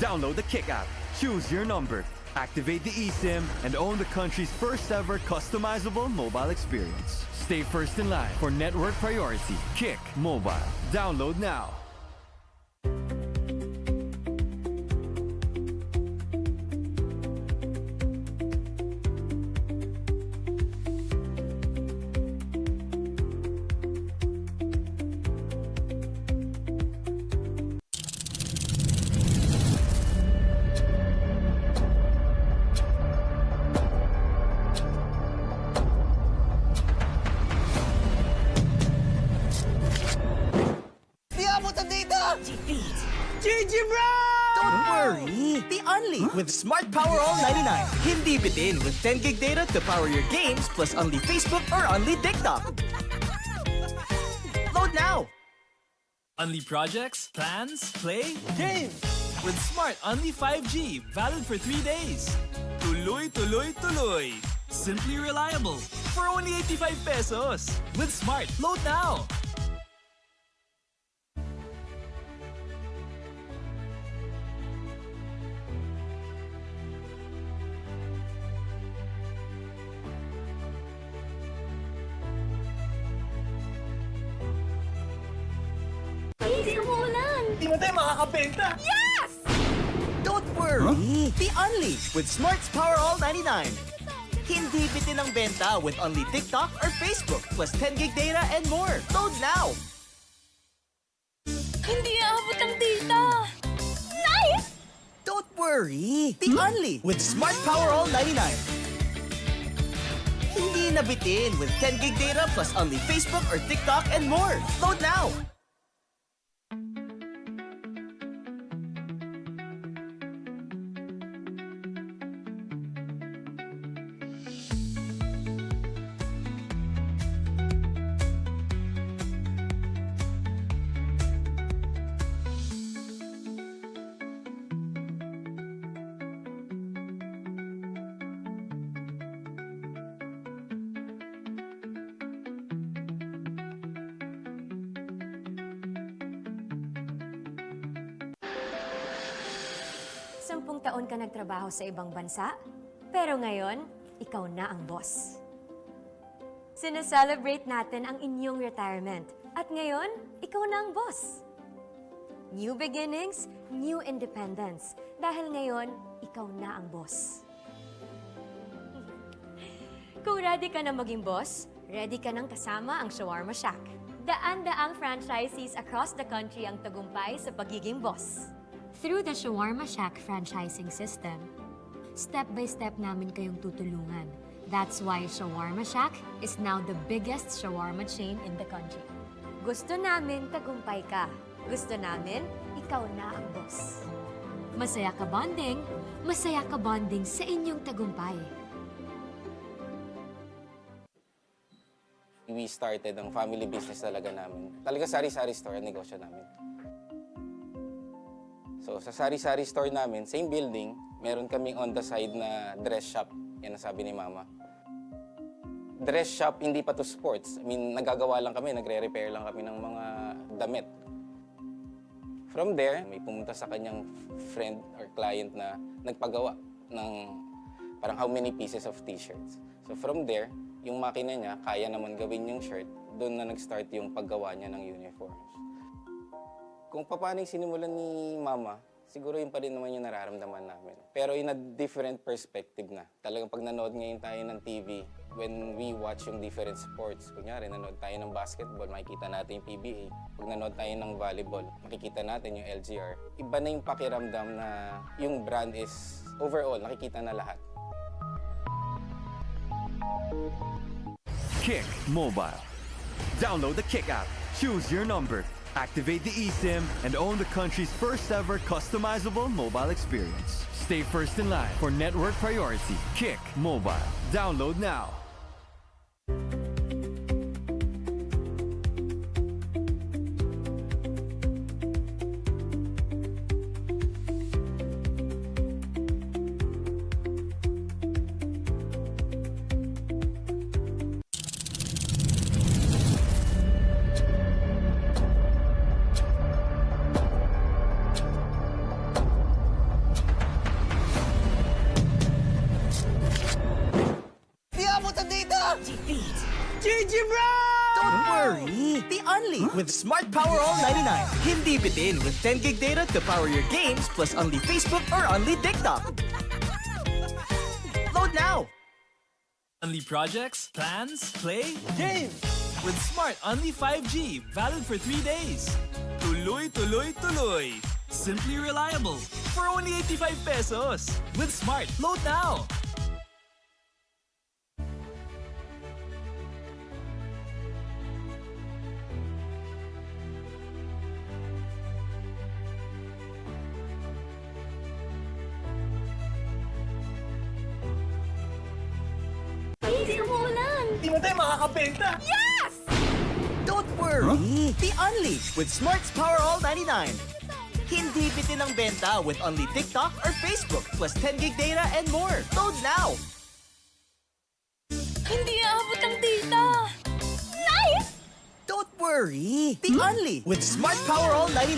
Download the Kick app, choose your number, activate the eSIM, and own the country's first ever customizable mobile experience. Stay first in line for network priority. Kick Mobile. Download now. Don't worry! The Only with Smart Power All 99. Hindi bitin with 10 gig data to power your games plus only Facebook or only TikTok. Load now! Only projects, plans, play, Games! with Smart Only 5G, valid for 3 days. Tuloy, tuloy, tuloy. Simply reliable for only 85 pesos. With Smart, load now. Di mo tayo makakabenta! Yes! Don't worry! The Only with Smart's Power All 99. Hindi bitin ang benta with only TikTok or Facebook plus 10 gig data and more. Load now! Hindi aabot ang data. Nice! Don't worry! The Only with Smart Power All 99. Hindi na bitin with 10 gig data plus only Facebook or TikTok and more. Load now! Sampung taon ka nagtrabaho sa ibang bansa, pero ngayon, ikaw na ang boss. Sineselebrate natin ang inyong retirement, at ngayon, ikaw na ang boss. New beginnings, new independence, dahil ngayon, ikaw na ang boss. Kung ready ka na maging boss, ready ka nang kasama ang Shawarma Shack. Daan-daang franchisees across the country ang tagumpay sa pagiging boss. Through the Shawarma Shack franchising system, step-by-step namin kayong tutulungan. That's why Shawarma Shack is now the biggest shawarma chain in the country. Gusto namin tagumpay ka. Gusto namin, ikaw na ang boss. Masaya ka bonding sa inyong tagumpay. We started ang family business talaga namin. Talaga sari-sari store ang negosyo namin. So sa sari-sari store namin, same building, meron kaming on the side na dress shop. Yan ang sabi ni Mama. Dress shop, hindi pa to sports. I mean, nagagawa lang kami, nagre-repair lang kami ng mga damit. From there, may pumunta sa kanyang friend or client na nagpagawa ng parang how many pieces of t-shirts. So from there, yung makina niya, kaya naman gawin yung shirt, doon na nag-start yung paggawa niya ng uniforms. Kung paano yung sinimulan ni Mama, siguro yun pa rin naman yung nararamdaman namin. Pero in a different perspective na. Talagang pag nanood ngayon tayo ng TV, when we watch yung different sports, kunyari nanood tayo ng basketball, makikita natin yung PBA. Pag nanood tayo ng volleyball, makikita natin yung LGR. Iba na yung pakiramdam na yung brand is overall, nakikita na lahat. Kick Mobile. Download the Kick app, choose your number, activate the eSIM, and own the country's first ever customizable mobile experience. Stay first in line for network priority. Kick Mobile. Download now. Unli with Smart Power All 99. Hindi bitin with 10 gig data to power your games plus Unli Facebook or Unli TikTok. Load now! Only projects, plans, play, game! With Smart Only 5G, valid for 3 days. Tuloy, tuloy, tuloy. Simply reliable. For only 85 pesos. With Smart, load now! Please, umuulan! Hindi mo tayo makakabenta! Yes! Don't worry! The Unli with Smart's Power All 99. Hindi bitin ang benta with Unli TikTok or Facebook plus 10 gig data and more. Load now! Hindi aabot ang data! Nice! Don't worry! The Unli with Smart Power All 99.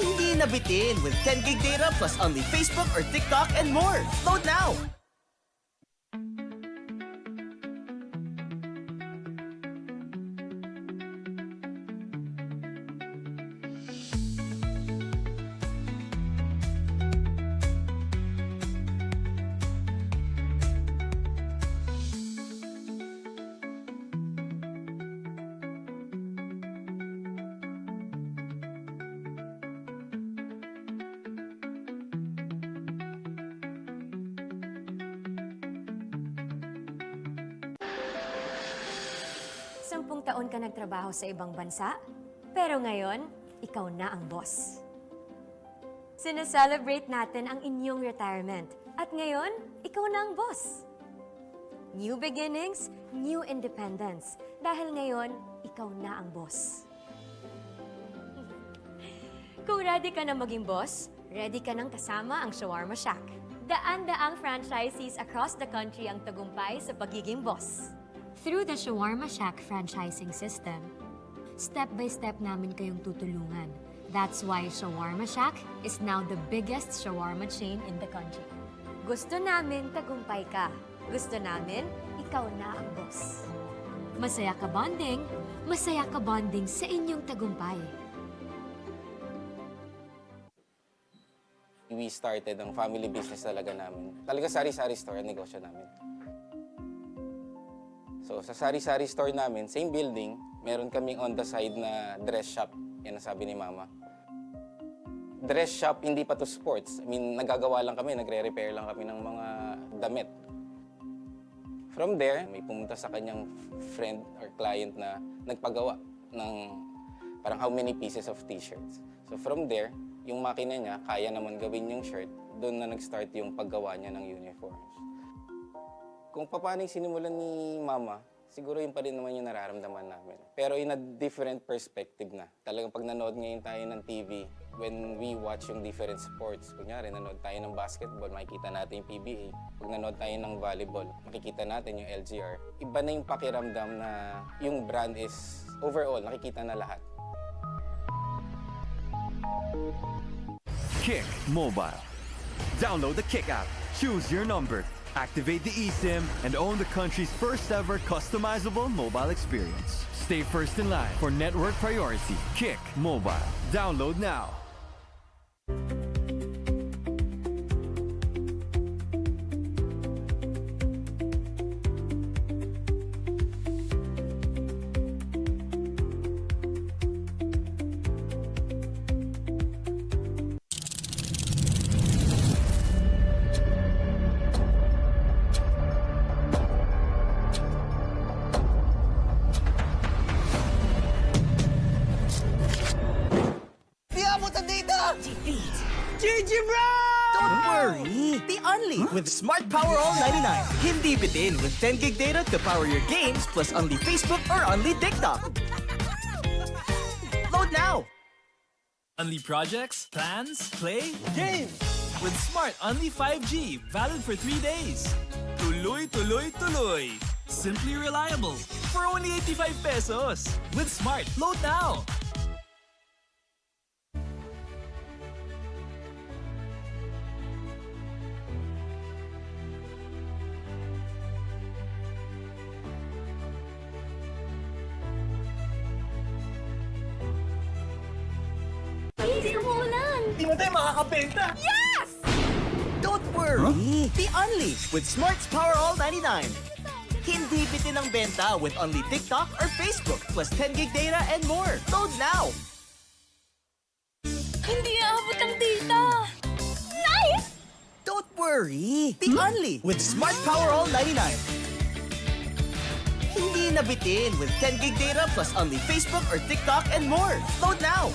Hindi na bitin with 10 gig data plus Unli Facebook or TikTok and more. Load now! Sampung taon ka nagtrabaho sa ibang bansa, pero ngayon, ikaw na ang boss. Sineselebrate natin ang inyong retirement, at ngayon, ikaw na ang boss. New beginnings, new independence, dahil ngayon, ikaw na ang boss. Kung ready ka na maging boss, ready ka nang kasama ang Shawarma Shack. Daan-daang franchisees across the country ang tagumpay sa pagiging boss. Through the Shawarma Shack franchising system, step-by-step namin kayong tutulungan. That's why Shawarma Shack is now the biggest shawarma chain in the country. Gusto namin tagumpay ka. Gusto namin, ikaw na ang boss. Masaya ka bonding sa inyong tagumpay. We started ang family business talaga namin. Talaga sari-sari store ang negosyo namin. So sa sari-sari store namin, same building, meron kaming on the side na dress shop. Yan ang sabi ni Mama. Dress shop, hindi pa to sports. I mean, nagagawa lang kami, nagre-repair lang kami ng mga damit. From there, may pumunta sa kanyang friend or client na nagpagawa ng parang how many pieces of t-shirts. So from there, yung makina niya, kaya naman gawin yung shirt, doon na nag-start yung paggawa niya ng uniforms. Kung paano yung sinimulan ni Mama, siguro yun pa rin naman yung nararamdaman namin. Pero in a different perspective na. Talagang pag nanood ngayon tayo ng TV, when we watch yung different sports, kunyari nanood tayo ng basketball, makikita natin yung PBA. Pag nanood tayo ng volleyball, makikita natin yung LGR. Iba na yung pakiramdam na yung brand is overall, nakikita na lahat. Kick Mobile. Download the Kick app. Choose your number. Activate the eSIM and own the country's first ever customizable mobile experience. Stay first in line for network priority. Kick Mobile. Download now. Don't worry! The Unli with Smart Power All 99. Hindi bitin with 10 gig data to power your games plus Unli Facebook or Unli TikTok. Load now! Only projects, plans, play, game! With Smart Only 5G, valid for 3 days. Tuloy, tuloy, tuloy. Simply reliable. For only 85 pesos. With Smart, load now! tayo makakabenta! Don't worry! Be Only with Smart's Power All 99. Hindi bitin ang benta with only TikTok or Facebook plus 10 gig data and more. Load now! Hindi aabot ang data! Nice! Don't worry! Be Only with Smart Power All 99. Hindi na bitin with 10 gig data plus only Facebook or TikTok and more. Load now!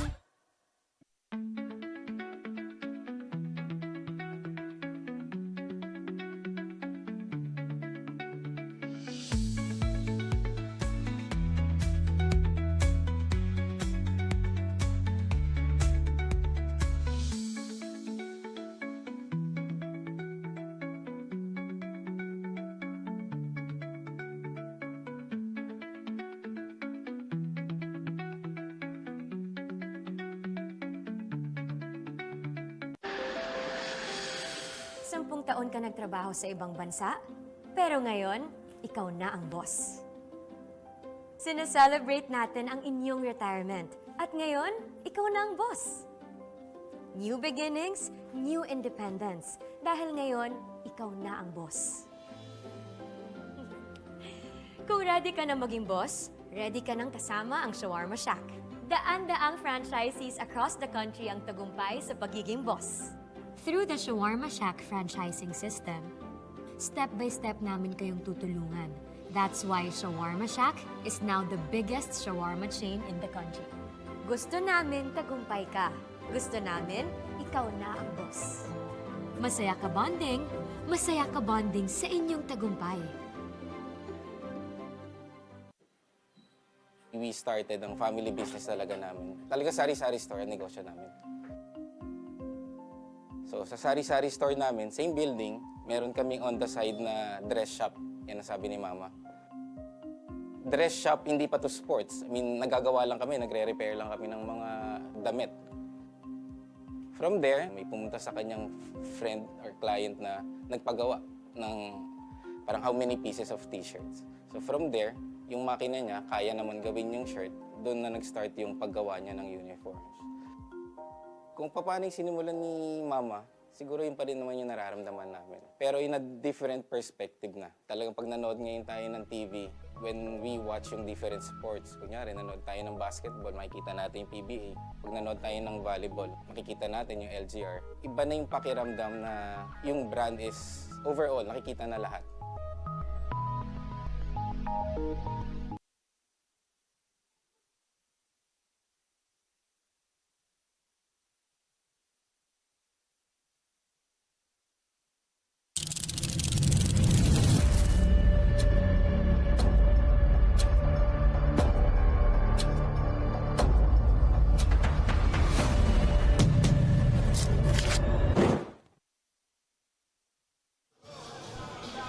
Sampung taon ka nagtrabaho sa ibang bansa, pero ngayon, ikaw na ang boss. Sineselebrate natin ang inyong retirement, at ngayon, ikaw na ang boss. New beginnings, new independence, dahil ngayon, ikaw na ang boss. Kung ready ka na maging boss, ready ka nang kasama ang Shawarma Shack. Daan-daang franchisees across the country ang tagumpay sa pagiging boss. Through the Shawarma Shack franchising system, step-by-step namin kayong tutulungan. That's why Shawarma Shack is now the biggest shawarma chain in the country. Gusto namin tagumpay ka. Gusto namin, ikaw na ang boss. Masaya ka bonding sa inyong tagumpay. We started ang family business talaga namin. Talaga sari-sari store ang negosyo namin. So sa sari-sari store namin, same building, meron kaming on the side na dress shop. Yan ang sabi ni Mama. Dress shop, hindi pa to sports. I mean, nagagawa lang kami, nagre-repair lang kami ng mga damit. From there, may pumunta sa kanyang friend or client na nagpagawa ng parang how many pieces of t-shirts. So from there, yung makina niya, kaya naman gawin yung shirt, doon na nag-start yung paggawa niya ng uniforms. Kung paano yung sinimulan ni Mama, siguro yun pa rin naman yung nararamdaman namin. Pero in a different perspective na. Talagang pag nanood ngayon tayo ng TV, when we watch yung different sports, kunyari nanood tayo ng basketball, makikita natin yung PBA. Pag nanood tayo ng volleyball, makikita natin yung LGR. Iba na yung pakiramdam na yung brand is overall, nakikita na lahat.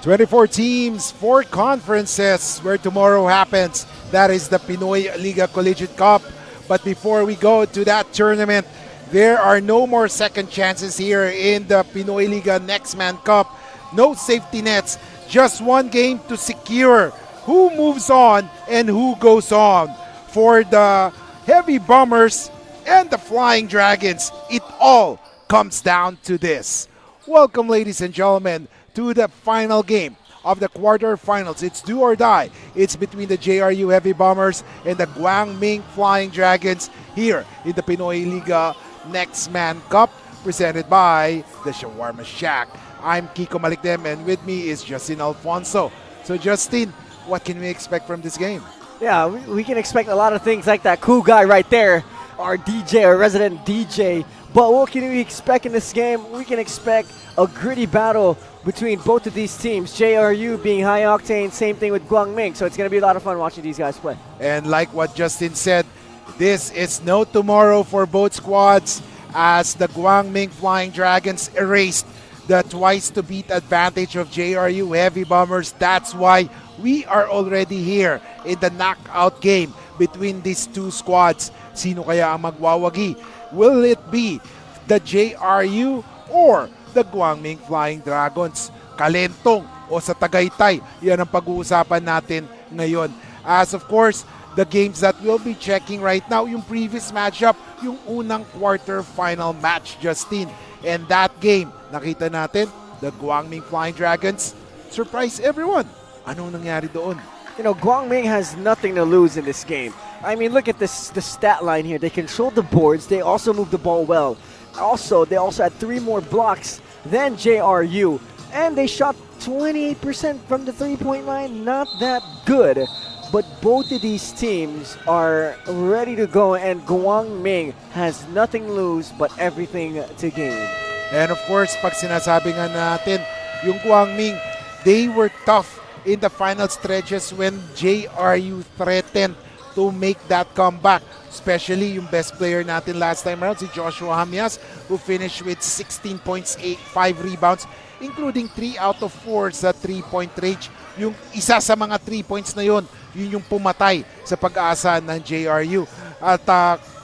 "24 teams, 4 conferences where tomorrow happens. That is the Pinoyliga Collegiate Cup. But before we go to that tournament, there are no more second chances here in the Pinoyliga Nextman Cup. No safety nets, just one game to secure who moves on and who goes on. For the Heavy Bombers and the Flying Dragons, it all comes down to this. Welcome, ladies and gentlemen, to the final game of the quarterfinals. It's do or die. It's between the JRU Heavy Bombers and the Guangming Flying Dragons here in the Pinoyliga Nextman Cup, presented by the Shawarma Shack. I'm Kiko Malikdem, and with me is Justin Alfonso. So Justin, what can we expect from this game? Yeah, we can expect a lot of things like that cool guy right there, our DJ, our resident DJ. But what can we expect in this game? We can expect a gritty battle between both of these teams. JRU being high octane, same thing with Guangming. So it's going to be a lot of fun watching these guys play. And like what Justin said, this is no tomorrow for both squads, as the Guangming Flying Dragons erased the twice-to-beat advantage of JRU Heavy Bombers. That's why we are already here in the knockout game between these two squads. Sino kaya ang magwawagi? Will it be the JRU or the Guangming Flying Dragons? Kalentong o sa Tagaytay, yan ang pag-uusapan natin ngayon. As of course, the games that we'll be checking right now. Yung previous matchup, yung unang quarter-final match, Justin. And that game, nakita natin, the Guangming Flying Dragons surprised everyone. Anong nangyari doon? You know, Guangming has nothing to lose in this game. I mean, look at this, the stat line here. They controlled the boards. They also moved the ball well. They also had 3 more blocks than JRU. And they shot 28% from the three-point line. Not that good. But both of these teams are ready to go, and Guangming has nothing to lose but everything to gain. And of course, pag sinasabi nga natin, yung Guangming, they were tough in the final stretches when JRU threatened to make that comeback. Especially yung best player natin last time around, si Joshua Hamias, who finished with 16 points, 5 rebounds, including 3 out of 4 sa 3-point range. Yung isa sa mga 3 points na yun yung pumatay sa pag-asa ng JRU. At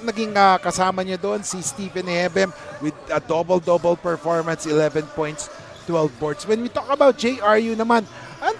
naging kasama niya doon si Stephen Hebem with a double-double performance, 11 points, 12 boards. When we talk about JRU naman,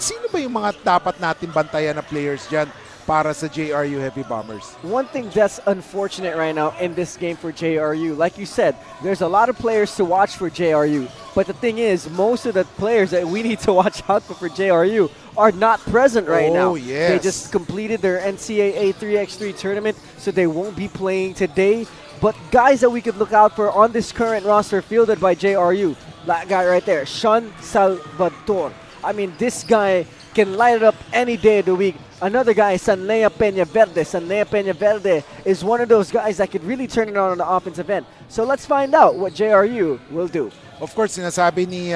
sino ba yung mga dapat natin bantayan na players dyan para sa JRU Heavy Bombers? One thing that's unfortunate right now in this game for JRU, like you said, there's a lot of players to watch for JRU. But the thing is, most of the players that we need to watch out for JRU are not present right now. Yes. They just completed their NCAA 3x3 tournament, so they won't be playing today. But guys that we could look out for on this current roster fielded by JRU, that guy right there, Sean Salvador. I mean, this guy can light it up any day of the week. Another guy, Sanlea Peñaverde. Sanlea Peñaverde is one of those guys that could really turn it on the offensive end. So let's find out what JRU will do. Of course, sinasabi ni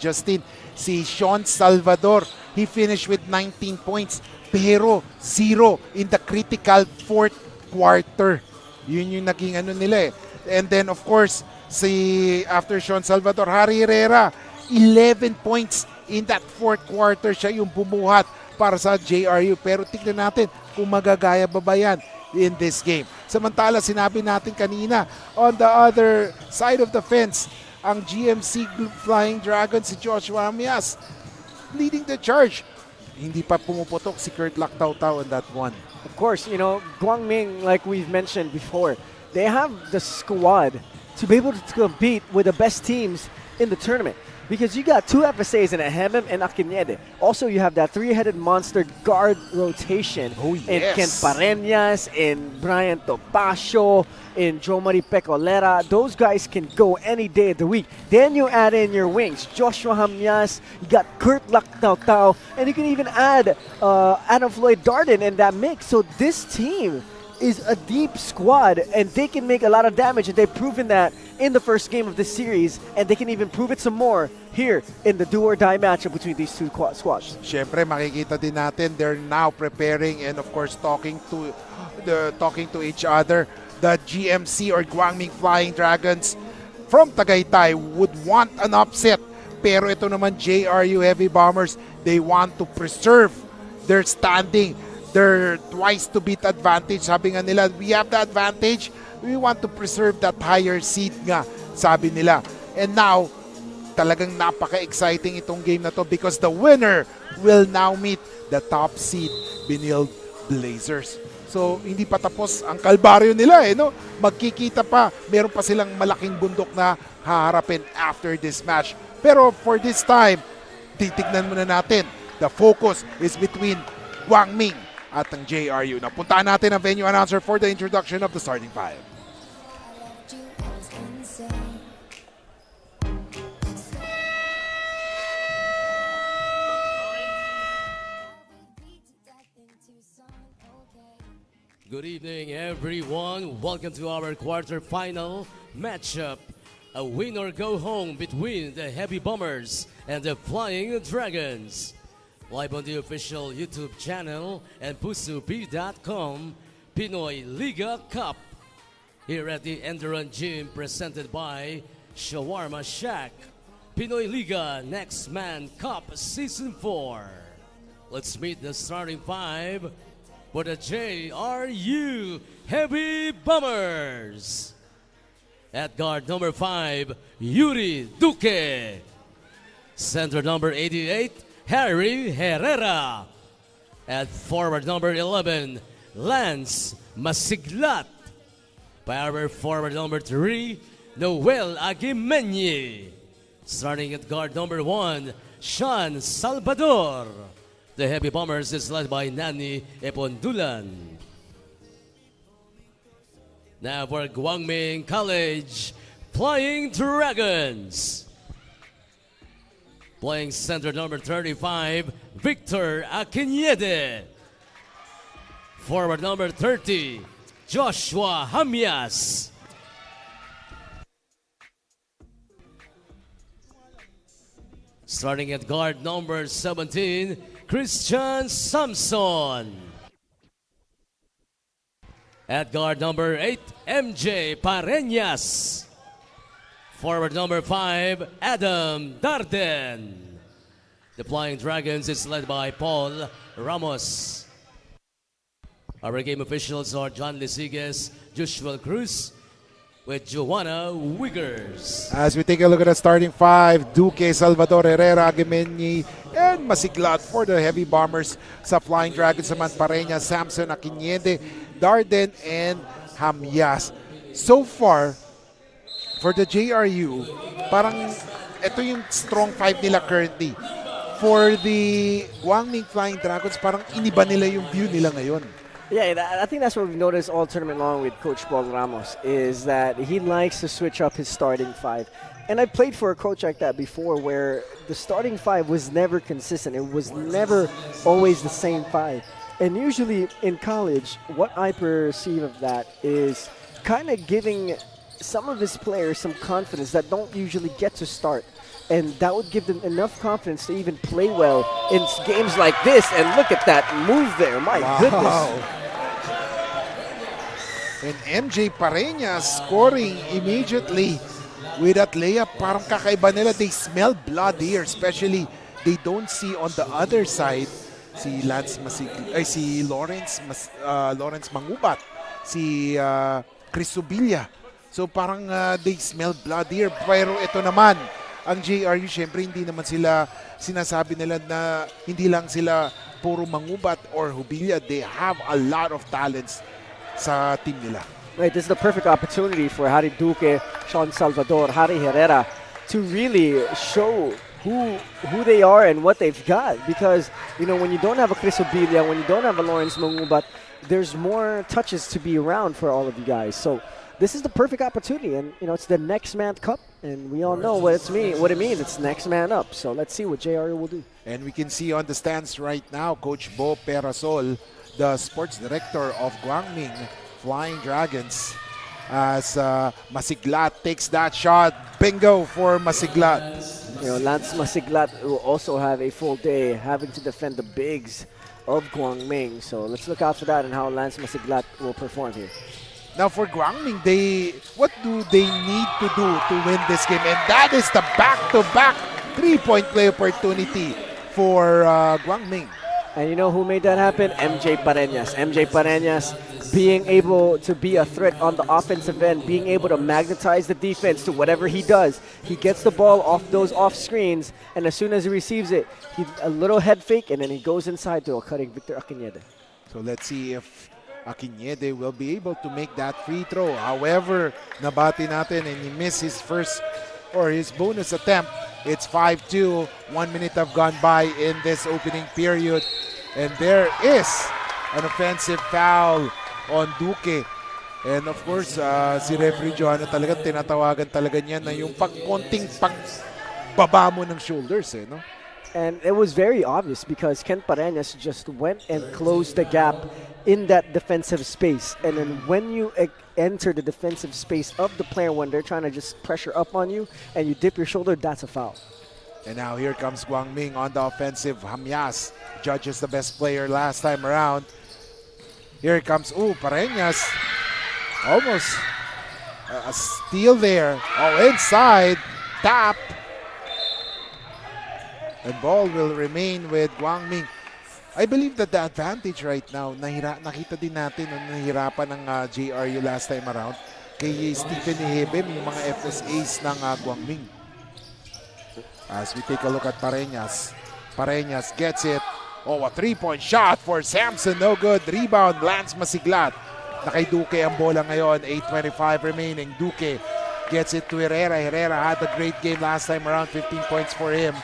Justin, si Sean Salvador, he finished with 19 points, pero 0 in the critical 4th quarter. Yun yung naging ano nila eh. And then, of course, after Sean Salvador, Harry Herrera, 11 points in that 4th quarter. Siya yung bumuhat para sa JRU. Pero tignan natin kung magagaya ba yan in this game. Samantala, sinabi natin kanina, on the other side of the fence, ang GMC Flying Dragon, si Joshua Amias, leading the charge. Hindi pa pumuputok si Kurt Lactautau on that one. Of course, you know, Guangming, like we've mentioned before, they have the squad to be able to compete with the best teams in the tournament. Because you got 2 FSAs in Ahemem and Akinede. Also, you have that 3-headed monster guard rotation in Ken Pareñas, in Brian Topacio, in Jomari Pecolera. Those guys can go any day of the week. Then you add in your wings, Joshua Hamias, you got Kurt Lactautau, and you can even add Adam Floyd Darden in that mix. So this team is a deep squad, and they can make a lot of damage, and they've proven that in the first game of this series, and they can even prove it some more here in the do-or-die matchup between these two squads. Siyempre, makikita din natin, they're now preparing and of course talking to each other. The GMC or Guangming Flying Dragons from Tagaytay would want an upset, pero ito naman JRU Heavy Bombers, they want to preserve their standing, their twice to beat advantage. Sabi nga nila, we have the advantage, we want to preserve that higher seed nga, sabi nila. And now, talagang napaka-exciting itong game na to because the winner will now meet the top seed, Benilde Blazers. So, hindi pa tapos ang kalbaryo nila eh, no? Magkikita pa, meron pa silang malaking bundok na haharapin after this match. Pero for this time, titignan muna natin, the focus is between Guangming at ang JRU. Napuntaan natin ang venue announcer for the introduction of the starting 5. Good evening, everyone. Welcome to our quarterfinal matchup. A win or go home between the Heavy Bombers and the Flying Dragons. Live on the official YouTube channel and pusup.com, Pinoyliga Cup. Here at the ENDERUN Gym, presented by Shawarma Shack. Pinoyliga Nextman Cup Season 4. Let's meet the starting 5 for the JRU Heavy Bombers. At guard number 5, Yuri Duque. Center number 88, Harry Herrera. At forward number 11, Lance Masiglat. Power forward number 3, Noel Aguimeñe. Starting at guard number 1, Sean Salvador. The Heavy Bombers is led by Nani Epondulan. Now for Guangming College, Flying Dragons. Playing center number 35, Victor Akinede. Forward number 30, Joshua Hamias. Starting at guard number 17, Christian Samson. At guard number 8, MJ Pareñas. Forward number 5, Adam Darden. The Flying Dragons is led by Paul Ramos. Our game officials are John Lisiges, Joshua Cruz, with Joanna Wiggers. As we take a look at the starting 5, Duque, Salvador Herrera, Aguimeñe, and Masiglat for the Heavy Bombers. Sa Flying Dragons naman, Pareñas, Samson, Akinede, Darden, and Hamias. So far, for the JRU, parang ito yung strong 5 nila currently. For the Guangming Flying Dragons, parang iniba nila yung view nila ngayon. Yeah, I think that's what we've noticed all tournament long with Coach Paul Ramos, is that he likes to switch up his starting 5. And I played for a coach like that before, where the starting 5 was never consistent. It was never always the same 5. And usually in college, what I perceive of that is kind of giving some of his players some confidence that don't usually get to start. And that would give them enough confidence to even play well in games like this. And look at that move there. My goodness. And MJ Pareñas scoring immediately with that layup. Parang kakaiba nila. They smell blood here. Especially they don't see on the other side si Lance si Lawrence Mangubat, si Chris Subilla. So parang they smell blood here. Pero ito naman, ang JRU, syempre hindi naman sila sinasabi nila na hindi lang sila puro Mangubat or Hubilla. They have a lot of talents sa team nila. Right, this is the perfect opportunity for Harry Duque, Sean Salvador, Harry Herrera to really show who they are and what they've got. Because, you know, when you don't have a Chris Hubilla, when you don't have a Lawrence Mangubat, there's more touches to be around for all of you guys. So this is the perfect opportunity, and you know it's the next man cup, and we all know what it means. It's next man up. So let's see what JRU will do. And we can see on the stands right now, Coach Bo Perasol, the sports director of Guangming Flying Dragons, as Masiglat takes that shot. Bingo for Masiglat. You know, Lance Masiglat will also have a full day having to defend the bigs of Guangming. So let's look out for that and how Lance Masiglat will perform here. Now for Guangming, what do they need to do to win this game? And that is the back-to-back three-point play opportunity for Guangming. And you know who made that happen? MJ Pareñas. MJ Pareñas being able to be a threat on the offensive end, being able to magnetize the defense to whatever he does. He gets the ball off those off screens, and as soon as he receives it, a little head fake, and then he goes inside to a cutting Victor Akinede. So let's see if Akinede will be able to make that free throw. However, nabati natin and he missed his first or his bonus attempt. It's 5-2. 1 minute have gone by in this opening period. And there is an offensive foul on Duque. And of course, si Referee Joanna talaga tinatawagan talaga niya na yung konting pagbaba mo ng shoulders, no? And it was very obvious because Ken Pareñas just went and closed the gap in that defensive space. And then when you enter the defensive space of the player when they're trying to just pressure up on you and you dip your shoulder, that's a foul. And now here comes Guangming on the offensive. Hamias judges the best player last time around. Here comes, Pareñas. Almost a steal there. Inside. Tap. And ball will remain with Guangming. I believe that the advantage right now, nakita din natin nung nahirapan ng JRU last time around kay Stephen Ihebem, yung mga FSAs ng Guangming. As we take a look at Pareñas. Pareñas gets it. Oh, a three-point shot for Samson. No good. Rebound, Lance Masiglat. Na kay Duque ang bola ngayon. 8:25 remaining. Duque gets it to Herrera. Herrera had a great game last time around. 15 points for him.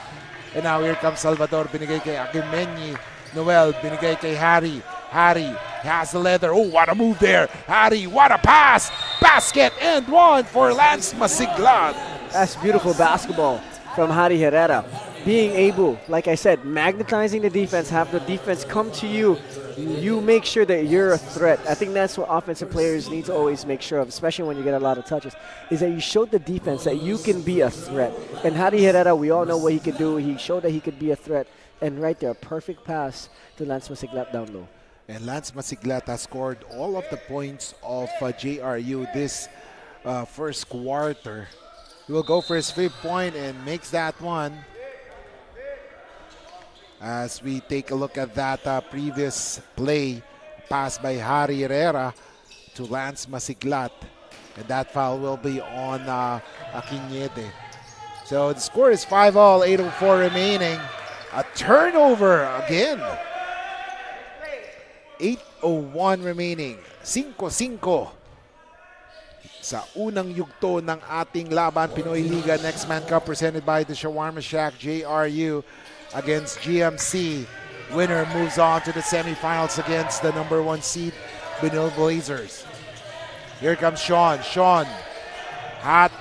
And now here comes Salvador. Binigay kay Aguimeñi. Noel, binigay kay Harry. Harry has the leather. Oh, what a move there. Harry, what a pass. Basket and one for Lance Masiglat. That's beautiful basketball from Harry Herrera. Being able, like I said, magnetizing the defense, have the defense come to you. You make sure that you're a threat. I think that's what offensive players need to always make sure of, especially when you get a lot of touches, is that you showed the defense that you can be a threat. And Harry Herrera, we all know what he could do. He showed that he could be a threat. And right there, a perfect pass to Lance Masiglat down low. And Lance Masiglat has scored all of the points of JRU this first quarter. He will go for his 5th point and makes that one. As we take a look at that previous play, pass by Harry Herrera to Lance Masiglat. And that foul will be on Aquiñete. So the score is 5-all, 8:04 remaining. A turnover again. 8:01 remaining. 5-5. Sa unang yugto ng ating laban, Pinoyliga Nextman Cup presented by the Shawarma Shack, JRU against GMC. Winner moves on to the semifinals against the number 1 seed, Benil Blazers. Here comes Sean. Sean, hot.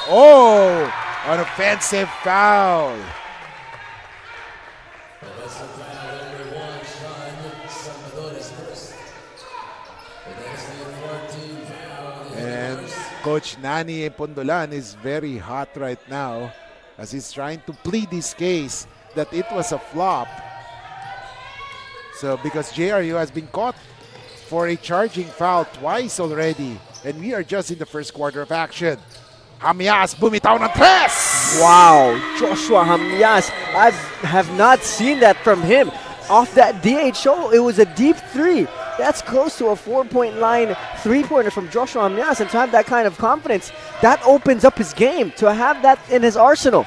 Oh, an offensive foul. And Coach Nani Pondolan is very hot right now, as he's trying to plead his case that it was a flop. So because JRU has been caught for a charging foul twice already, and we are just in the first quarter of action. Hamias bumitaw ng tres! Wow, Joshua Hamias. I have not seen that from him. Off that DHO, it was a deep 3. That's close to a 4-point line 3-pointer from Joshua Hamias. And to have that kind of confidence, that opens up his game, to have that in his arsenal.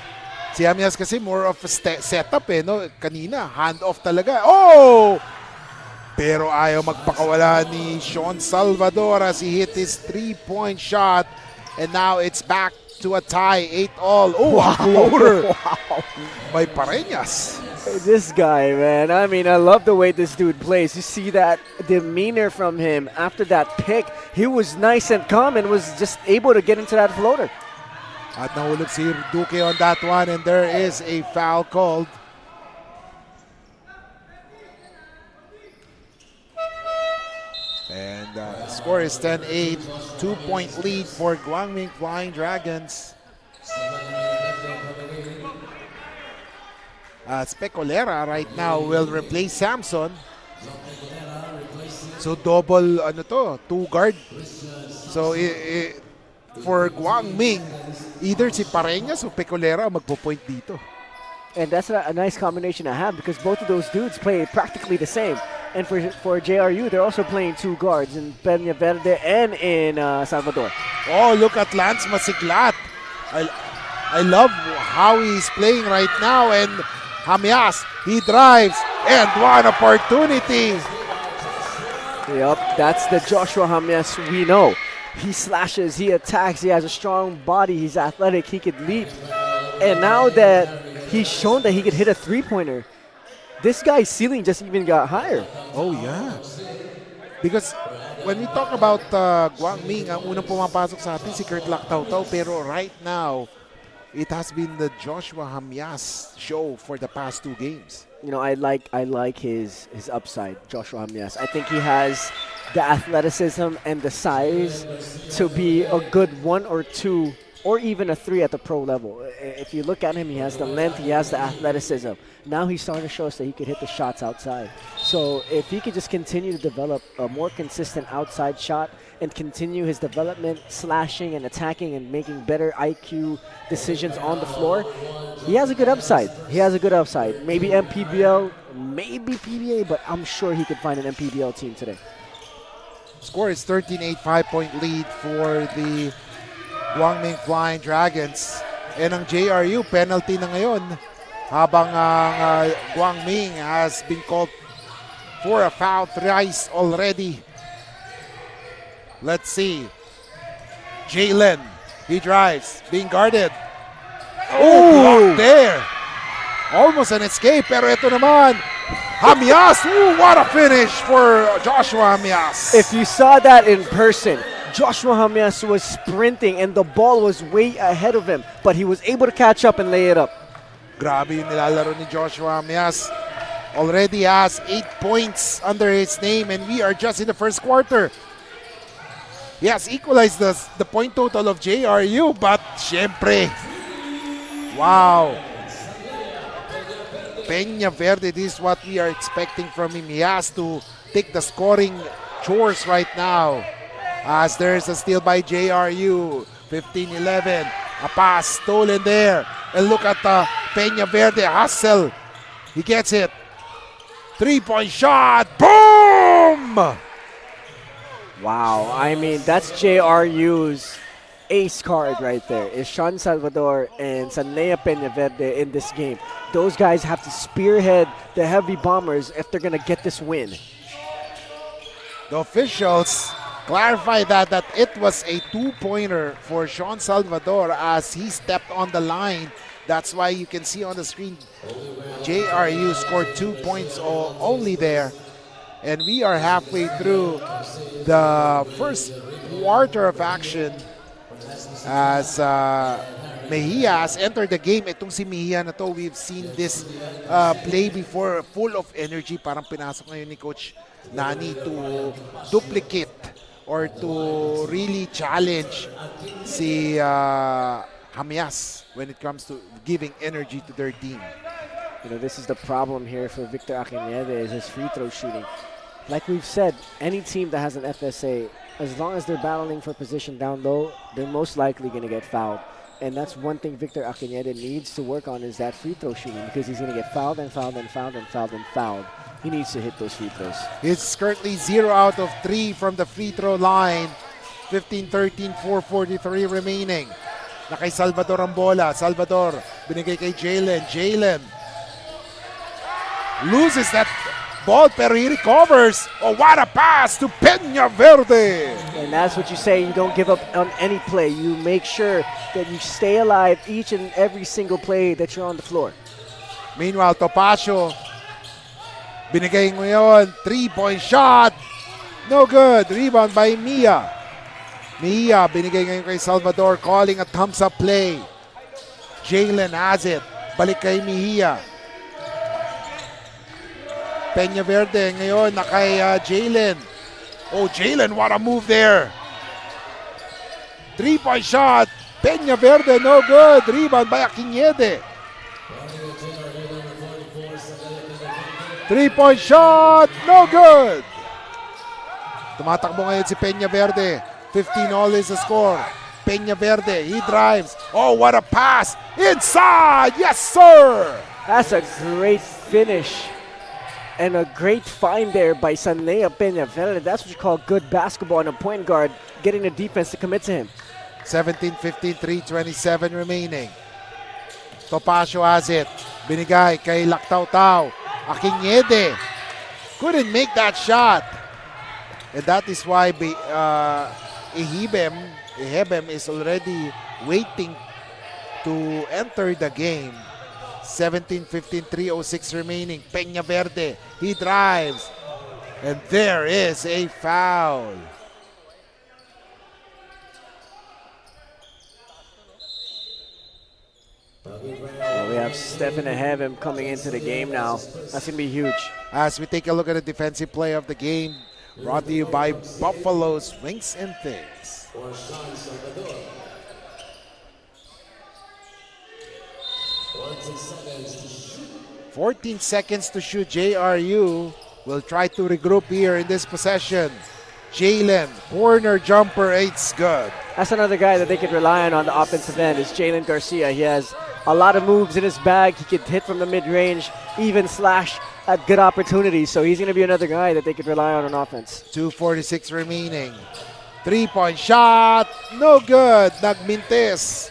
Si Hamias kasi more of a setup no? Kanina, hand-off talaga. Oh! Pero ayaw magpakawala ni Sean Salvador as he hit his 3-point shot. And now it's back to a tie, 8-all. Oh, wow. Floater by Pareñas. This guy, man, I mean, I love the way this dude plays. You see that demeanor from him after that pick. He was nice and calm and was just able to get into that floater. At nahulog si Duque on that one, and there is a foul called. And score is 10-8. 2-point lead for Guangming Flying Dragons. Specolera right now will replace Samson. So double, 2 guard. So for Guangming, either si Pareñas o Pecolera magpo-point dito. And that's a nice combination to have, because both of those dudes play practically the same. And for JRU, they're also playing 2 guards in Peña Verde and in Salvador. Oh, look at Lance Masiglat. I love how he's playing right now. And Hamias, he drives, and one opportunity. Yep, that's the Joshua Hamias we know. He slashes, he attacks, he has a strong body, he's athletic, he could leap. And now that he's shown that he could hit a 3-pointer, this guy's ceiling just even got higher. Oh, yeah. Because when we talk about Guangming, ang unang pumapasok sa atin si Kurt Lactautau, pero right now, it has been the Joshua Hamias show for the past 2 games. You know, I like his upside, Joshua Hamias. I think he has the athleticism and the size to be a good 1 or 2 or even a 3 at the pro level. If you look at him, he has the length, he has the athleticism. Now he's starting to show us that he could hit the shots outside. So if he could just continue to develop a more consistent outside shot and continue his development, slashing and attacking and making better IQ decisions on the floor, he has a good upside. He has a good upside. Maybe MPBL, maybe PBA, but I'm sure he could find an MPBL team today. Score is 13-8, 5-point lead for the Guangming Flying Dragons. And ang JRU, penalty na ngayon Habang ang Guangming has been called for a foul thrice already. Let's see. Jalen, he drives, being guarded. Oh, blocked there. Almost an escape, pero ito naman, Hamias. Ooh, what a finish for Joshua Hamias. If you saw that in person, Joshua Hamias was sprinting and the ball was way ahead of him, but he was able to catch up and lay it up. Grabe yung nilalaro ni Joshua Hamias. Already has 8 points under his name and we are just in the first quarter. He has equalized the point total of JRU, but syempre, wow. Peña Verde, this is what we are expecting from him. He has to take the scoring chores right now. As there's a steal by JRU. 15-11. A pass stolen there. And look at Peña Verde hustle. He gets it. 3-point shot. Boom! Wow, I mean, that's JRU's ace card right there. Is Sean Salvador and Sanea Peña Verde in this game. Those guys have to spearhead the Heavy Bombers if they're going to get this win. The officials clarify that it was a 2-pointer for Sean Salvador as he stepped on the line. That's why you can see on the screen JRU scored 2 points only there. And we are halfway through the first quarter of action as Mejia has entered the game. Itong si Mejia na to, we've seen this play before, full of energy. Parang pinasok ngayon ni Coach Nani to duplicate or to really challenge si Hamias when it comes to giving energy to their team. You know, this is the problem here for Victor Akinede is his free throw shooting. Like we've said, any team that has an FSA, as long as they're battling for position down low, they're most likely going to get fouled. And that's one thing Victor Akinede needs to work on is that free throw shooting because he's going to get fouled and fouled and fouled and fouled and fouled. He needs to hit those free throws. It's currently 0 out of 3 from the free throw line. 15-13, 4:43 remaining. Na kay Salvador ang bola. Salvador, binigay kay Jalen. Jalen loses that ball, pero he recovers. Oh, what a pass to Peña Verde. And that's what you say. You don't give up on any play. You make sure that you stay alive each and every single play that you're on the floor. Meanwhile, Topacio, binigay ngayon, 3-point shot. No good. Rebound by Mia. Mia, binigay ngayon kay Salvador, calling a thumbs-up play. Jalen has it. Balik kay Mejia. Peña Verde ngayon na kay Jalen. Oh, Jalen, what a move there. 3-point shot. Peña Verde, no good. Rebound by Akinede. 3-point shot, no good. Tumatakbo ngayon si Peña Verde. 15 all is the score. Peña Verde, he drives. Oh, what a pass. Inside, yes, sir. That's a great finish. And a great find there by Sanea Peña Verde. That's what you call good basketball and a point guard getting the defense to commit to him. 17-15, 3:27 remaining. Topacio has it. Binigay kay Lactaw-Taw. Akinede couldn't make that shot. And that is why Ehebem is already waiting to enter the game. 17-15, 3:06 remaining. Peña Verde, he drives. And there is a foul. Well, we have Stephen Ehebem coming into the game now. That's going to be huge. As we take a look at the defensive play of the game, brought to you by Buffalo's Wings and Things. 14 seconds to shoot. JRU will try to regroup here in this possession. Jalen, corner jumper, it's good. That's another guy that they could rely on the offensive end is Jalen Garcia. He has a lot of moves in his bag. He could hit from the mid-range, even slash at good opportunities. So he's going to be another guy that they could rely on offense. 2:46 remaining. 3-point shot, no good. Nagmintes.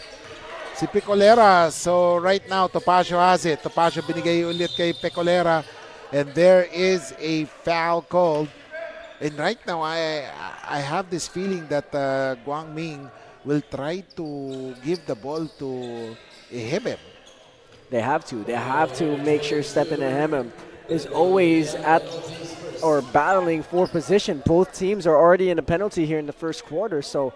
si Pecolera. So right now, Topacio has it. Topacio binigay ulit kay Pecolera. And there is a foul called. And right now, I have this feeling that Guangming will try to give the ball to Ehebem. They have to. They have to make sure Stephen Ehebem is always at or battling for position. Both teams are already in a penalty here in the first quarter. So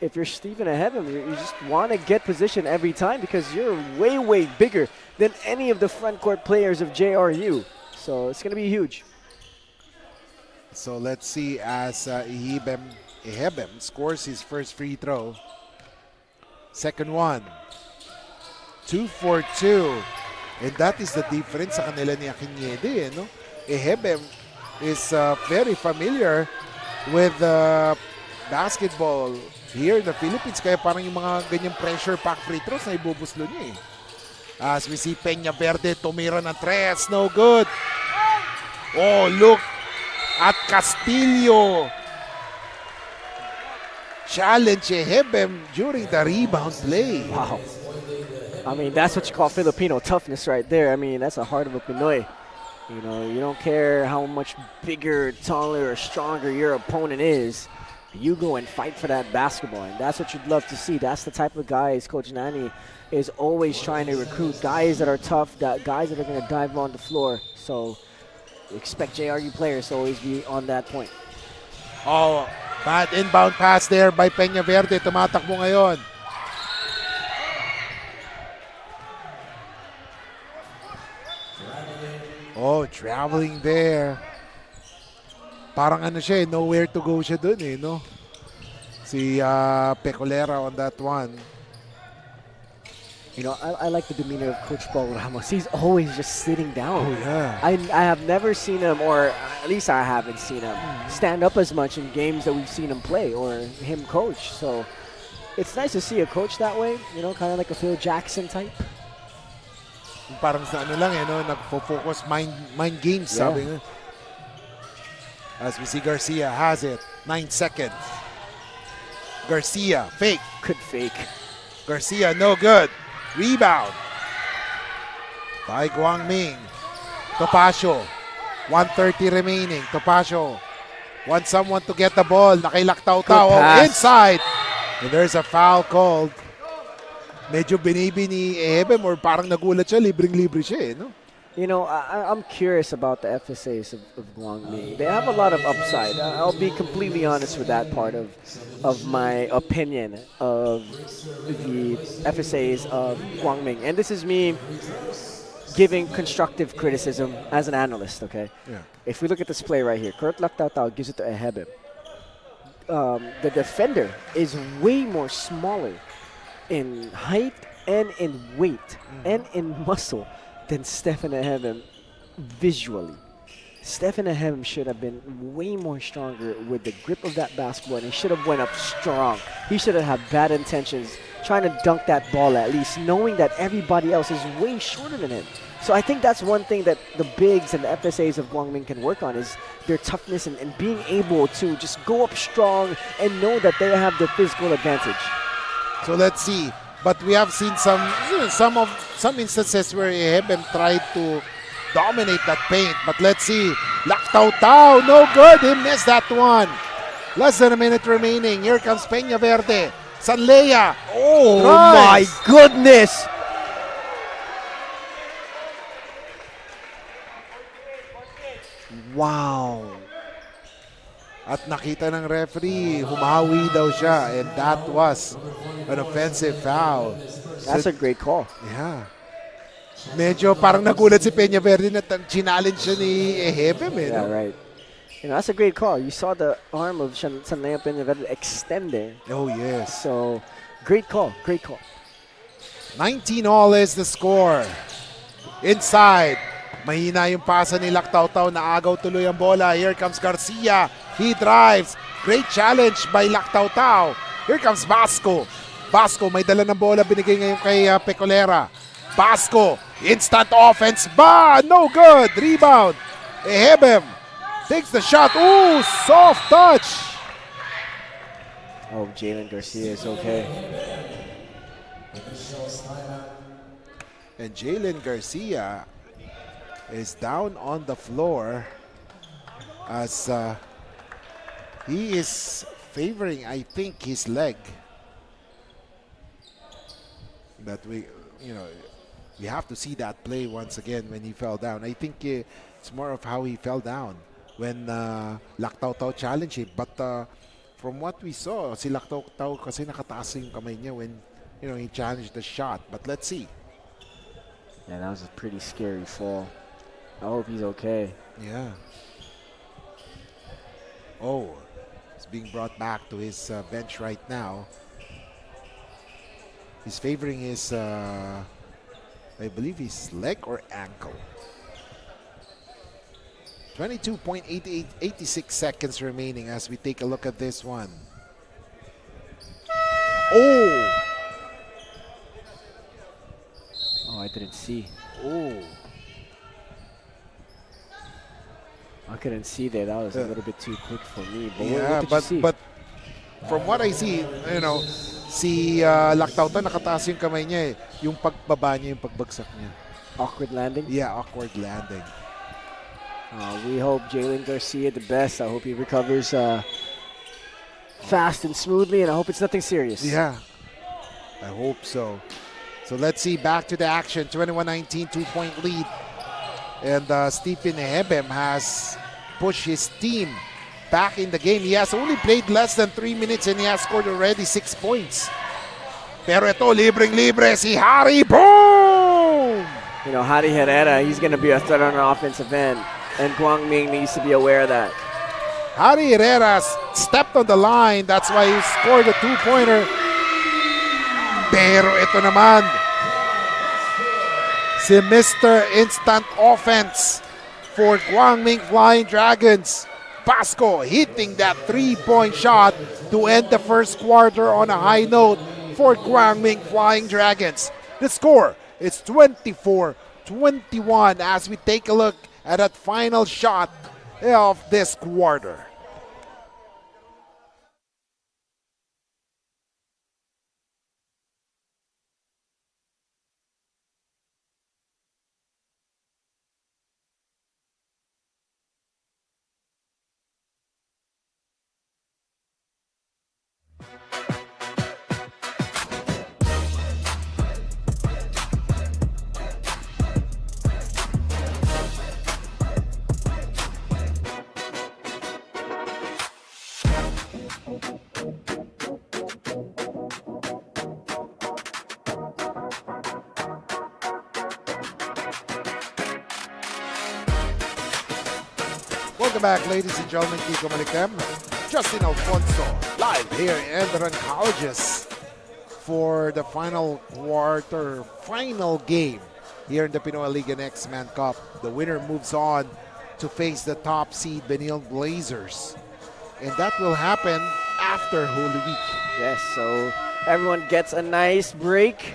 if you're Stephen Ehebem, you just want to get position every time because you're way, way bigger than any of the front court players of JRU. So it's going to be huge. So let's see as Ehebem scores his first free throw. Second one. 2 for 2. And that is the difference sa kanila ni Akinyede. No? Ehebem is very familiar with basketball here in the Philippines. Kaya parang yung mga ganyang pressure pack free throws na ibubuslo niya eh. As we see Peña Verde tumira ng tres. No good. Oh, look at Castillo. Challenge Ehebem during the rebound play. Wow. I mean, that's what you call Filipino toughness right there. I mean, that's the heart of a Pinoy. You know, you don't care how much bigger, taller, or stronger your opponent is. You go and fight for that basketball, and that's what you'd love to see. That's the type of guys Coach Nani is always trying to recruit. Guys that are tough, guys that are going to dive on the floor. So expect JRU players to always be on that point. Oh, bad inbound pass there by Peña Verde. Tumatakbo ngayon. Oh, traveling there. Parang ano siya, nowhere to go siya dun eh, no? Si Pecolera on that one. You know, I like the demeanor of Coach Paul Ramos. He's always just sitting down. Oh, yeah. I have never seen him, or at least I haven't seen him, stand up as much in games that we've seen him play or him coach. So it's nice to see a coach that way, you know, kind of like a Phil Jackson type. Parang sa ano lang eh, no? Nagpo-focus mind games, sabi nga. As we see Garcia has it. 9 seconds. Garcia, fake. Could fake. Garcia, no good. Rebound by Guangming. Topacio. 1:30 remaining. Topacio wants someone to get the ball. Nakilaktaw-taw. Oh, inside. And there's a foul called. Medyo binibi ni Ehebem or parang nagulat siya. Libreng-libre siya eh, no? You know, I'm curious about the FSAs of Guangming. They have a lot of upside. I'll be completely honest with that part of my opinion of the FSAs of Guangming. And this is me giving constructive criticism as an analyst, okay? Yeah. If we look at this play right here, Kurt Laktaw gives it to Ehebem. The defender is way more smaller in height and in weight and in muscle than Stephen Ehebem visually. Stephen Ehebem should have been way more stronger with the grip of that basketball, and he should have went up strong. He should have had bad intentions, trying to dunk that ball at least, knowing that everybody else is way shorter than him. So I think that's one thing that the bigs and the FSAs of Guangming can work on is their toughness and being able to just go up strong and know that they have the physical advantage. So let's see. But we have seen some instances where Ehebem tried to dominate that paint. But let's see. Laktaw-taw, no good. He missed that one. Less than a minute remaining. Here comes Peña Verde. Sanleia. Oh, my nice. goodness. Wow. At nakita ng referee, humawi daw siya, and that was an offensive foul. That's a great call. Yeah. Medyo parang nagulat si Peña Verde na challenge siya ni Ehebem. Yeah, right. You know, that's a great call. You saw the arm of Sanleia Peña Verde extend there. Oh, yes. So, great call. Great call. 19-all is the score. Inside. Mahina yung pasa ni Laktaw-taw, naagaw tuloy ang bola. Here comes Garcia. He drives. Great challenge by Laktaw-taw. Here comes Basco. Basco may dala ng bola, binigay ngayon kay Pecolera. Basco, instant offense. No good. Rebound. Ehebem takes the shot. Ooh, soft touch. Oh, Jalen Garcia is okay. And Jalen Garcia is down on the floor as he is favoring, I think, his leg. But we have to see that play once again when he fell down. I think it's more of how he fell down when Lactau challenged him. But from what we saw, si Lactau kasi nakataas yung kamay niya when he challenged the shot. But let's see. Yeah, that was a pretty scary fall. I hope he's okay. Yeah. Oh, he's being brought back to his bench right now. He's favoring his, I believe his leg or ankle. 22.86 seconds remaining as we take a look at this one. Oh! Oh, I didn't see. Oh. I couldn't see that. That was a little bit too quick for me. But Yeah, what did you see? but from what I see, si Lactau nakataas yung kamay niya eh. Yung pagbaba niya, yung pagbagsak niya. Awkward landing? Yeah, awkward landing. We hope Jalen Garcia the best. I hope he recovers fast and smoothly, and I hope it's nothing serious. Yeah, I hope so. So let's see, back to the action. 21-19, 2-point lead. And Stephen Hebem has pushed his team back in the game. He has only played less than 3 minutes and he has scored already 6 points. Pero ito, libreng-libre si Harry. Boom! Harry Herrera, he's going to be a threat on the offensive end. And Guangming needs to be aware of that. Harry Herrera stepped on the line. That's why he scored a 2-pointer. Pero ito naman, si Mr. Instant Offense for Guangming Flying Dragons. Pasco hitting that 3-point shot to end the first quarter on a high note for Guangming Flying Dragons. The score is 24-21 as we take a look at that final shot of this quarter. Welcome back, ladies and gentlemen. Kiko Malikem, Justin Alfonso, live here in ENDERUN Colleges for the final quarter, final game here in the Pinoyliga Nextman Cup. The winner moves on to face the top seed Benil Blazers. And that will happen after Holy Week. Yes, so everyone gets a nice break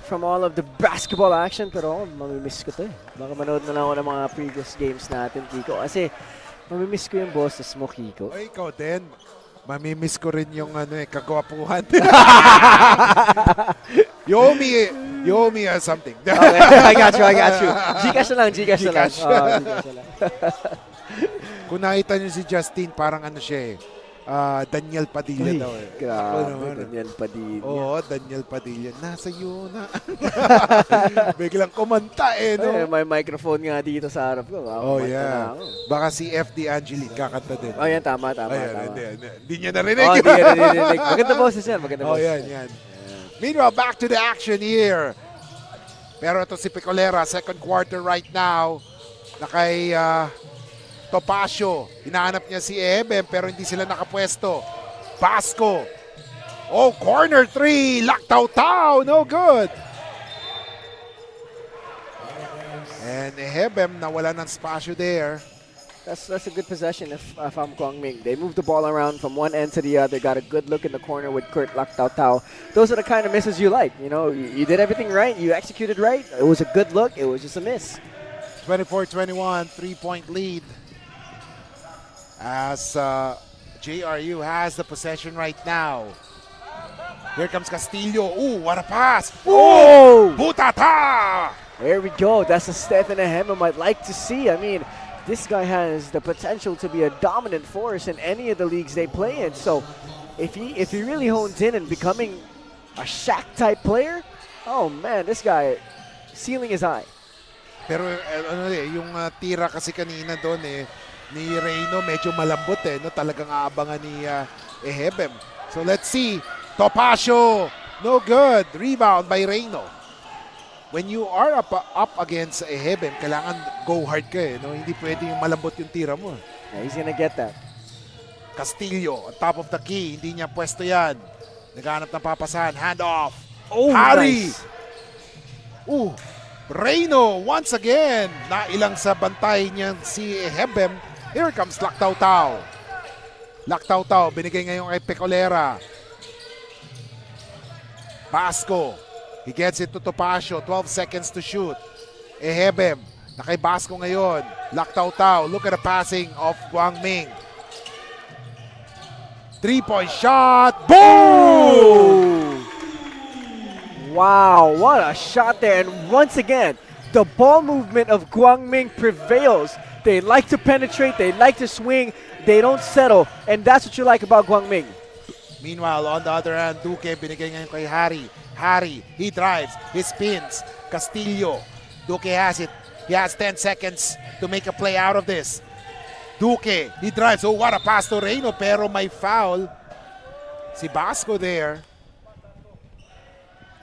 from all of the basketball action. Pero mamimiss ko to eh. Baka manood na lang ako ng mga previous games natin, Kiko. Kasi mamimiss ko yung boses mo, Kiko. Ay, ikaw din. Mamimiss ko rin yung kagwapuhan. You owe me something. Okay, I got you. Gcash na lang. Gcash. Gcash na lang. Kung nakita niyo si Justin, parang siya eh. Daniel Padilla daw eh. Grabe, Daniel Padilla. Oo, Daniel Padilla. Nasa iyo na. Biglang kumanta eh, no? May microphone nga dito sa harap ko. Oh, yeah. Baka si FD Angeline kakanta din. Oh, yan, tama. Hindi niya narinig. Oh, hindi niya narinig. Maganda boses yan, yan. Meanwhile, back to the action here. Pero ito si Picolera, second quarter right now. Na kay Topacio. Hinahanap niya si Ebem pero hindi sila nakapwesto. Pasco. Oh, corner three. Lactau. No good. And Ebem nawala ng spasyo there. That's a good possession if I'm Guangming. They moved the ball around from one end to the other. Got a good look in the corner with Kurt Lactau. Those are the kind of misses you like. You did everything right. You executed right. It was a good look. It was just a miss. 24-21, 3-point lead. As JRU has the possession right now. Here comes Castillo. Ooh, what a pass. Oh! Butata! There we go. That's a Stefan Ahemam I'd like to see. I mean, this guy has the potential to be a dominant force in any of the leagues they play in. So if he really hones in and becoming a Shaq type player, oh man, this guy ceiling is high. Pero yung tira kasi kanina doon ni Reyno medyo malambot no, talagang aabangan ni Ehebem. So let's see. Topacio, no good. Rebound by Reyno. When you are up against Ehebem, kailangan go hard ka no? Hindi pwede yung malambot yung tira mo. Yeah, he's gonna get that. Castillo, on top of the key, hindi niya pwesto yan. Naghanap ng papasahan, hand off. Oh, Harry! nice. Ooh, Reyno once again. Nailang sa bantay niya si Ehebem. Here comes Lactaw-Taw. Lactaw-Taw, binigay ngayon kay Pecolera. Basco. He gets it to Topacio. 12 seconds to shoot. Ehebem. Na kay Basco ngayon. Lactaw-Taw. Look at the passing of Guangming. 3-point shot. Boom! Wow, what a shot there. And once again, the ball movement of Guangming prevails. They like to penetrate. They like to swing. They don't settle. And that's what you like about Guangming. Meanwhile, on the other hand, Duque binigay ngayon kay Harry. Harry, he drives, he spins. Castillo, Duque has it. He has 10 seconds to make a play out of this. Duque, he drives. Oh, what a pass to Reyno, pero may foul. Si Basco there.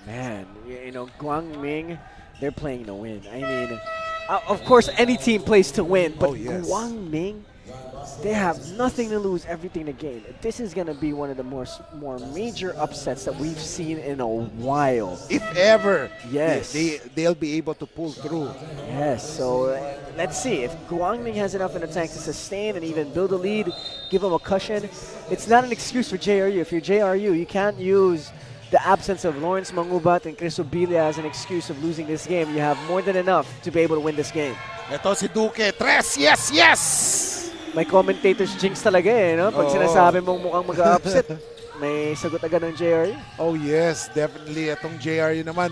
Man, you know, Guangming, they're playing to win. I mean, of course, any team plays to win, but Guangming, they have nothing to lose, everything to gain. This is going to be one of the more major upsets that we've seen in a while. If ever, yes, they'll be able to pull through. Yes, so let's see. If Guangming has enough in the tank to sustain and even build a lead, give them a cushion, it's not an excuse for JRU. If you're JRU, you can't use the absence of Lawrence Mangubat and Chris Obilia as an excuse of losing this game. You have more than enough to be able to win this game. Ito si Duque. Tres. Yes, yes! May commentators jinx talaga no? Pag sinasabi mong mukhang mag-upset, may sagot agad ng JRU. Oh yes, definitely. Itong JRU naman.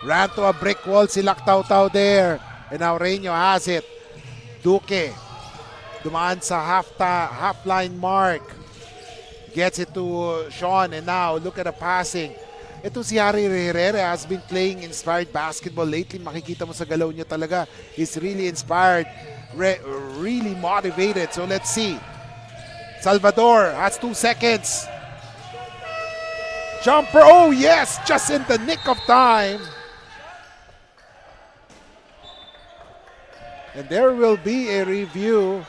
Ran to a brick wall si Lactaw-Taw there. And now Reyno has it. Duque. Dumaan sa half-line mark. Gets it to Sean, and now look at the passing. Ito si Harry Herrera has been playing inspired basketball lately. Makikita mo sa galaw niya talaga. He's really inspired, really motivated. So let's see. Salvador has 2 seconds. Jumper, oh yes, just in the nick of time. And there will be a review.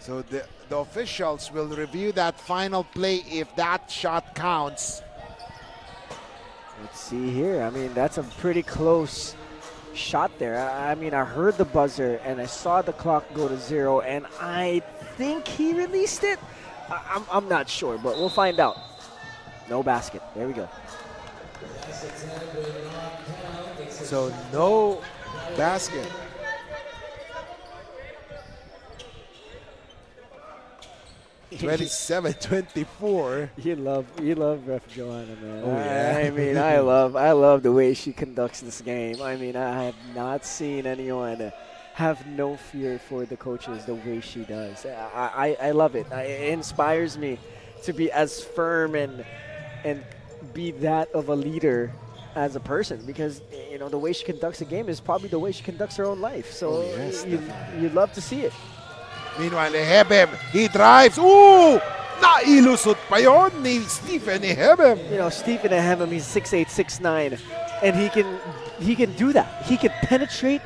So the officials will review that final play if that shot counts. Let's see here. I mean, that's a pretty close shot there. I mean, I heard the buzzer and I saw the clock go to 0, and I think he released it. I'm not sure, but we'll find out. No basket. There we go. So no basket. 27-24. You love Ref Joanna, man. Oh, yeah. I mean, I love the way she conducts this game. I mean, I have not seen anyone have no fear for the coaches the way she does. I love it. It inspires me to be as firm and be that of a leader as a person, because you know the way she conducts the game is probably the way she conducts her own life. So you love to see it. Meanwhile, Ehebem, he drives. Ooh! Nailusot pa yon ni Stephen Ehebem. You know, Stephen Ehebem, he's 6'8", 6'9", and he can do that. He can penetrate,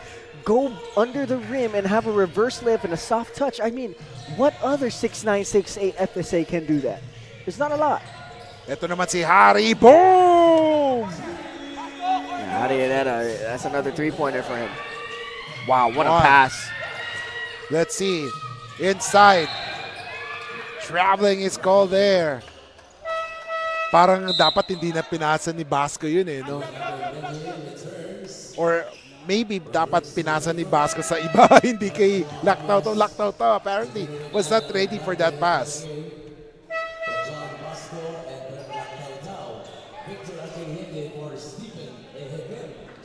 go under the rim, and have a reverse layup and a soft touch. I mean, what other 6'9", 6'8" FSA can do that? There's not a lot. Ito naman si Harry. Boom! Yeah, that's another three-pointer for him. Wow, what a pass. Let's see. Inside. Traveling is called there. Parang dapat hindi na pinasa ni Basco yun no? Or maybe dapat pinasa ni Basco sa iba, hindi kay Lactao to. Lactao to apparently was not ready for that pass.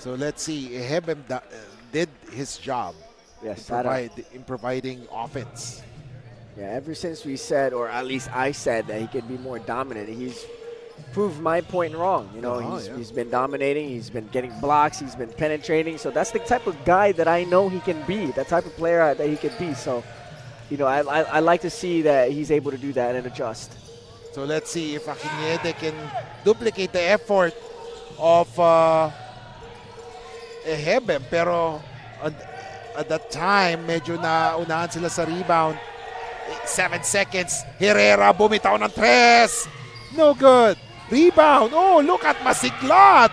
So let's see, Ehebem did his job Yes, in providing offense. yeah, ever since we said, or at least I said, that he could be more dominant, he's proved my point wrong. You know, he's been dominating, he's been getting blocks, he's been penetrating. So that's the type of guy that I know he can be, that type of player that he could be. So, you know, I like to see that he's able to do that and adjust. So let's see if Akinete can duplicate the effort of Ehebem. Pero at that time, medyo naunahan sila sa rebound. 7 seconds. Herrera bumitaw ng tres. No good. Rebound. Oh, look at Masiglat.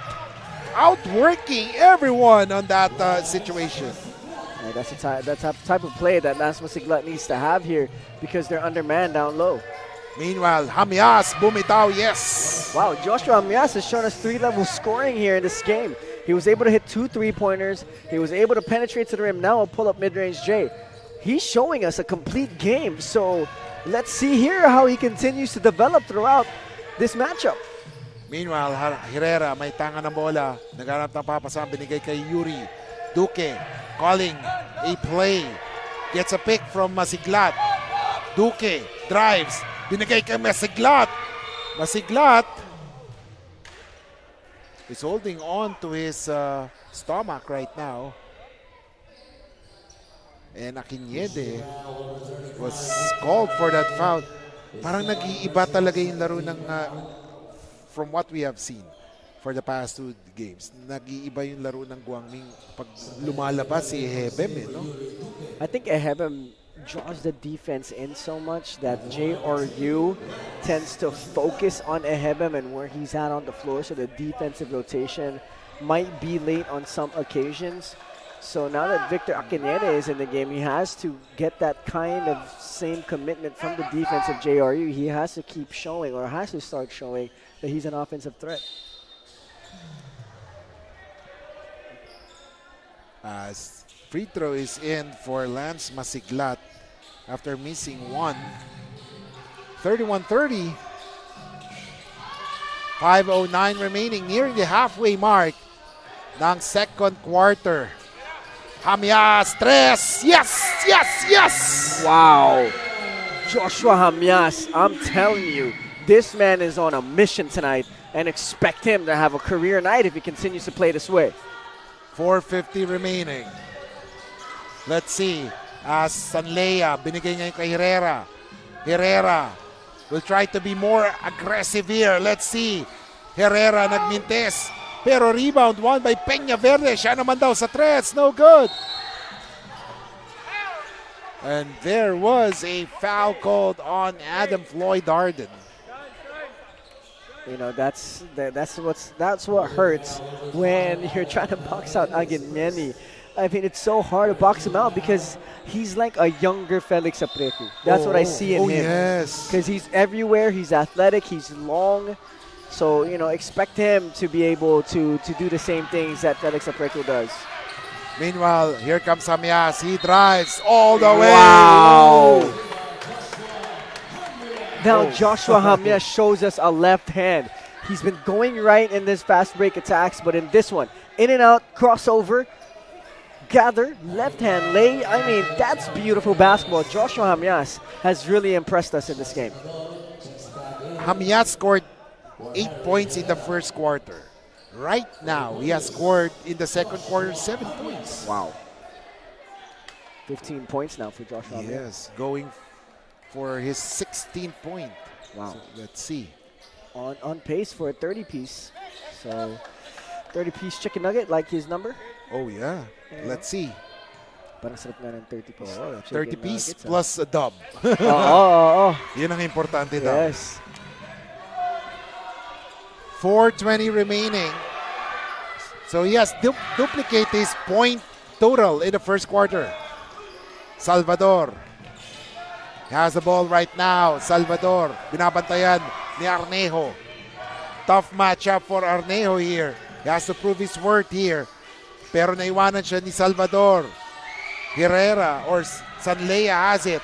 Outworking everyone on that situation. Yeah, that's the type of play that Lance Masiglat needs to have here because they're undermanned down low. Meanwhile, Hamias bumitaw, yes. Wow, Joshua Hamias has shown us 3-level scoring here in this game. He was able to hit 2 3-pointers. He was able to penetrate to the rim. Now a pull-up mid-range J. He's showing us a complete game. So let's see here how he continues to develop throughout this matchup. Meanwhile, Herrera may tanga ng bola. Naghanap ng papasa, binigay kay Yuri. Duque calling a play. Gets a pick from Masiglat. Duque drives. Binigay kay Masiglat. Masiglat is holding on to his stomach right now. And Akinete was called for that foul. Parang nag-iiba talaga yung laro ng from what we have seen for the past 2 games. Nag-iiba yung laro ng Guangming pag lumalabas si Ehebem, no? I think Ehebem draws the defense in so much that JRU tends to focus on Ehebem and where he's at on the floor, so the defensive rotation might be late on some occasions. So now that Victor Akinete is in the game, he has to get that kind of same commitment from the defense of JRU. He has to keep showing, or has to start showing, that he's an offensive threat. As free throw is in for Lance Masiglat after missing one. 31-30. 5:09 remaining, nearing the halfway mark ng second quarter. Hamias, tres! Yes! Yes! Yes! Wow. Joshua Hamias, I'm telling you, this man is on a mission tonight, and expect him to have a career night if he continues to play this way. 4:50 remaining. Let's see. As Sanlea, binigay ngayon kay Herrera. Herrera will try to be more aggressive here. Let's see. Herrera nagmintes. Pero rebound won by Peña Verde. Siya naman daw sa tres. No good. And there was a foul called on Adam Floyd Arden. You know, that's what hurts when you're trying to box out Aguinmeni. I mean, it's so hard to box him out because he's like a younger Felix Apretu. That's what I see in him. Yes. Because he's everywhere. He's athletic. He's long. So, you know, expect him to be able to do the same things that Felix Apretu does. Meanwhile, here comes Hamias. He drives all the way. Wow. Now Joshua Hamias shows us a left hand. He's been going right in this fast break attacks, but in this one, in and out, crossover, gather, left hand lay. I mean, that's beautiful basketball. Joshua Hamias has really impressed us in this game. Hamias scored 8 points in the first quarter. Right now, he has scored in the second quarter 7 points. Wow. 15 points now for Joshua Hamias. Yes, going for his 16th point. Wow. So let's see. On pace for a 30-piece. So 30-piece chicken nugget, like his number. Oh, yeah. Let's see. Parang sarap nga ng 30-piece. 30-piece plus a dub. Oh. Yun ang importante daw. Yes. 4:20 remaining. So he has duplicate his point total in the first quarter. Salvador has the ball right now. Salvador, binabantayan ni Arnejo. Tough matchup for Arnejo here. He has to prove his worth here. Pero naiwanan siya ni Salvador. Herrera or Sanlea has it.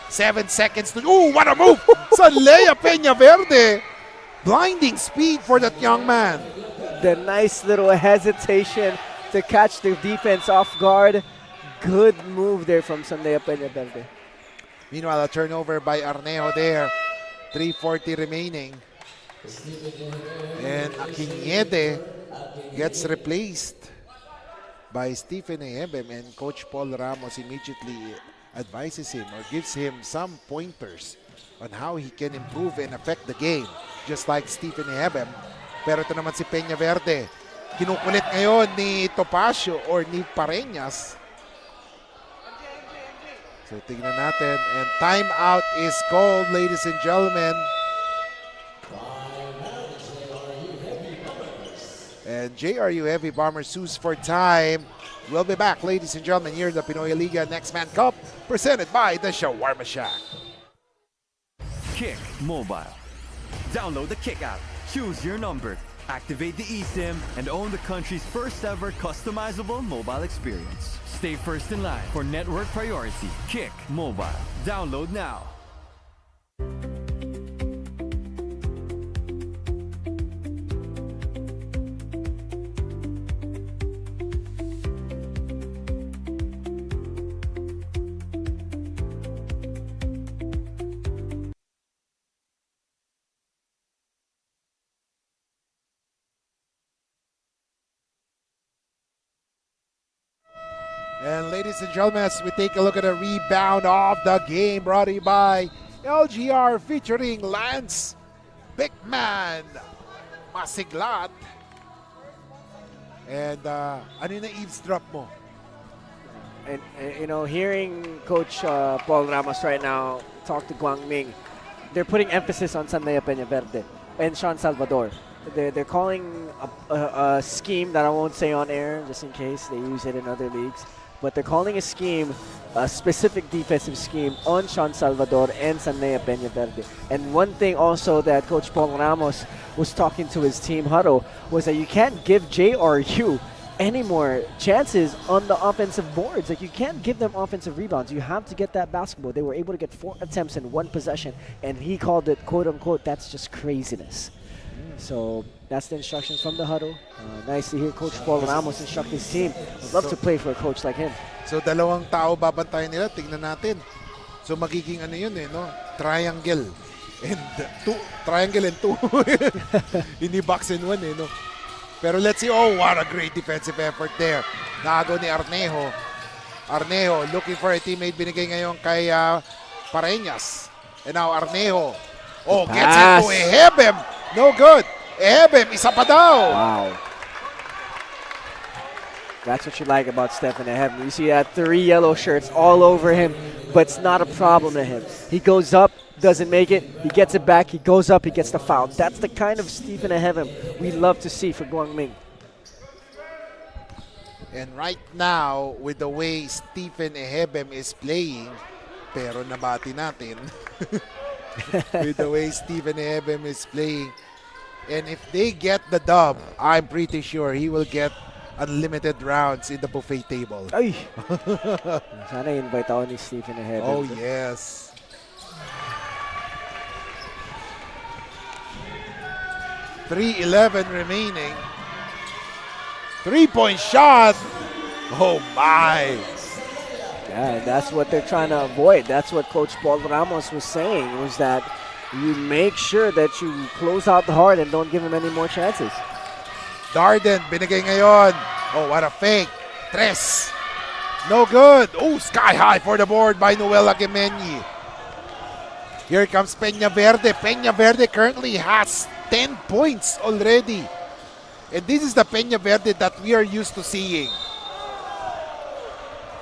7 seconds to... Ooh, what a move! Sanlea Peña Verde. Blinding speed for that young man. The nice little hesitation to catch the defense off guard. Good move there from Sanlea Peña Verde. Meanwhile, a turnover by Arnejo there. 3:40 remaining. And Aquinede gets replaced by Stephen Ehebem, and Coach Paul Ramos immediately advises him or gives him some pointers on how he can improve and affect the game, just like Stephen Ehebem. Pero ito naman si Peña Verde, kinukulit ngayon ni Topacio or ni Pareñas. So tingnan natin, and timeout is called, ladies and gentlemen. And JRU Heavy Bombers sues for time. We'll be back, ladies and gentlemen, here in the Pinoyliga Nextman Cup, presented by the Shawarma Shack. Kick Mobile. Download the Kick app, choose your number, activate the eSIM, and own the country's first ever customizable mobile experience. Stay first in line for network priority. Kick Mobile. Download now. And ladies and gentlemen, as we take a look at a rebound of the game brought to you by LGR featuring Lance Bickman Masiglat. And ano yung na-eavesdrop mo? And you know, hearing Coach Paul Ramos right now talk to Guangming, they're putting emphasis on Sanlea Peña Verde and Sean Salvador. They're calling a scheme that I won't say on air, just in case they use it in other leagues. But they're calling a scheme, a specific defensive scheme on Sean Salvador and Sanlea Peña Verde. And one thing also that Coach Paul Ramos was talking to his team huddle was that you can't give JRU any more chances on the offensive boards. Like, you can't give them offensive rebounds. You have to get that basketball. They were able to get 4 attempts in 1 possession, and he called it, quote unquote, that's just craziness. So that's the instructions from the huddle. Nice to hear Coach Paul Ramos instruct his team. I'd love to play for a coach like him. So dalawang tao babantayan nila, tignan natin. So magiging ano yun no? Triangle and 2. Triangle and 2. Hindi box and 1 no? Pero let's see, oh, what a great defensive effort there. Nagaw ni Arnejo. Arnejo looking for a teammate, binigay ngayon kay Pareñas. And now Arnejo. Oh, gets it to Ehebem. No good. Ehebem, isa pa daw. Wow. That's what you like about Stephen Ehebem. You see that 3 yellow shirts all over him, but it's not a problem to him. He goes up, doesn't make it, he gets it back, he goes up, he gets the foul. That's the kind of Stephen Ehebem we love to see for Guangming. And right now, with the way Stephen Ehebem is playing, pero nabati natin, with the way Stephen Ehebem is playing, and if they get the dub, I'm pretty sure he will get unlimited rounds in the buffet table. Ay! Sana invite ako ni Stephen Ehebem. Oh, yes. .3:11 remaining. 3-point shot. Oh, my. Yeah, that's what they're trying to avoid. That's what Coach Paul Ramos was saying, was that you make sure that you close out hard and don't give him any more chances. Darden, binigay ngayon. Oh, what a fake. 3. No good. Oh, sky high for the board by Noel Aguimeñi. Here comes Peña Verde. Peña Verde currently has 10 points already. And this is the Peña Verde that we are used to seeing.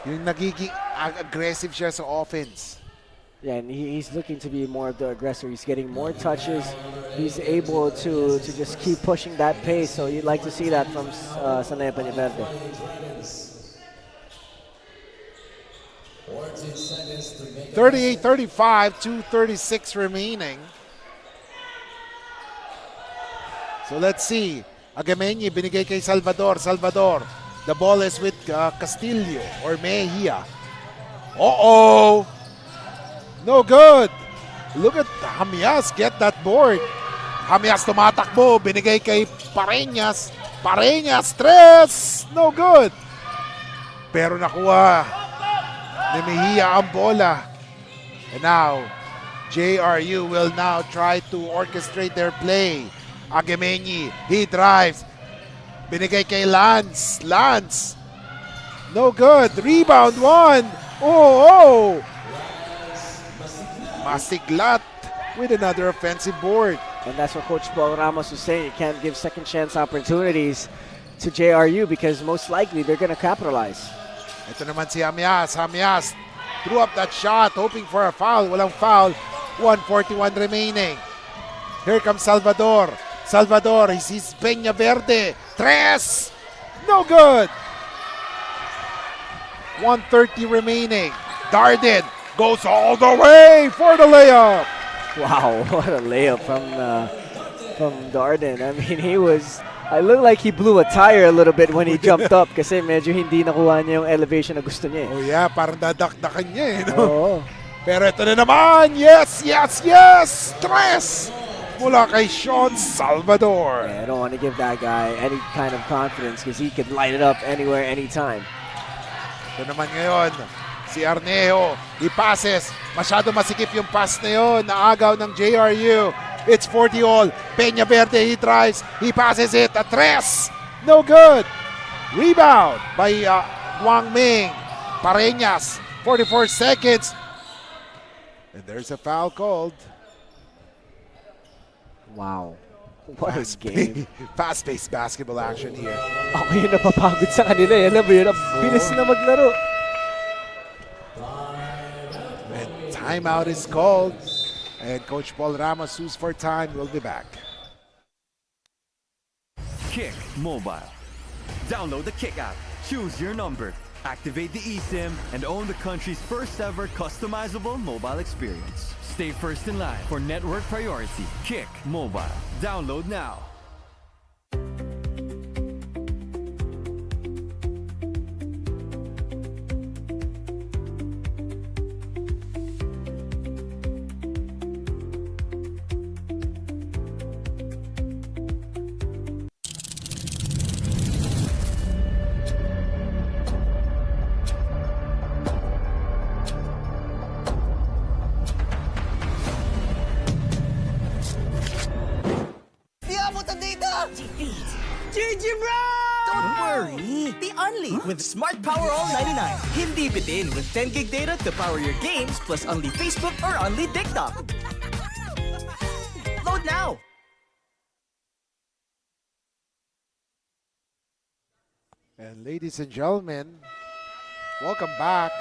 Yung nagiging aggressive siya sa offense. Yeah, and he's looking to be more of the aggressor. He's getting more touches. He's able to just keep pushing that pace. So you'd like to see that from Sanlea Peña Verde. 38-35, 2:36 remaining. So let's see. Aguimeñi binigay kay Salvador. Salvador The ball is with Castillo or Mejia. Uh-oh! No good! Look at Hamias get that board. Hamias tumatakbo, binigay kay Pareñas. Pareñas, tres! No good! Pero nakuha ni Mejia ang bola. And now, JRU will now try to orchestrate their play. Agemeni, he drives. Binigay kay Lance. Lance. No good. Rebound, one. Oh! Masiglat with another offensive board. And that's what Coach Paul Ramos was saying. You can't give second chance opportunities to JRU because most likely they're going to capitalize. Ito naman si Hamias. Hamias threw up that shot hoping for a foul. Walang foul. 1:41 remaining. Here comes Salvador. Salvador, he sees Peña Verde. Tres! No good! 1:30 remaining. Darden goes all the way for the layup. Wow, what a layup from Darden. I mean, I looked like he blew a tire a little bit when he jumped up kasi medyo hindi nakuha niya yung elevation na gusto niya. Oh yeah, parang dadakdakan niya eh. No? Oo. Pero ito na naman. Yes, yes, yes! Tres! Mula kay Sean Salvador. Yeah, I don't want to give that guy any kind of confidence because he could light it up anywhere, anytime. Ito naman ngayon, si Arnejo. He passes. Masyado masikip yung pass na yun. Naagaw ng JRU. It's 40 all. Peña Verde, he drives. He passes it. A tres. No good. Rebound by Wang Ming. Pareñas. 44 seconds. And there's a foul called. Wow. What a game. Fast-paced basketball action here. Ako yung napapagod sa kanila. Alam mo yun, ang bilis na maglaro. And timeout is called. And Coach Paul Ramos, who's for time, will be back. Kick Mobile. Download the Kick app. Choose your number. Activate the eSIM and own the country's first ever customizable mobile experience. Stay first in line for network priority. Kick Mobile. Download now. Don't worry! Be Unli with Smart Power All 99. Hindi bitin with 10 gig data to power your games plus Unli Facebook or Unli TikTok. Load now! And ladies and gentlemen, welcome back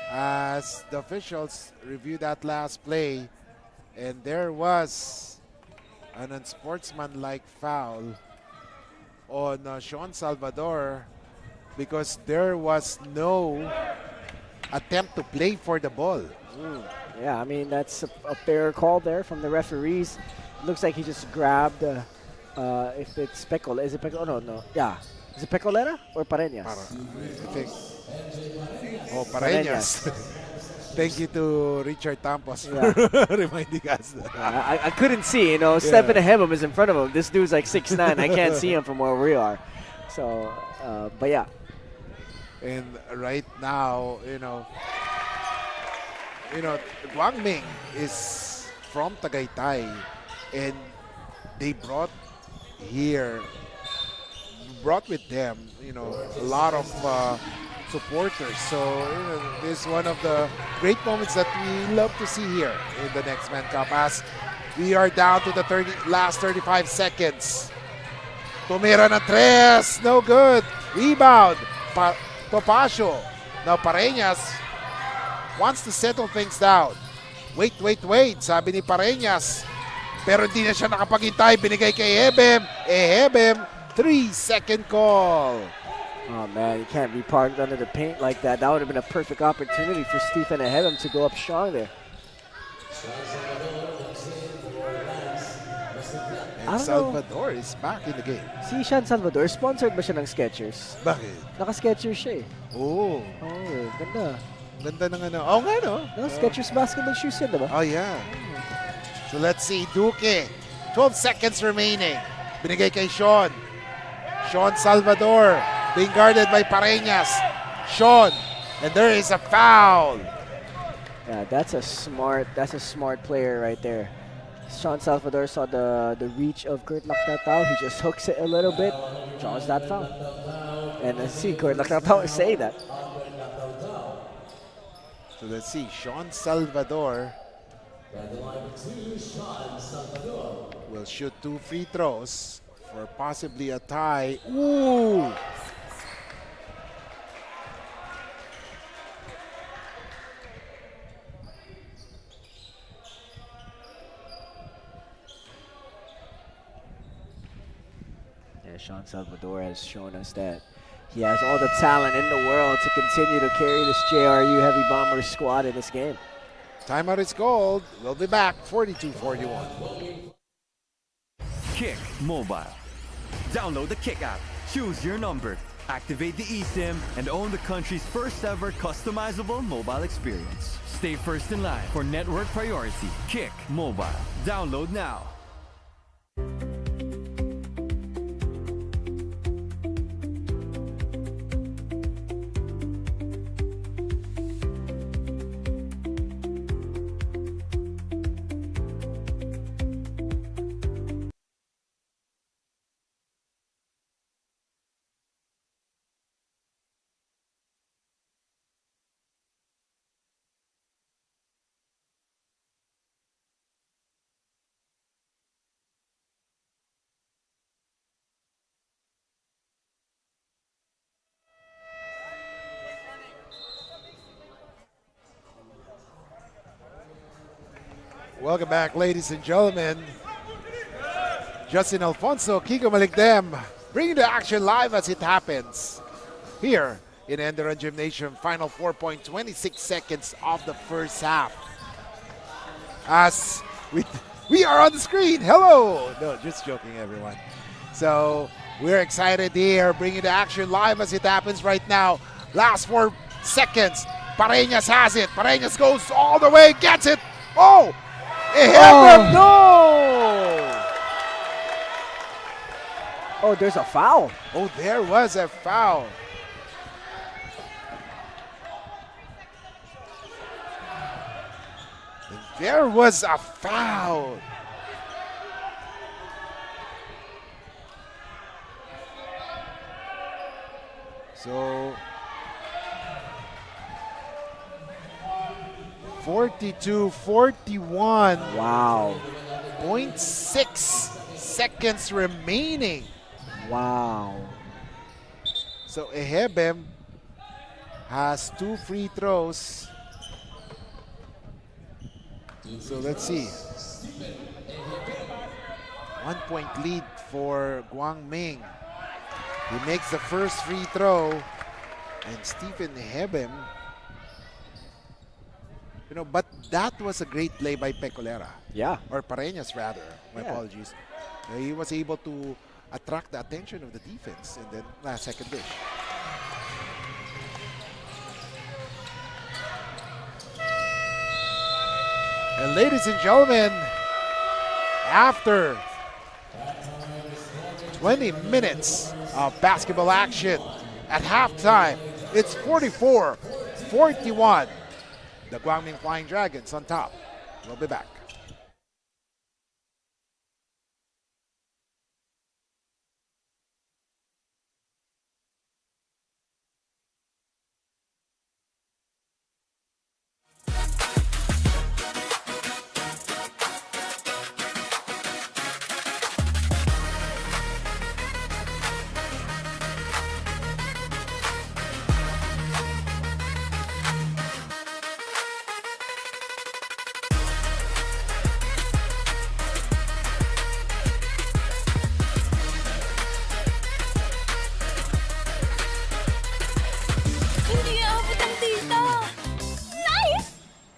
as the officials review that last play. And there was an unsportsmanlike foul on Sean Salvador because there was no attempt to play for the ball. Yeah, I mean, that's a fair call there from the referees. Looks like he just grabbed, if it's Pecola. Is it Pecola? Oh, no. Yeah. Is it Pecolera or Pareñas? I think. Oh, Pareñas. Thank you to Richard Tampos for reminding us. I couldn't see, stepping ahead of him is in front of him. This dude's like 6'9". I can't see him from where we are. So, but yeah. And right now, Wang Ming is from Tagaytay, and they brought with them, a lot of supporters. So this is one of the great moments that we love to see here in the Nextman Cup as we are down to the last 35 seconds. Tumira na tres, no good. Rebound, Topacio. Now Pareñas wants to settle things down. Wait, sabi ni Pareñas. Pero hindi na siya nakapaghintay, binigay kay Hebem. Hebem, 3-second call. Oh, man, you can't be parked under the paint like that. That would have been a perfect opportunity for Stephen Ahedem to go up strong there. And Salvador is back in the game. Si Sean Salvador, sponsored ba siya ng Skechers? Bakit? Naka-Skechers siya eh. Oh, Ganda. ganda ng ano. Oo nga, no? No, Skechers basketball shoes yan, diba? Oh, yeah. So let's see, Duque. 12 seconds remaining. Binigay kay Sean. Sean Salvador being guarded by Pareñas. Sean, and there is a foul. Yeah, that's a smart player right there. Sean Salvador saw the reach of Kurt Lactatao. He just hooks it a little bit, draws that foul. And I see Kurt Lactatao say that. So let's see, Sean Salvador will shoot 2 free throws for possibly a tie. Ooh! Yeah, Sean Salvador has shown us that he has all the talent in the world to continue to carry this JRU Heavy Bombers squad in this game. Timeout is called. We'll be back 42-41. Kick Mobile. Download the Kick app, choose your number, activate the eSIM, and own the country's first ever customizable mobile experience. Stay first in line for network priority. Kick Mobile. Download now. Welcome back, ladies and gentlemen. Justin Alfonso, Kiko Maligdem, bringing the action live as it happens here in ENDERUN Gymnasium. Final 4.26 seconds of the first half. As we are on the screen. Hello! No, just joking, everyone. So we're excited here, bringing the action live as it happens right now. Last 4 seconds. Pareñas has it. Pareñas goes all the way, gets it. Oh! No! Oh, there's a foul. Oh, there was a foul. There was a foul. So 42-41. Wow. 0.6 seconds remaining. Wow. So Ehebem has 2 free throws. So let's see. 1 point lead for Guangming. He makes the first free throw. And Stephen Ehebem, you know, but that was a great play by Pecolera. Yeah. Or Pareñas rather. My apologies. He was able to attract the attention of the defense and then second dish. And ladies and gentlemen, after 20 minutes of basketball action at halftime, it's 44-41. The Guangming Flying Dragons on top. We'll be back.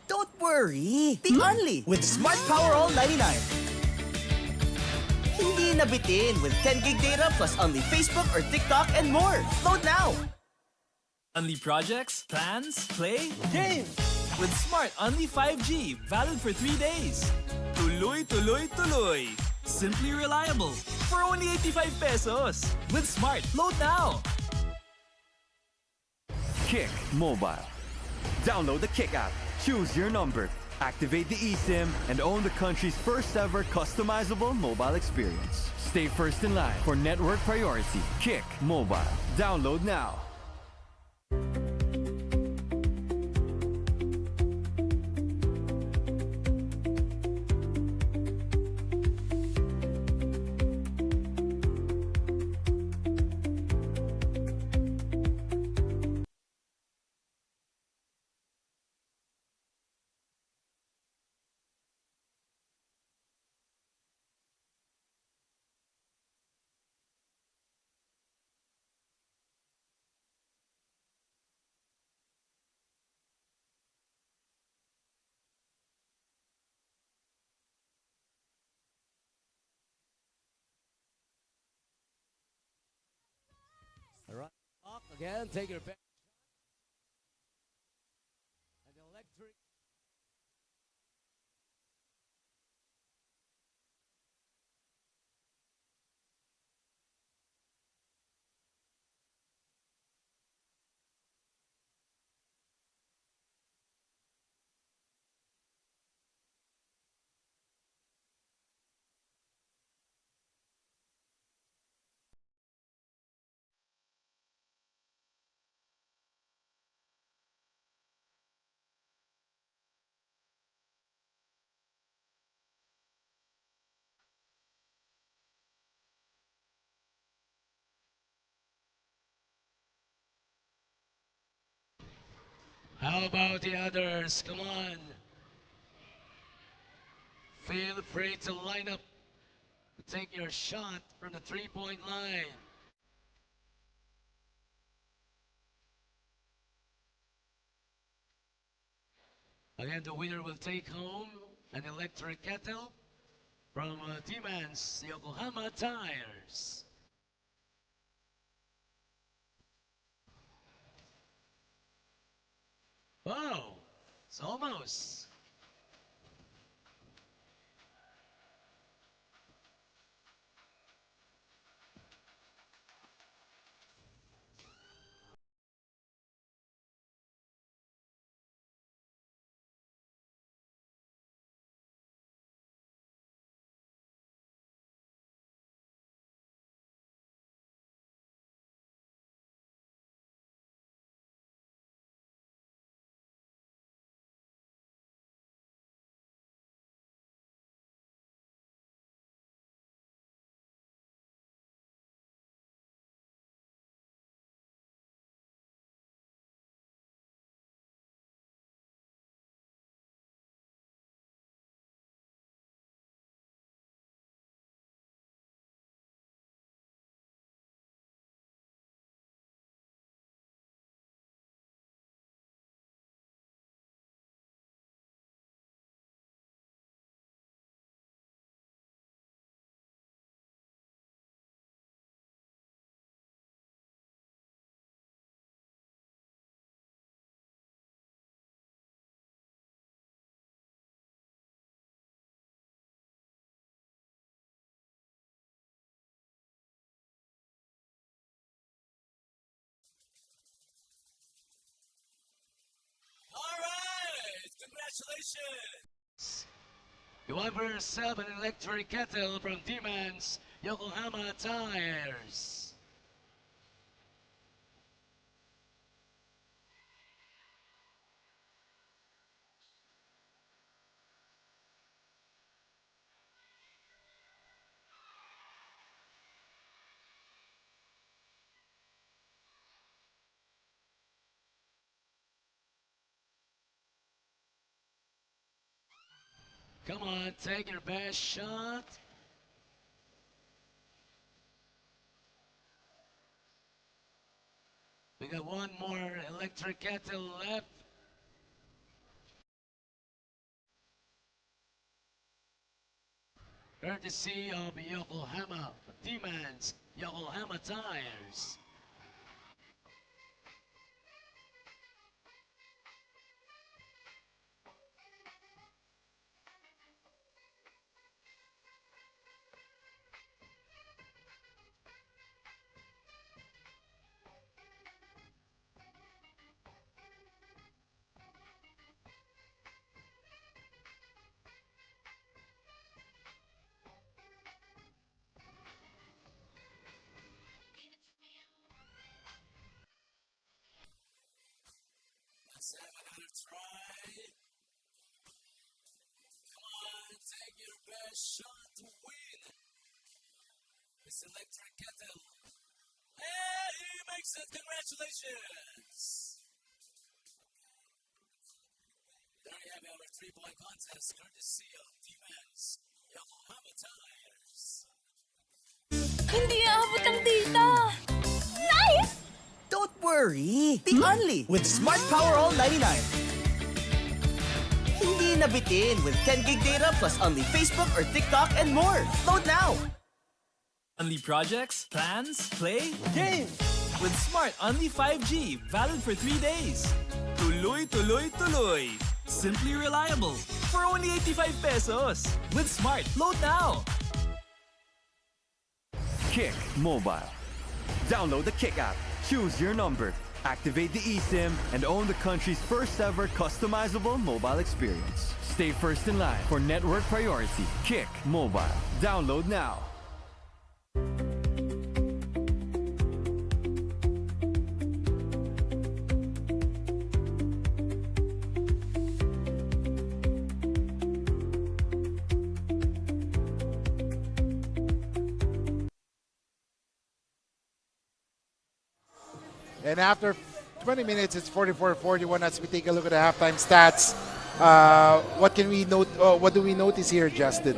Don't worry, be only with Smart Power All 99. Bitin na bitin with 10 gig data plus only Facebook or TikTok and more. Load now! Only projects, plans, play, games! With Smart Only 5G, valid for 3 days. Tuloy, tuloy, tuloy. Simply reliable. For only 85 pesos. With Smart, load now. Kick Mobile. Download the Kick app, choose your number, activate the eSIM, and own the country's first ever customizable mobile experience. Stay first in line for network priority. Kick Mobile. Download now. All right. Up again, take your back. And electric. How about the others? Come on. Feel free to line up. Take your shot from the 3-point line. Again, the winner will take home an electric kettle from Demans Yokohama Tires. Wow, it's almost. All right, congratulations. You won for yourself an electric kettle from Demans Yokohama Tires. Come on, take your best shot. We got one more electric kettle left. courtesy of Yokohama Demons, Yokohama Tires. Let's have another try. Come on, take your best shot to win. It's electric kettle. And he makes it. Congratulations. There you have our 3-point contest, courtesy of Demons, Yokohama Tires. Hindi aabot ang tita! Nice! Don't worry! The Only with Smart Power All 99. Hindi nabitin with 10 gig data plus Only Facebook or TikTok and more. Load now! Only projects, plans, play, game! With Smart Only 5G, valid for 3 days. Tuloy, tuloy, tuloy. Simply reliable. For only 85 pesos. With Smart, load now! Kick Mobile. Download the Kick app, choose your number, activate the eSIM, and own the country's first ever customizable mobile experience. Stay first in line for network priority. Kick Mobile. Download now. And after 20 minutes, it's 44-41 as we take a look at the halftime stats. What can we note? What do we notice here, Justin?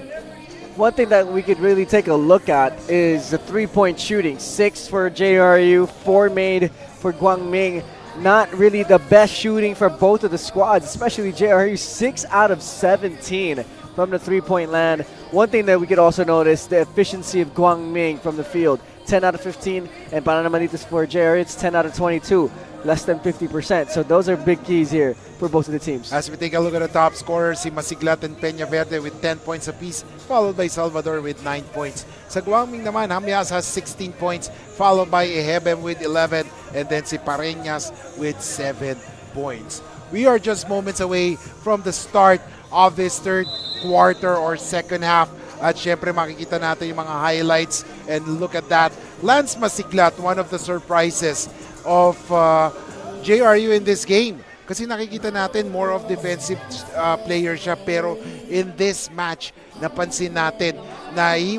One thing that we could really take a look at is the three-point shooting. 6 for JRU, 4 made for Guangming. Not really the best shooting for both of the squads, especially JRU. 6 out of 17 from the three-point land. One thing that we could also notice, the efficiency of Guangming from the field. 10 out of 15, and para naman dito for JRU, it's 10 out of 22. Less than 50%. So those are big keys here for both of the teams. As we take a look at the top scorers, si Masiglat and Peña Verde with 10 points apiece, followed by Salvador with 9 points. Sa Guangming naman, Hamias has 16 points, followed by Ehebem with 11, and then si Pareñas with 7 points. We are just moments away from the start of this third quarter or second half. At syempre makikita natin yung mga highlights and look at that. Lance Masiglat, one of the surprises of JRU in this game. Kasi nakikita natin more of defensive player siya, pero in this match napansin natin na he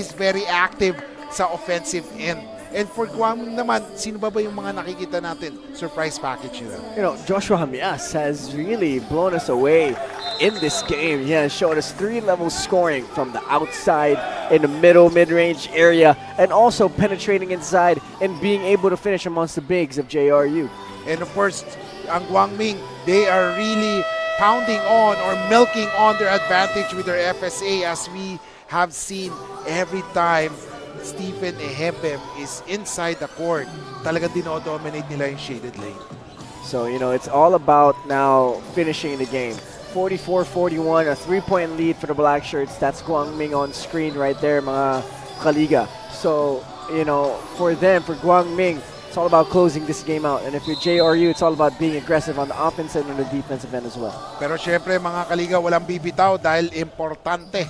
is very active sa offensive end. And for Guam naman, sino ba yung mga nakikita natin? Surprise package nila. You know, Joshua Hamias has really blown us away in this game. He has showed us 3-level scoring from the outside, in the middle, mid-range area, and also penetrating inside and being able to finish amongst the bigs of JRU. And of course, ang Guangming, they are really pounding on or milking on their advantage with their FSA, as we have seen every time Stephen Ehebem is inside the court. Talagang dino-dominate nila yung shaded lane. So, you know, it's all about now finishing the game. 44-41, a 3-point lead for the Black Shirts. That's Guangming on screen right there, mga kaliga. So, you know, for them, for Guangming, it's all about closing this game out. And if you're JRU, it's all about being aggressive on the offensive and on the defensive end as well. Pero syempre mga kaliga, walang bibitaw dahil importante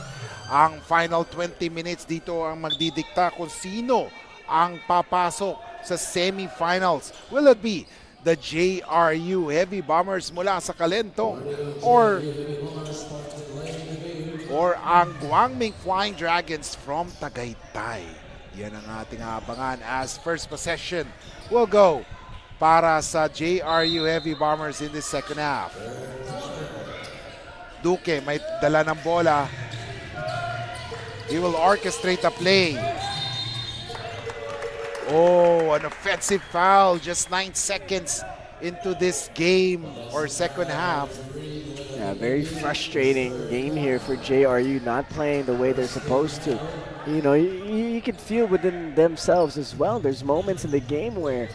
ang final 20 minutes. Dito ang magdidikta kung sino ang papasok sa semifinals. Will it be the JRU Heavy Bombers mula sa Calentong or ang Guangming Flying Dragons from Tagaytay? Yan ang ating abangan as first possession will go para sa JRU Heavy Bombers in the second half. Duque may dala ng bola. He will orchestrate a play. Oh, an offensive foul just 9 seconds into this game or second half. Yeah, very frustrating game here for JRU, not playing the way they're supposed to. You know, you can feel within themselves as well. There's moments in the game where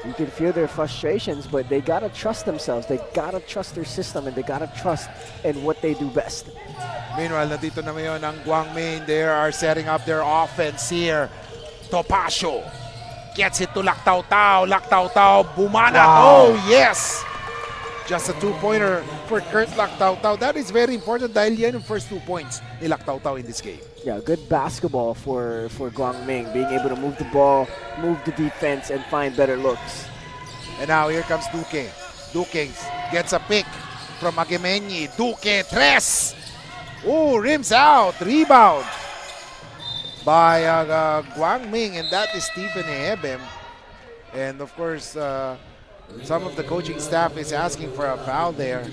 you can feel their frustrations, but they gotta trust themselves. They gotta trust their system, and they gotta trust in what they do best. Meanwhile, nandito na ngayon ang Guangming. They are setting up their offense here. Topacio gets it to Lactaw-Tao. Lactaw-Tao, Bumanat. Wow. Oh, yes! Just a two-pointer for Kurt Lactaw-Tao. That is very important dahil yan yung first 2 points ni Lactaw-Tao in this game. Yeah, good basketball for Guangming, being able to move the ball, move the defense, and find better looks. And now here comes Duque. Duque gets a pick from Agemeni. Duque, tres! Oh, rims out. Rebound by Guangming, and that is Stephen Ehebem. And of course, some of the coaching staff is asking for a foul there.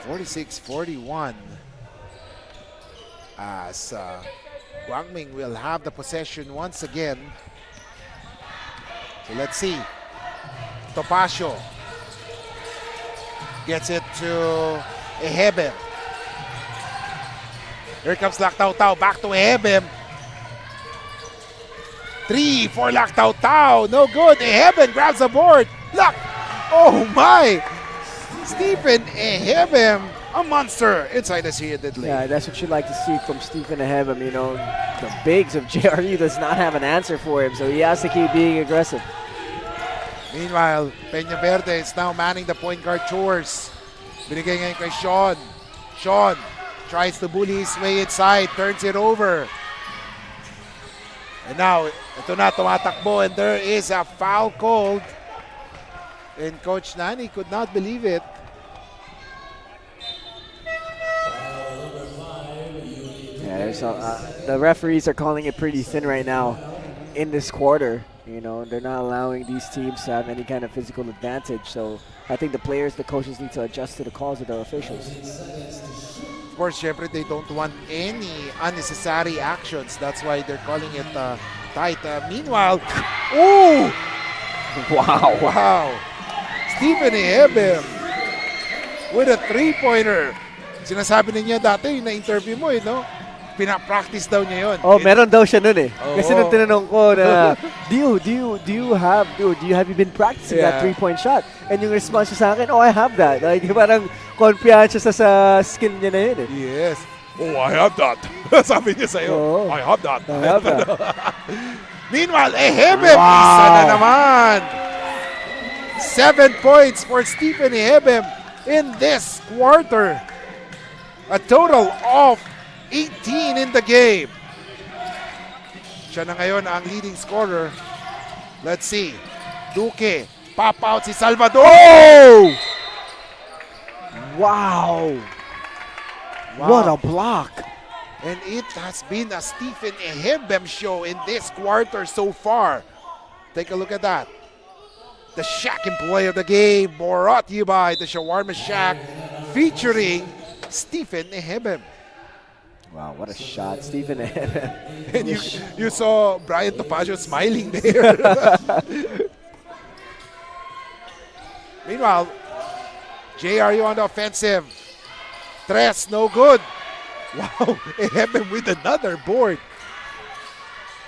46-41. As Guangming will have the possession once again. So let's see. Topacio gets it to Ehebem. Here comes Lactaw-Tao, back to Ehebem. 3 for Lactaw-Tao, no good. Ehebem grabs the board. Look, oh my! Stephen Ehebem, a monster inside the shaded lane. Yeah, that's what you like to see from Stephen Ehebem. You know, the bigs of JRU does not have an answer for him, so he has to keep being aggressive. Meanwhile, Peña Verde is now manning the point guard chores. Binigay ngayon kay Sean. Sean tries to bully his way inside, turns it over. And now, ito na, tumatakbo, and there is a foul called. And Coach Nani could not believe it. Yeah, so, the referees are calling it pretty thin right now in this quarter. You know, they're not allowing these teams to have any kind of physical advantage. So I think the players, the coaches need to adjust to the calls of their officials. Of course, syempre, they don't want any unnecessary actions. That's why they're calling it tight. Meanwhile, oh! Wow. Wow. Stephen Ehebem with a three-pointer. Sinasabi niya dati, yung na-interview mo, no? Pina-practice daw niya yun. Oh, meron daw siya nun eh. Oo. Kasi nung tinanong ko na, do you have you been practicing that three-point shot? And yung response niya sa akin, oh, I have that. Like, parang confiance siya sa skill niya na yun eh. Yes. Oh, I have that. Sabi niya sa'yo, Oo. I have that. I have that. Meanwhile, Ehebem, isa na naman. 7 points for Stephen Ehebem in this quarter. A total of 18 in the game. Siya na ngayon ang leading scorer. Let's see. Duque, pop out si Salvador. Oh! Wow. What a block. And it has been a Stephen Ehebem show in this quarter so far. Take a look at that. The Shacking play of the game, brought to you by the Shawarma Shack, featuring Stephen Ehebem. Wow, what a shot. Stephen Ehebem. And you saw Brian Topacio smiling there. Meanwhile, JRU on the offensive. Tres, no good. Wow, Ehebem with another board.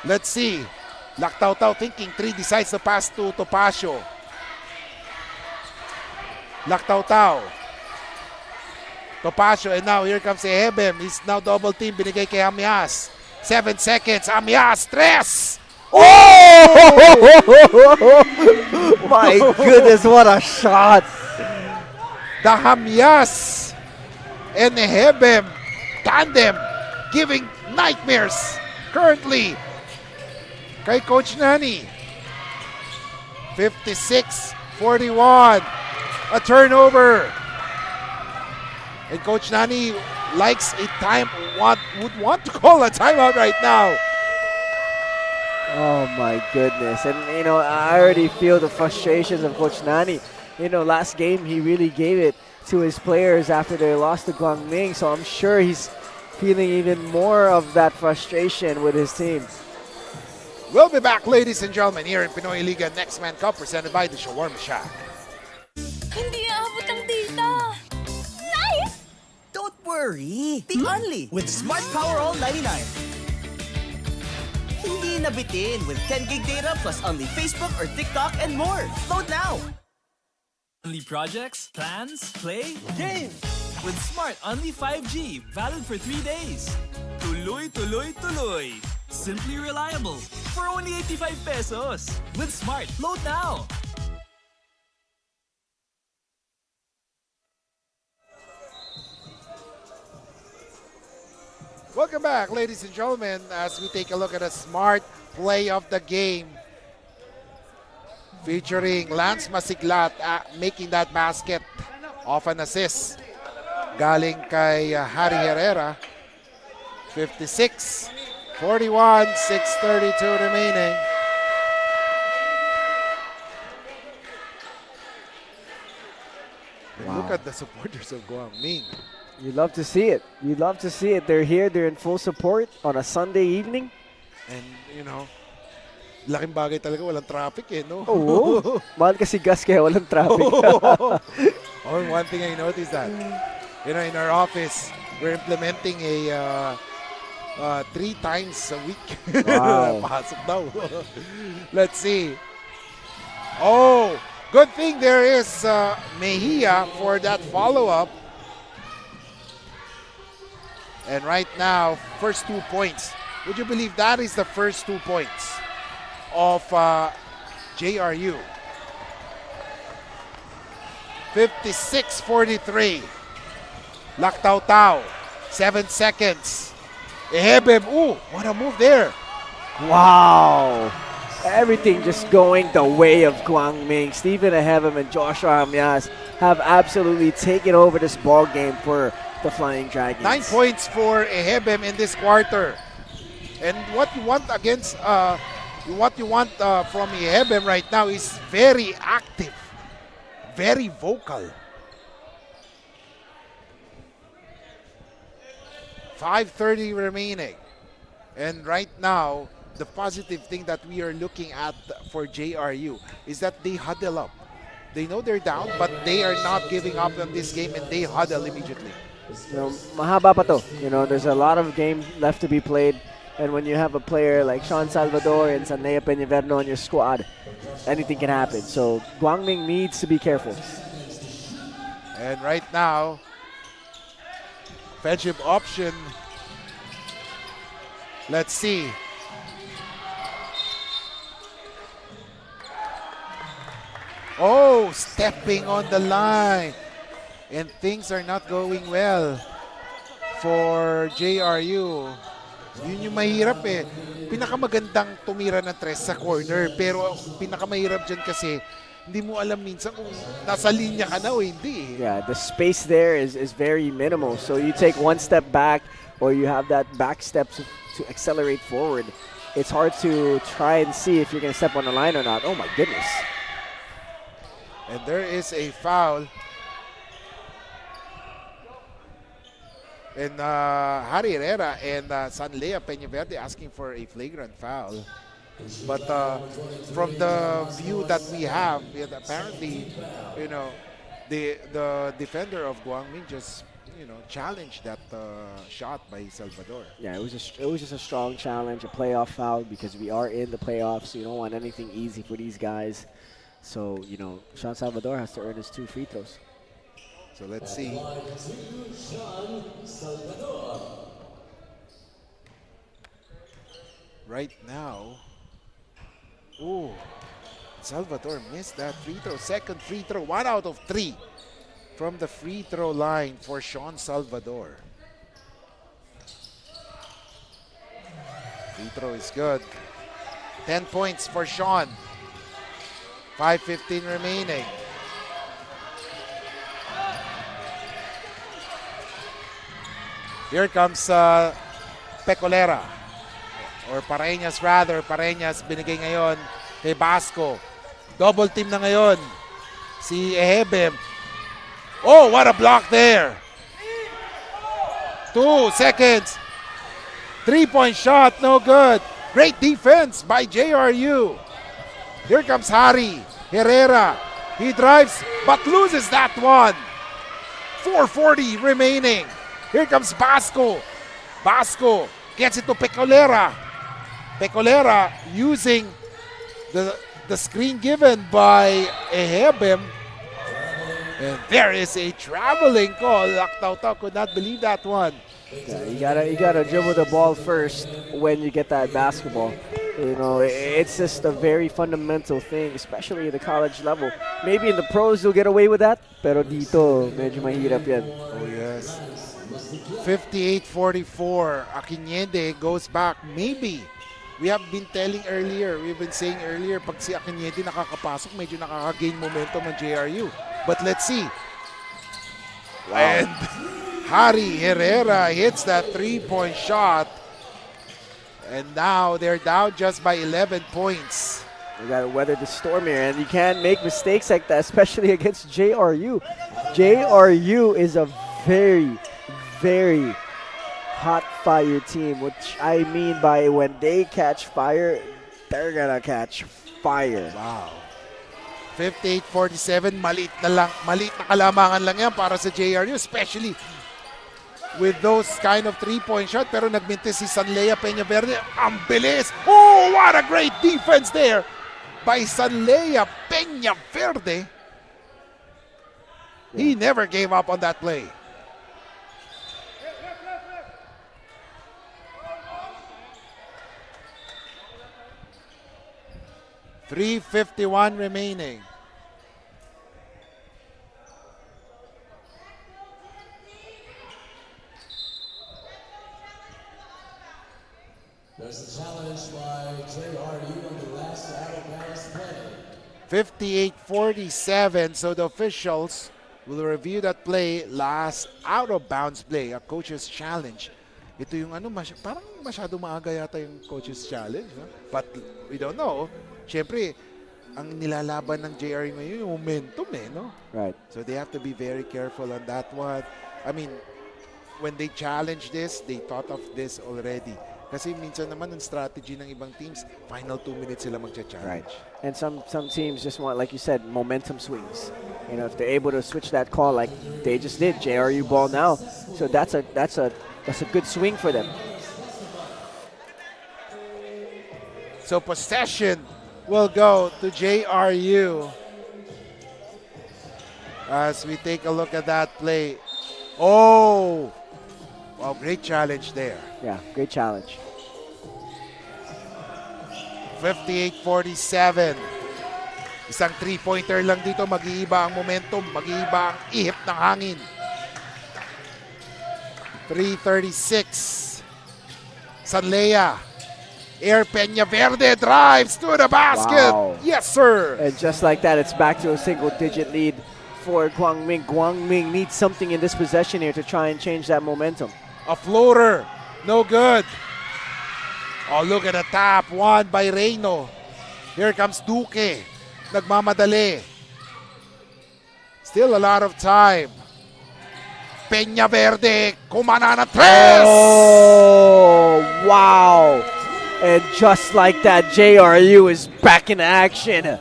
Let's see. Lactaw-Tao thinking 3, decides to pass to Topacio. Lactaw-Tao. Topacio, and now here comes Ehebem. He's now double team. Binigay kay Amias. 7 seconds. Amias, tres! Oh! My goodness, what a shot. The Amias and Ehebem tandem giving nightmares currently kay Coach Nani. 56-41. A turnover. And Coach Nani likes a would want to call a timeout right now. Oh my goodness. And you know, I already feel the frustrations of Coach Nani. You know, last game he really gave it to his players after they lost to Guangming. So I'm sure he's feeling even more of that frustration with his team. We'll be back, ladies and gentlemen, here in Pinoyliga Nextman Cup, presented by the Shawarma Shack. Hindi aabot ang data. worry! Be only with Smart Power All 99. Hindi nabitin with 10 gig data plus only Facebook or TikTok and more. Load now! Only projects, plans, play, games! With Smart Only 5G, valid for 3 days. Tuloy, tuloy, tuloy. Simply reliable. For only 85 pesos. With Smart, load now! Welcome back, ladies and gentlemen, as we take a look at a smart play of the game featuring Lance Masiglat making that basket off an assist. Galing kay Harry Herrera. 56, 41, 6:32 remaining. And look at the supporters of Guangming. You love to see it. You love to see it. They're here. They're in full support on a Sunday evening. And, you know, laking bagay talaga, walang traffic eh, no? Oo. Mahal kasi gas kaya walang traffic. Oh, one thing I noticed that, you know, in our office, we're implementing a 3 times a week. Wow. Pasok daw. Let's see. Oh, good thing there is Mejia for that follow-up. And right now, first 2 points. Would you believe that is the first 2 points of JRU? 56-43. Laktao-Tao, 7 seconds. Ehebem, ooh, what a move there. Wow. Everything just going the way of Guangming. Stephen Ehebem and Joshua Amyas have absolutely taken over this ball game for the Flying Dragons. 9 points for Ehebem in this quarter. And what you want against, from Ehebem right now is very active, very vocal. 5:30 remaining. And right now, the positive thing that we are looking at for JRU is that they huddle up. They know they're down, but they are not giving up on this game and they huddle immediately. You know, mahaba pa to. You know, there's a lot of game left to be played. And when you have a player like Sean Salvador and Sanea Peñaverno on your squad, anything can happen. So Guangming needs to be careful. And right now, offensive option. Let's see. Oh, stepping on the line. And things are not going well for JRU. Yun yung mahirap eh. Pinakamagandang tumira ng tres sa corner. Pero pinakamahirap dyan kasi hindi mo alam minsan kung nasa linya ka na o hindi. Yeah, the space there is very minimal. So you take 1 step back or you have that back step to accelerate forward. It's hard to try and see if you're going to step on the line or not. Oh my goodness. And there is a foul. And Harry Herrera and Sanlea Peñaverde asking for a flagrant foul. But from the view that we have, apparently, you know, the defender of Guangming just, you know, challenged that shot by Salvador. Yeah, it was just a strong challenge, a playoff foul, because we are in the playoffs, so you don't want anything easy for these guys. So, you know, Sean Salvador has to earn his 2 free throws. So let's see. Right now, oh, Salvador missed that free throw. Second free throw, 1 out of 3 from the free throw line for Sean Salvador. Free throw is good. 10 points for Sean. 5:15 remaining. Here comes Pecolera. Or Pareñas rather. Pareñas binigay ngayon kay Basco. Double team na ngayon si Ehebem. Oh, what a block there. 2 seconds. 3-point shot, no good. Great defense by JRU. Here comes Harry Herrera. He drives but loses that one. 4:40 remaining. Here comes Basco. Basco gets it to Pecolera. Pecolera using the screen given by Ehebem. And there is a traveling call. Laktaw could not believe that one. Yeah, you gotta dribble the ball first when you get that basketball. You know, it's just a very fundamental thing, especially at the college level. Maybe in the pros you'll get away with that, pero dito medyo mahirap yan. Oh yes. 58-44. Akinyende goes back. Maybe. We have been telling earlier, we've been saying earlier, pag si Akinyende nakakapasok, medyo nakaka-gain momentum ang JRU. But let's see. Wow. And Harry Herrera hits that three-point shot. And now they're down just by 11 points. You gotta weather the storm here, and you can't make mistakes like that, especially against JRU. JRU is a very, very hot fire team, which I mean by when they catch fire, they're gonna catch fire. Wow. 58-47, maliit na kalamangan lang yan para sa JRU, especially with those kind of three-point shot. Pero nagmintis si Sanlea Peñaverde. Ang bilis! Oh, what a great defense there by Sanlea Peñaverde. He never gave up on that play. .351 remaining. There's a challenge by JRU on the last out-of-bounds play. 58-47, so the officials will review that play, last out-of-bounds play, a coach's challenge. Ito yung ano, parang masyado maaga yata yung coach's challenge. No? But we don't know. Siyempre, ang nilalaban ng JRU ngayon yung momentum no? Right. So they have to be very careful on that one. I mean, when they challenge this, they thought of this already. Kasi minsan naman ang strategy ng ibang teams, final 2 minutes sila magcha-challenge. Right. And some teams just want, like you said, momentum swings. You know, if they're able to switch that call like they just did, JRU ball now. So that's a good swing for them. So possession will go to JRU as we take a look at that play. Oh! Wow, great challenge there. Yeah, great challenge. 58-47. Isang three-pointer lang dito, mag-iiba ang momentum, mag-iiba ang ihip ng hangin. 3:36. Sanlea. Air Peñaverde drives to the basket. Wow. Yes, sir. And just like that, it's back to a single-digit lead for Guangming. Guangming needs something in this possession here to try and change that momentum. A floater. No good. Oh, look at the tap. One by Reyno. Here comes Duque. Nagmamadali. Still a lot of time. Peñaverde. Kumana na tres. Oh, wow. And just like that, JRU is back in action.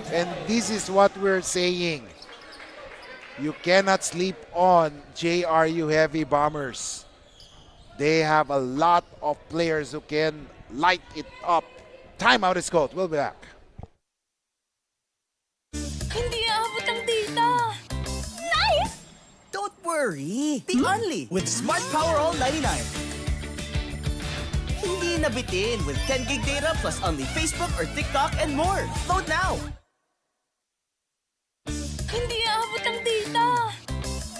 And this is what we're saying. You cannot sleep on JRU Heavy Bombers. They have a lot of players who can light it up. Timeout is called. We'll be back. Hindi aabot ang data. Nice! Don't worry. Be only with Smart Power All 99. Hindi nabitin with 10 gig data plus only Facebook or TikTok and more. Load now. Hindi aabot ang data.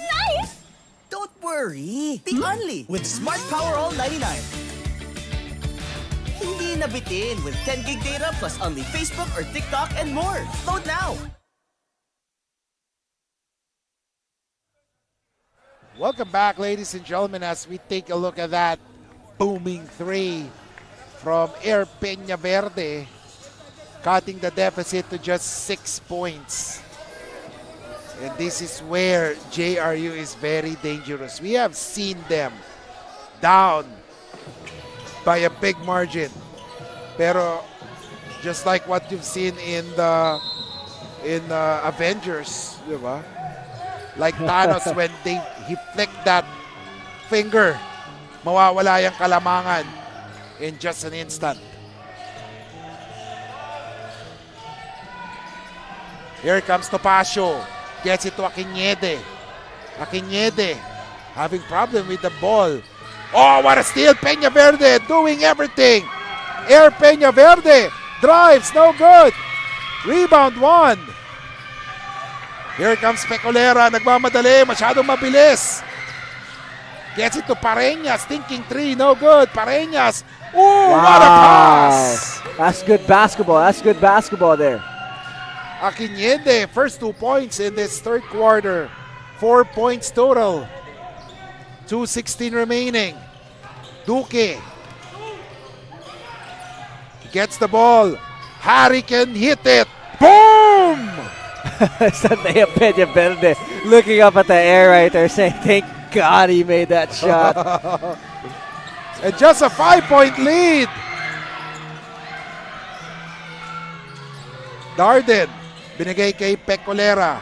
Nice! Don't worry. Be only with Smart Power All 99. Hindi nabitin with 10 gig data plus only Facebook or TikTok and more. Load now. Welcome back, ladies and gentlemen, as we take a look at that booming three from Air Peñaverde, cutting the deficit to just 6 points. And this is where JRU is very dangerous. We have seen them down by a big margin. Pero just like what you've seen in the Avengers, di ba? Like Thanos when he flicked that finger, mawawala yung kalamangan in just an instant. Here comes Topacio. Gets it to Akinede. Akinede having problem with the ball. Oh, what a steal. Peña Verde doing everything. Air Peña Verde. Drives, no good. Rebound one. Here comes Pecolera. Nagmamadali. Masyadong mabilis. Gets it to Pareñas. Thinking three, no good. Pareñas. Ooh, what a pass. That's good basketball. That's good basketball there. Akinede, first 2 points in this third quarter. 4 points total. 2:16 remaining. Duque gets the ball. Harry can hit it. Boom! Sanaya Peña Verde looking up at the air right there saying, thank God he made that shot. And just a 5-point lead. Darden, binigay kay Pecolera.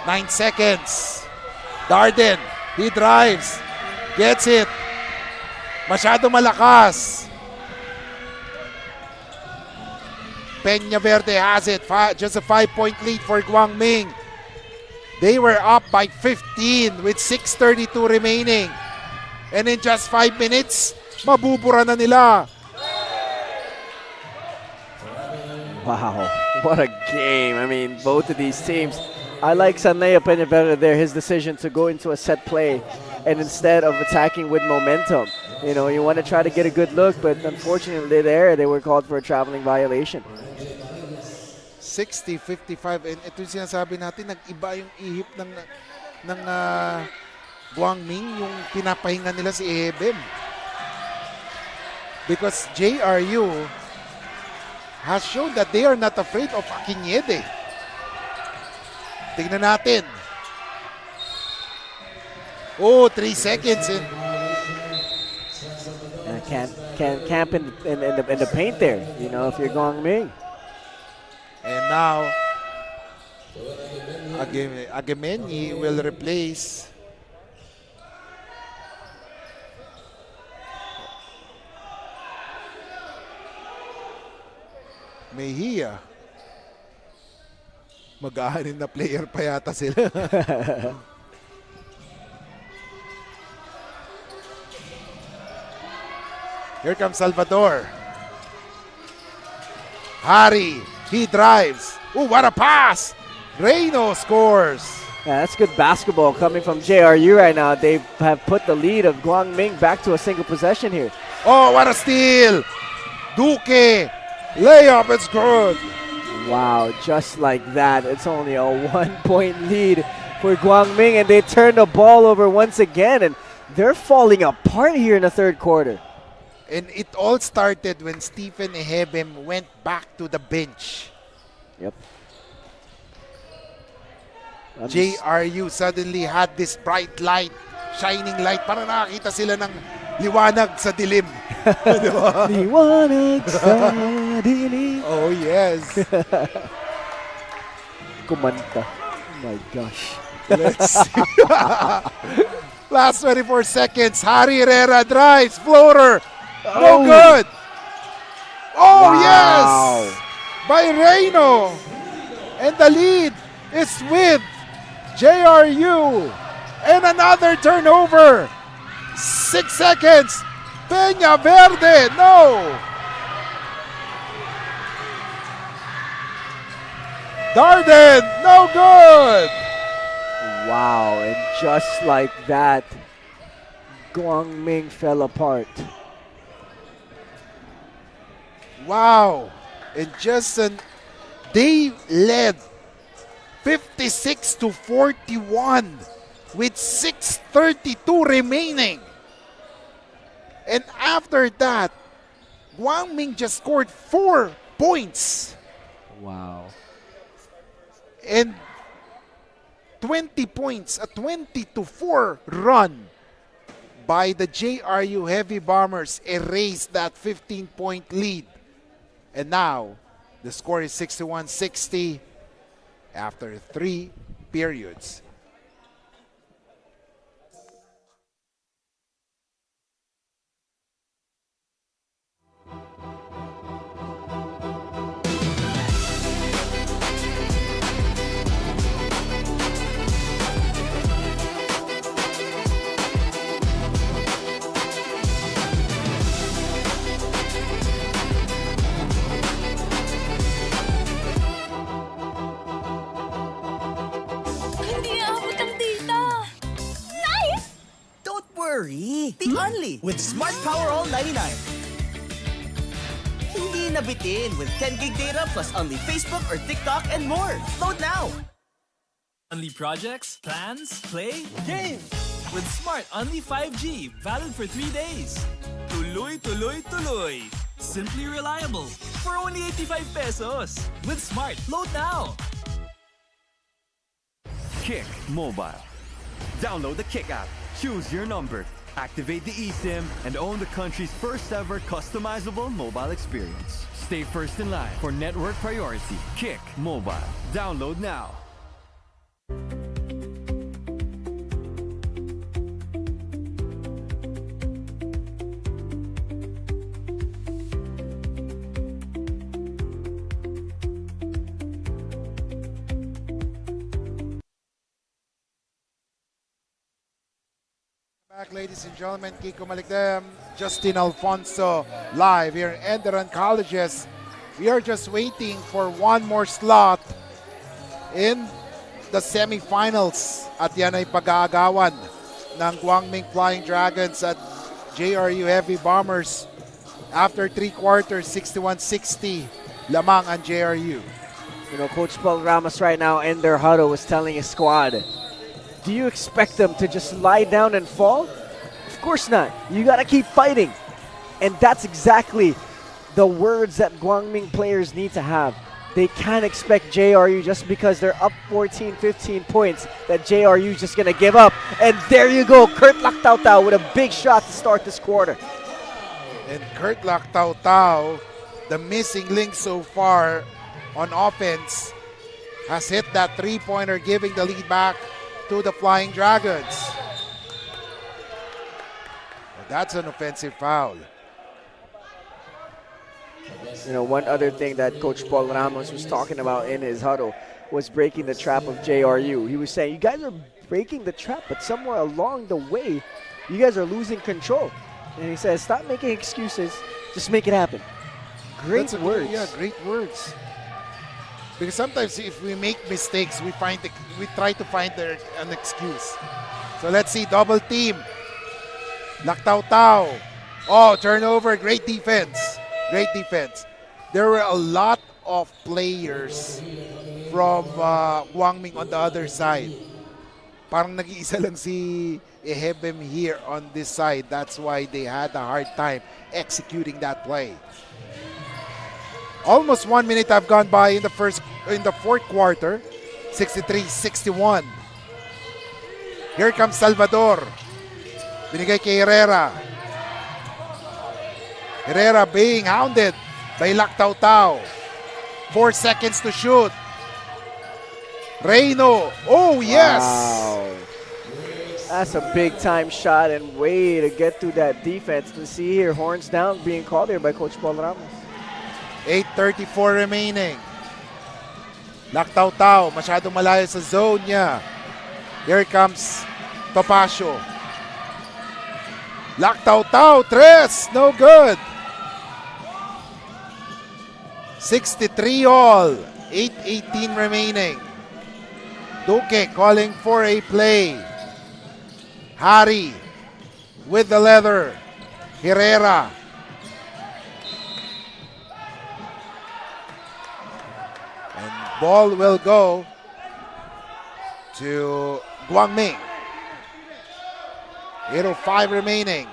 9 seconds. Darden, he drives. Gets it. Masyado malakas. Peña Verde has it. Just a 5-point lead for Guangming. They were up by 15 with 6:32 remaining. And in just 5 minutes, mabubura na nila. Wow, what a game. I mean, both of these teams. I like Sanaya Peña Verde there, his decision to go into a set play and instead of attacking with momentum. You know, you want to try to get a good look, but unfortunately there, they were called for a traveling violation. 60-55. And ito yung sinasabi natin, nag-iba yung ihip ng Guangming, yung pinapahinga nila si Ehebem. Because JRU has shown that they are not afraid of Akinede. Tingnan natin. Oh, 3 seconds in. Can't camp in the paint there, you know, if you're Guangming. And now, Agameni will replace Mejia. Mag-aanin na player pa yata sila. Here comes Salvador. Harry, he drives. Oh, what a pass! Reyno scores. Yeah, that's good basketball coming from JRU right now. They have put the lead of Guangming back to a single possession here. Oh, what a steal! Duque, layup, it's good. Wow, just like that. It's only a 1-point lead for Guangming, and they turn the ball over once again, and they're falling apart here in the third quarter. And it all started when Stephen Ehebem went back to the bench. Yep. JRU suddenly had this bright light, shining light. Parang nakakita sila ng liwanag sa dilim. Diba? Liwanag sa dilim. Oh, yes. Kumanta. Oh my gosh. Let's see. Last 24 seconds. Harry Herrera drives. Floater. No good. Oh, wow. Yes. By Reyno. And the lead is with JRU. And another turnover. 6 seconds. Peña Verde. No. Darden. No good. Wow. And just like that, Guangming fell apart. Wow. And they led 56-41 with 6:32 remaining. And after that, Guangming just scored 4 points. Wow. And 20 points, a 20-4 run by the JRU Heavy Bombers erased that 15-point lead. And now, the score is 61-60 after 3 periods. worry! Be only with Smart Power All 99. Hindi nabitin with 10 gig data plus only Facebook or TikTok and more. Load now! Only projects, plans, play, games! With Smart Only 5G, valid for 3 days. Tuloy, tuloy, tuloy. Simply reliable. For only 85 pesos. With Smart, load now! Kick Mobile. Download the Kick app, choose your number, activate the eSIM, and own the country's first ever customizable mobile experience. Stay first in line for network priority. Kick Mobile. Download now. Back, ladies and gentlemen, Kiko Malikdem, Justin Alfonso, live here in ENDERUN Colleges. We are just waiting for one more slot in the semifinals at yan ay pag-aagawan ng Guangming Flying Dragons at JRU Heavy Bombers. After 3 quarters, 61-60, lamang ang JRU. You know, Coach Paul Ramos right now in their huddle was telling his squad, do you expect them to just lie down and fall? Of course not. You got to keep fighting. And that's exactly the words that Guangming players need to have. They can't expect JRU just because they're up 14, 15 points that JRU is just going to give up. And there you go, Kurt Laktautau with a big shot to start this quarter. And Kurt Laktautau, the missing link so far on offense, has hit that three-pointer, giving the lead back to the Flying Dragons. That's an offensive foul. You know, one other thing that Coach Paul Ramos was talking about in his huddle was breaking the trap of JRU. He was saying, you guys are breaking the trap, but somewhere along the way, you guys are losing control. And he says, stop making excuses, just make it happen. Great words. Yeah, great words. Because sometimes if we make mistakes, we try to find an excuse. So let's see, double team. Laktautau. Oh, turnover, great defense. Great defense. There were a lot of players from Guangming on the other side. Parang nag-iisa lang si Ehebem here on this side. That's why they had a hard time executing that play. Almost 1 minute have gone by in the fourth quarter. 63-61. Here comes Salvador. Binigay kay Herrera. Herrera being hounded by Laktautau. 4 seconds to shoot. Reyno. Oh, yes. Wow. That's a big time shot and way to get through that defense. To see here, horns down being called here by Coach Paul Ramos. 8:34 remaining. Laktautau, masyadong malayo sa zone niya. Here comes Topacio. Laktautau, tres, no good. 63 all, 8:18 remaining. Duque calling for a play. Hari with the leather. Herrera. And ball will go to Guangming. 8:05 remaining.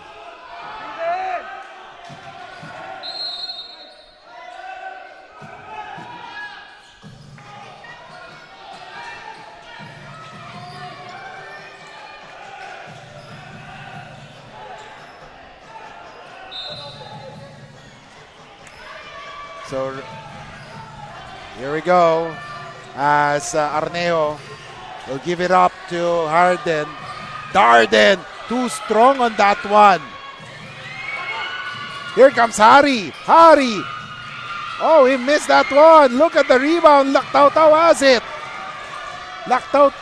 So here we go as Arneo will give it up to Harden. Darden, too strong on that one. Here comes Hari. Hari. Oh, he missed that one. Look at the rebound. Laktautau has it. Laktaut.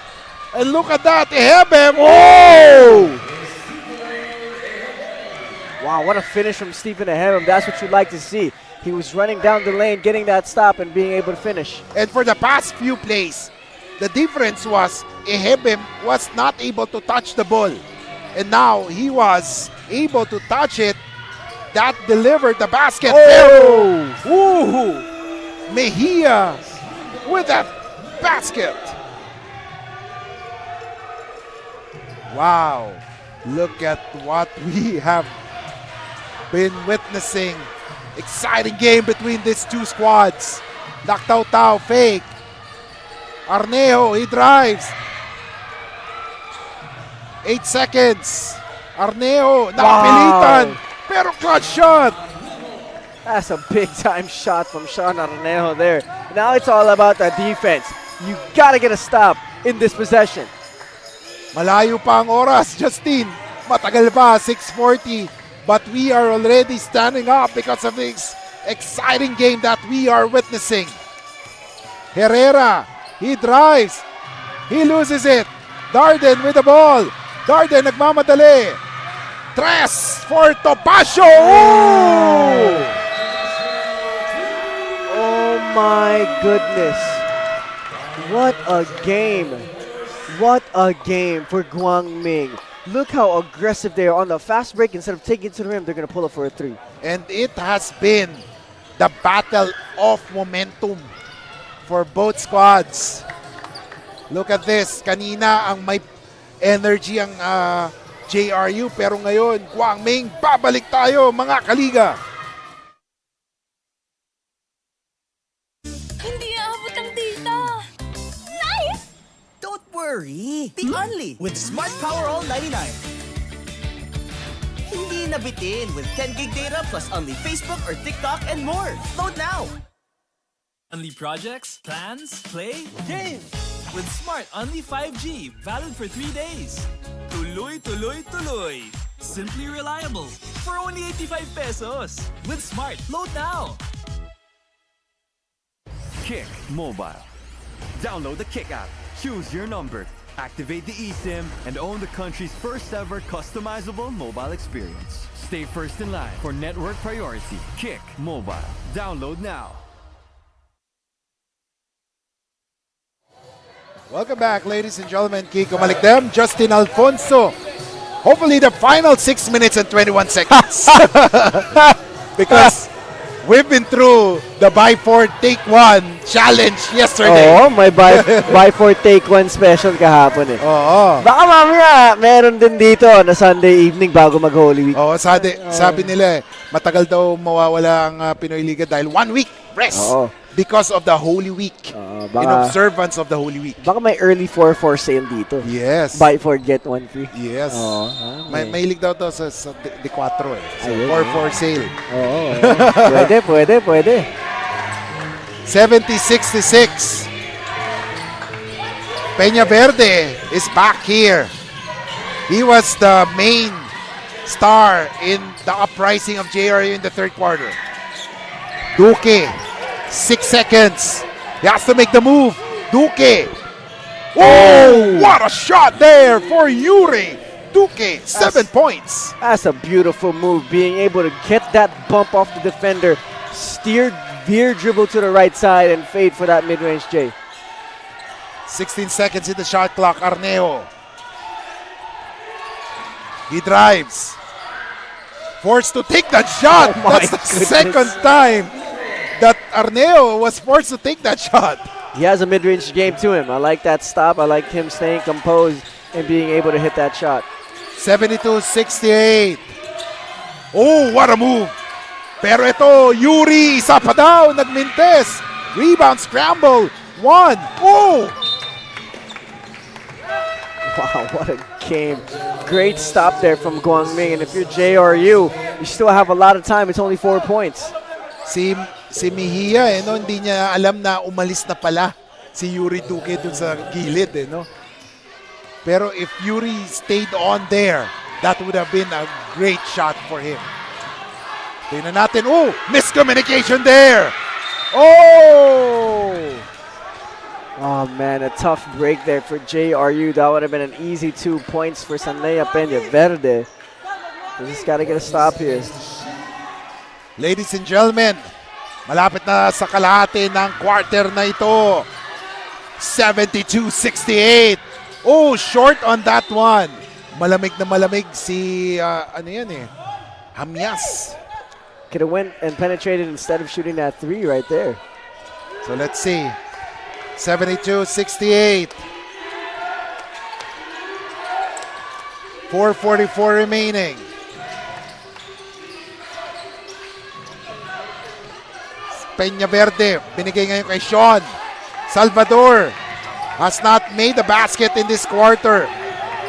And look at that. Ehebem. Oh! Wow, what a finish from Stephen Ehebem. That's what you'd like to see. He was running down the lane, getting that stop, and being able to finish. And for the past few plays, the difference was Ehebem was not able to touch the ball. And now he was able to touch it. That delivered the basket. Oh! Ooh! Mejia with that basket. Wow. Look at what we have been witnessing. Exciting game between these two squads. Tao fake. Arneo, he drives. 8 seconds. Arneo, nakapilitan. Pero clutch shot. That's a big-time shot from Sean Arnejo there. Now it's all about the defense. You gotta get a stop in this possession. Malayo pa ang oras, Justin. Matagal pa, 6:40. But we are already standing up because of this exciting game that we are witnessing. Herrera, he drives. He loses it. Darden with the ball. Darden nagmamadali. Tres for Topacio. Ooh! Oh my goodness. What a game. What a game for Guangming. Look how aggressive they are on the fast break. Instead of taking it to the rim, they're going to pull it for a 3. And it has been the battle of momentum for both squads. Look at this. Kanina ang may energy ang JRU, pero ngayon, Guangming, babalik tayo mga kaliga. Hindi aabot ang data. Nice! Don't worry. Be only with Smart Power All 99. Hindi nabitin with 10 gig data plus only Facebook or TikTok and more. Load now. Only projects, plans, play, games. With Smart Only 5G, valid for 3 days. Tuloy, tuloy, tuloy. Simply reliable. For only 85 pesos. With Smart, load now. Kick Mobile. Download the Kick app, choose your number, activate the eSIM, and own the country's first ever customizable mobile experience. Stay first in line for network priority. Kick Mobile. Download now. Welcome back, ladies and gentlemen. Kiko Malikdem, Justin Alfonso. Hopefully the final 6 minutes and 21 seconds. Because we've been through the buy 4 take 1 challenge yesterday. Oo, may buy 4 take 1 special kahapon eh. Oo. Baka mamaya meron din dito na Sunday evening bago mag-Holy Week. Oo, sabi nila matagal daw mawawala ang Pinoy Liga dahil 1 week rest. Oo. Because of the Holy Week. In observance of the Holy Week. Baka may early 4-4 sale dito. Yes. Buy 4 get 1 free. Yes. Okay. Mahilig daw to sa D4 eh. So, Ayun. 4-4 sale. Pwede. 70-66. Peña Verde is back here. He was the main star in the uprising of JRU in the third quarter. Duque, 6 seconds. He has to make the move. Duque. Oh, what a shot there for Yuri. Duque, 7 points. That's a beautiful move, being able to get that bump off the defender, veer dribble to the right side, and fade for that mid-range J. 16 seconds in the shot clock. Arneo. He drives. Forced to take that shot. Oh my That's the goodness. second time that Arneo was forced to take that shot. He has a mid-range game to him. I like that stop. I like him staying composed and being able to hit that shot. 72-68. Oh, what a move. Pero ito, Yuri, isa pa daw, nagmintes. Rebound, scramble. 1. Oh! Wow, what a game. Great stop there from Guangming. And if you're JRU, you still have a lot of time. It's only 4 points. Si Mejia, no, hindi niya alam na umalis na pala si Yuri Duque dun sa gilid. No? Pero if Yuri stayed on there, that would have been a great shot for him. Tingnan natin. Oh, miscommunication there. Oh! Oh man, a tough break there for JRU. That would have been an easy 2 points for Sanlea Peña Verde. We just got to get a stop here. Ladies and gentlemen, malapit na sa kalahati ng quarter na ito. 72-68. Oh, short on that one. Malamig na malamig si, ano yan eh, Hamyas. Could have went and penetrated instead of shooting that 3 right there. So let's see. 72-68. 4:44 remaining. Peña Verde, binigay ngayon kay Sean. Salvador has not made a basket in this quarter.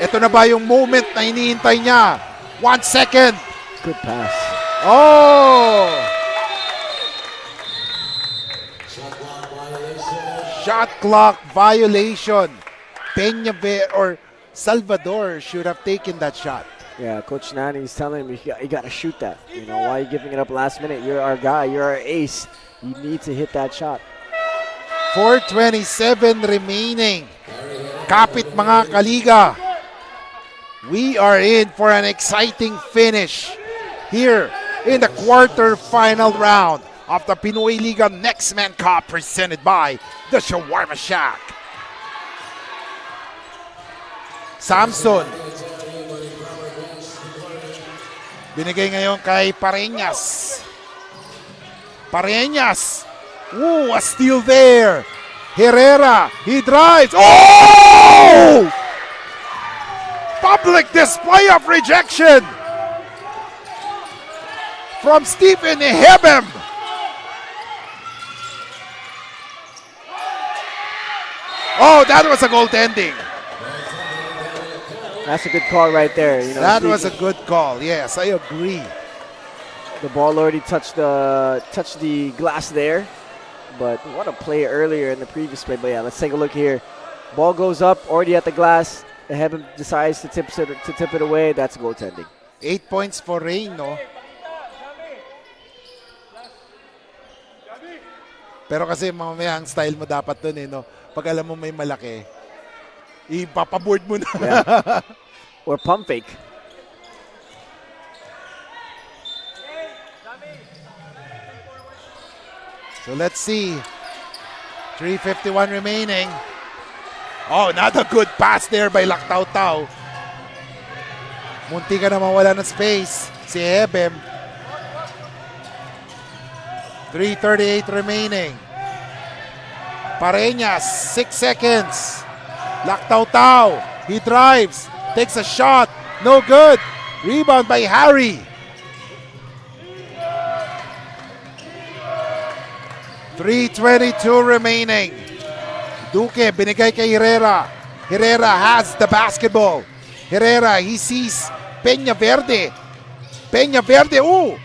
Ito na ba yung moment na hinihintay niya? 1 second. Good pass. Oh! Shot clock violation. Peña Verde or Salvador should have taken that shot. Yeah, Coach Nani's telling him you got to shoot that. You know, why are you giving it up last minute? You're our guy. You're our ace. You need to hit that shot. 4:27 remaining. Kapit mga kaliga. We are in for an exciting finish here in the quarter-final round of the Pinoyliga Nextman Cup presented by the Shawarma Shack. Samson. Binigay ngayon kay Pareñas. Pareñas. Ooh, a steal there. Herrera, he drives. Oh! Public display of rejection from Stephen Hebem. Oh, that was a goaltending. That's a good call right there. You know, That was a good call. Yes, I agree. The ball already touched the glass there, but what a play earlier in the previous play. But yeah, let's take a look here. Ball goes up, already at the glass. The Hebem decides to tip it away. That's goaltending. 8 points for Rain, no? Pero kasi mamaya ang style mo dapat dun eh, no? Pag alam mo may malaki, ipapaboard mo na. Yeah. Or pump fake. So let's see. 3:51 remaining. Oh, not a good pass there by Lactaw-Taw. Munti ka na mawala ng space. Si Hebem. 3:38 remaining. Pareñas, 6 seconds. Lactaw-Taw, he drives, takes a shot, no good. Rebound by Harry. 3:22 remaining. Duque, binigay kay Herrera. Herrera has the basketball. Herrera, he sees Peña Verde. Peña Verde, ooh!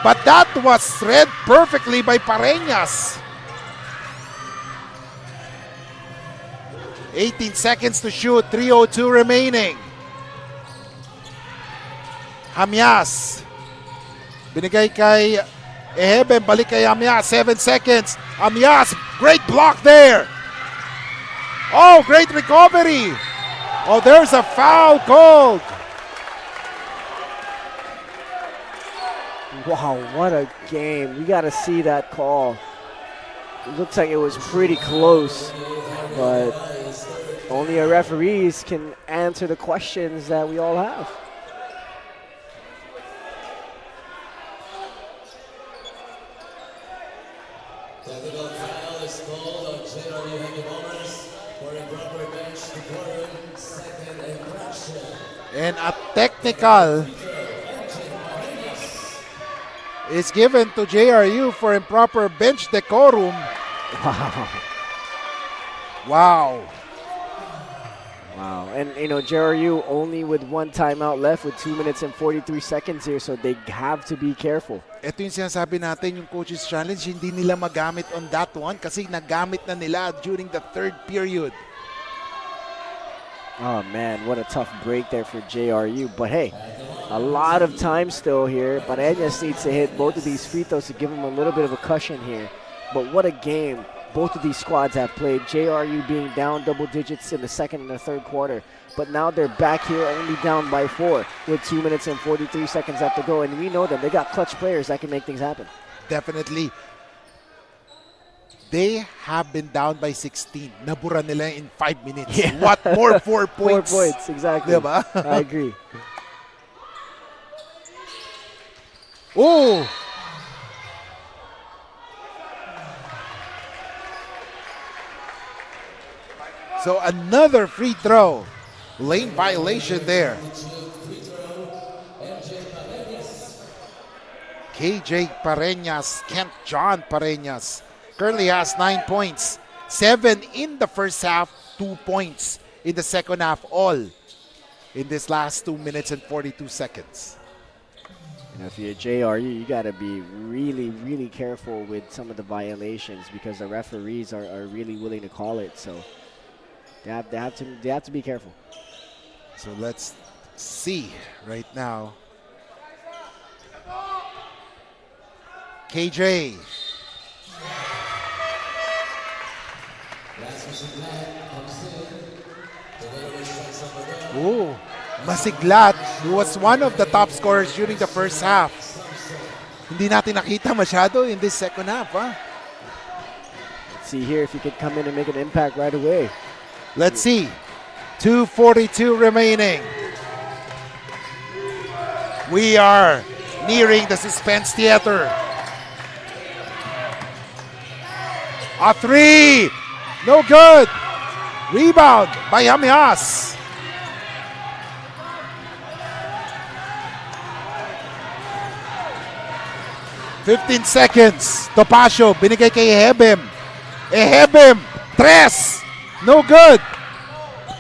But that was read perfectly by Pareñas. 18 seconds to shoot, 3:02 remaining. Hamyas. Binigay kay Eheben, balik kay Hamyas, 7 seconds. Hamyas, great block there. Oh, great recovery. Oh, there's a foul called. Wow, what a game. We got to see that call. It looks like it was pretty close, but only our referees can answer the questions that we all have. Technical foul is called on JRU Heavy Bombers for improper bench decorum, second infraction. And a technical is given to JRU for improper bench decorum. Wow. Wow. Wow. And, you know, JRU only with one timeout left with 2 minutes and 43 seconds here, so they have to be careful. Ito yung sinasabi natin, yung coaches challenge, hindi nila magamit on that one kasi nagamit na nila during the third period. Oh, man, what a tough break there for JRU. But, hey, a lot of time still here. Pareñas needs to hit both of these free throws to give him a little bit of a cushion here. But what a game both of these squads have played. JRU being down double digits in the second and the third quarter. But now they're back here only down by 4 with 2 minutes and 43 seconds left to go. And we know them. They got clutch players that can make things happen. Definitely. They have been down by 16. Nabura nila in 5 minutes. Yeah. What more 4 points? 4 points, exactly. Diba? I agree. Oh! So another free throw. Lane violation there. KJ Pareñas, Kent John Pareñas, currently has 9 points. 7 in the first half, 2 points in the second half, all in this last 2 minutes and 42 seconds. You know, if you're JRU, you got to be really, really careful with some of the violations because the referees are really willing to call it. So they have to be careful. So let's see right now. KJ. Oh, Masiglat, who was one of the top scorers during the first half. Hindi natin nakita masyado in this second half, huh? Let's see here if he could come in and make an impact right away. Let's see. 2:42 remaining. We are nearing the suspense theater. A three. No good. Rebound by Hamias. "15 seconds. Topacio, binigay kay Ehebem. Ehebem, tres. No good.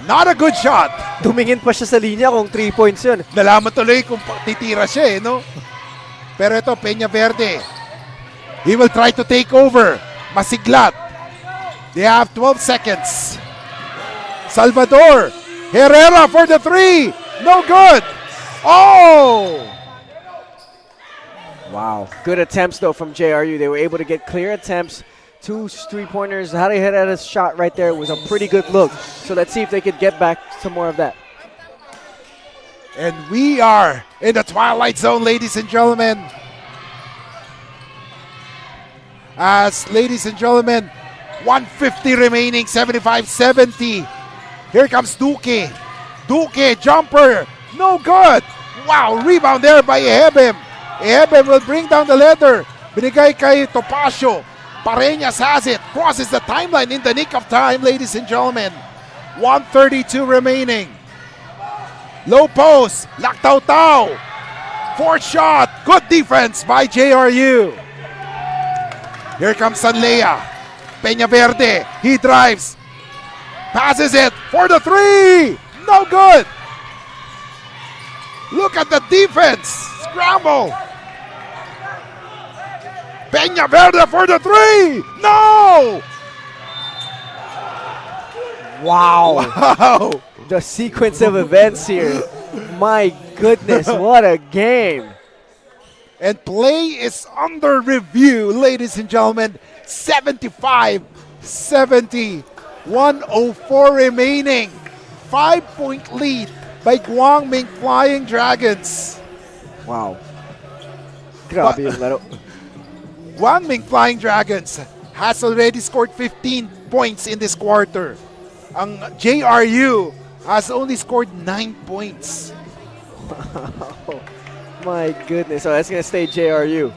Not a good shot. Tumingin pa siya sa linya kung 3 points yun. Nalaman tuloy kung titira siya, no? Pero ito, Peña Verde. He will try to take over. Masiglat. They have 12 seconds. Salvador. Herrera for the three. No good. Oh! Wow. Good attempts, though, from JRU. They were able to get clear attempts. 2 3-pointers. How they hit at a shot right there was a pretty good look. So let's see if they could get back some more of that. And we are in the twilight zone, ladies and gentlemen. As, ladies and gentlemen, 150 remaining, 75-70. Here comes Duque. Duque, jumper. No good. Wow, rebound there by Ehebem. Ehebem will bring down the leather. Binigay kay Topacio. Pareñas has it. Crosses the timeline in the nick of time, ladies and gentlemen. 132 remaining. Low post. Lactaw-Tao. Fourth shot. Good defense by JRU. Here comes Sanlea. Peña Verde. He drives. Passes it for the three. No good. Look at the defense. Scramble. Peña Verde for the three. No. Wow. Wow. The sequence of events here. My goodness, what a game. And play is under review, ladies and gentlemen. 75-70. 104 remaining. 5-point lead by Guangming Flying Dragons. Wow. Grabe yung laro. Guangming Flying Dragons has already scored 15 points in this quarter. Ang JRU has only scored 9 points. Wow. My goodness. So that's going to stay JRU.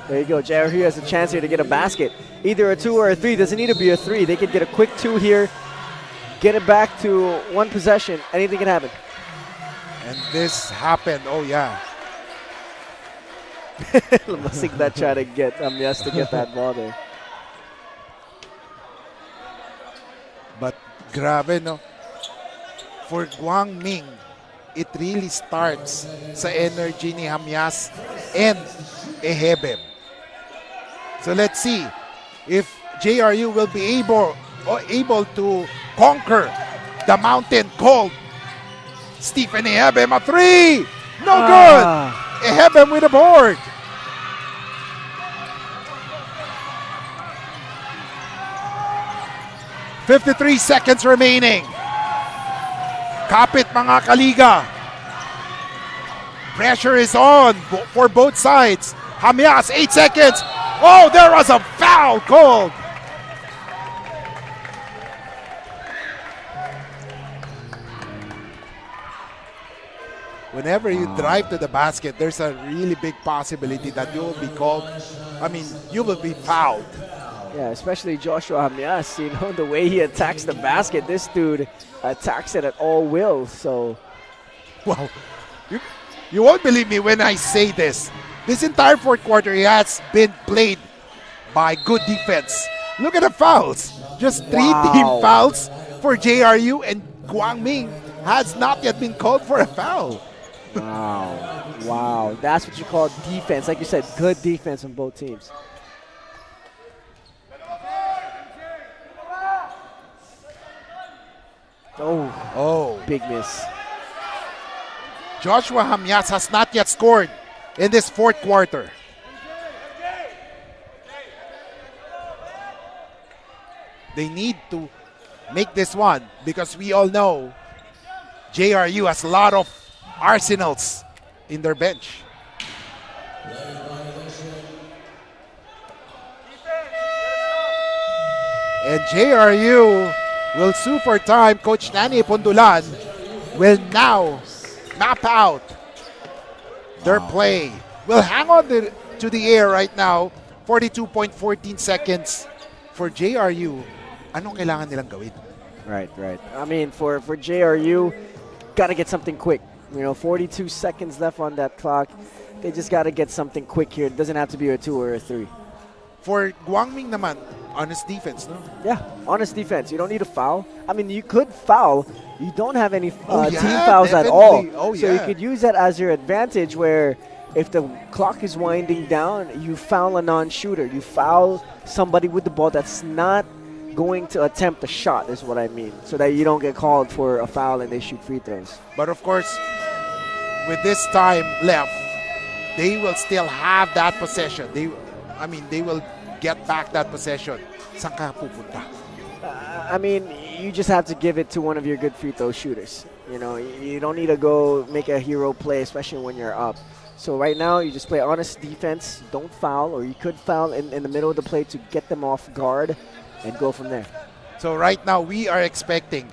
There you go. JRU has a chance here to get a basket. Either a 2 or a 3. Doesn't need to be a 3. They could get a quick 2 here. Get it back to one possession. Anything can happen. And this happened. Oh, yeah. Masiglat try to get Amias to get that ball there. But grabe, no? For Guangming, it really starts sa energy ni Hamias and Ehebem. So let's see if JRU will be able to conquer the mountain cold. Stephen Ehebem, a three! No good! Ehebem with a board. "53 seconds remaining. Kapit mga kaliga. Pressure is on for both sides. Hamias, 8 seconds. Oh, there was a foul called whenever you drive to the basket, there's a really big possibility that you will be called, you will be fouled. Yeah, especially Joshua Hamyas, the way he attacks the basket. This dude attacks it at all will, so. Well, you won't believe me when I say this. This entire fourth quarter has been played by good defense. Look at the fouls. Just 3 team fouls for JRU, and Guangming has not yet been called for a foul. Wow. That's what you call defense. Like you said, good defense on both teams. Oh, big miss. Joshua Hamyas has not yet scored in this fourth quarter. They need to make this one because we all know JRU has a lot of arsenals in their bench. And JRU will sue for time. Coach Nani Pundulan will now map out their play. Will hang on to the air right now. 42.14 seconds for JRU. Anong kailangan nilang gawin? Right. I mean, for JRU, gotta get something quick. 42 seconds left on that clock. They just gotta get something quick here. It doesn't have to be a 2 or a 3. For Guangming naman, honest defense, no? Yeah, honest defense. You don't need a foul. I mean, you could foul. You don't have any team fouls at all. So you could use that as your advantage where if the clock is winding down, you foul a non-shooter. You foul somebody with the ball that's not going to attempt a shot is what I mean. So that you don't get called for a foul and they shoot free throws. But of course, with this time left, they will still have that possession. They will get back that possession. Saan ka pupunta? I mean, you just have to give it to one of your good free throw shooters. You don't need to go make a hero play, especially when you're up. So right now, you just play honest defense, don't foul, or you could foul in the middle of the play to get them off guard and go from there. So right now, we are expecting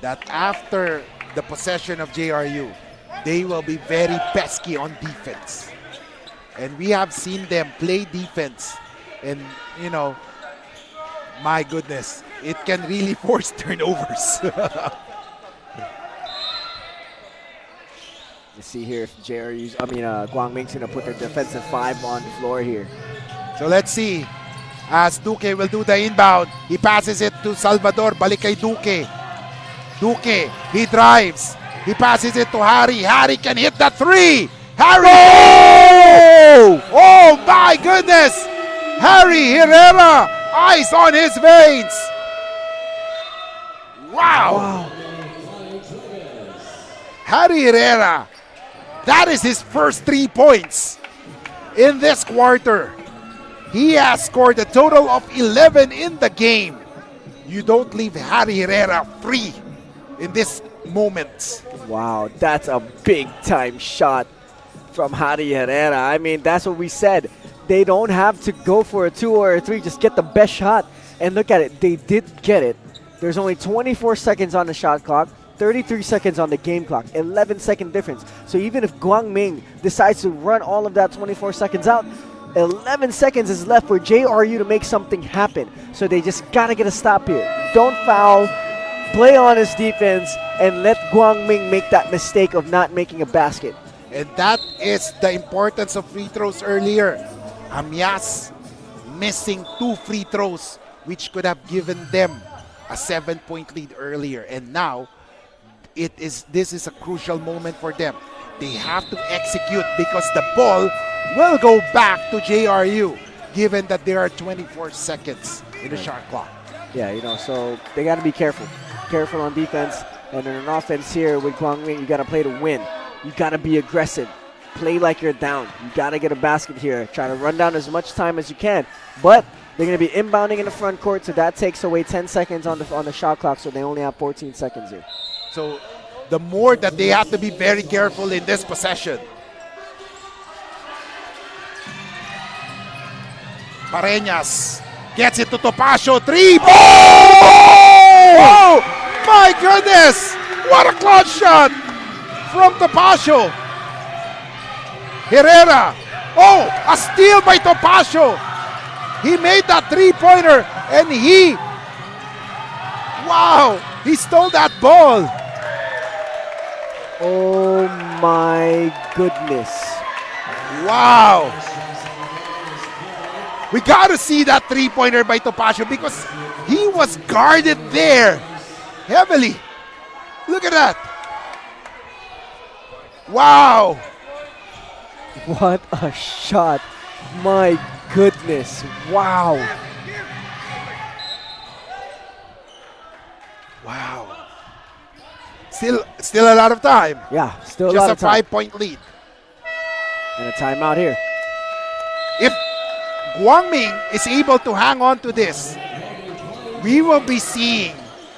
that after the possession of JRU, they will be very pesky on defense. And we have seen them play defense. And, my goodness, it can really force turnovers. Let's see here if Guangming's going to put their defensive 5 on the floor here. So let's see. As Duque will do the inbound, he passes it to Salvador. Balik kay Duque. Duque, he drives. He passes it to Harry. Harry can hit the 3. Harry! Oh my goodness! Harry Herrera, ice on his veins. Wow. Harry Herrera, that is his first 3 points in this quarter. He has scored a total of 11 in the game. You don't leave Harry Herrera free in this moment. Wow, that's a big time shot from Harry Herrera. I mean, that's what we said. They don't have to go for a 2 or a 3. Just get the best shot. And look at it. They did get it. There's only 24 seconds on the shot clock, 33 seconds on the game clock, 11-second difference. So even if Guangming decides to run all of that 24 seconds out, 11 seconds is left for JRU to make something happen. So they just got to get a stop here. Don't foul, play honest defense, and let Guangming make that mistake of not making a basket. And that is the importance of free throws earlier. Hamyas missing 2 free throws, which could have given them a 7-point lead earlier. And now, this is a crucial moment for them. They have to execute because the ball will go back to JRU, given that there are 24 seconds in the shot clock. Yeah, so they got to be careful. Careful on defense. And in an offense here with Guangming, you got to play to win. You got to be aggressive. Play like you're down. You got to get a basket here. Try to run down as much time as you can. But they're going to be inbounding in the front court, so that takes away 10 seconds on the shot clock, so they only have 14 seconds here. So the more that they have to be very careful in this possession. Pareñas gets it to Topacio. 3. Oh! Oh! My goodness! What a clutch shot! from Topacio. Herrera. Oh, a steal by Topacio. He made that three-pointer and wow, he stole that ball. Oh my goodness. Wow. We got to see that three-pointer by Topacio because he was guarded there heavily. Look at that. Wow. What a shot. My goodness. Wow. Wow. Still a lot of time. Yeah, still a Just lot a of time. 5-point lead. And a timeout here. If Guangming is able to hang on to this, we will be seeing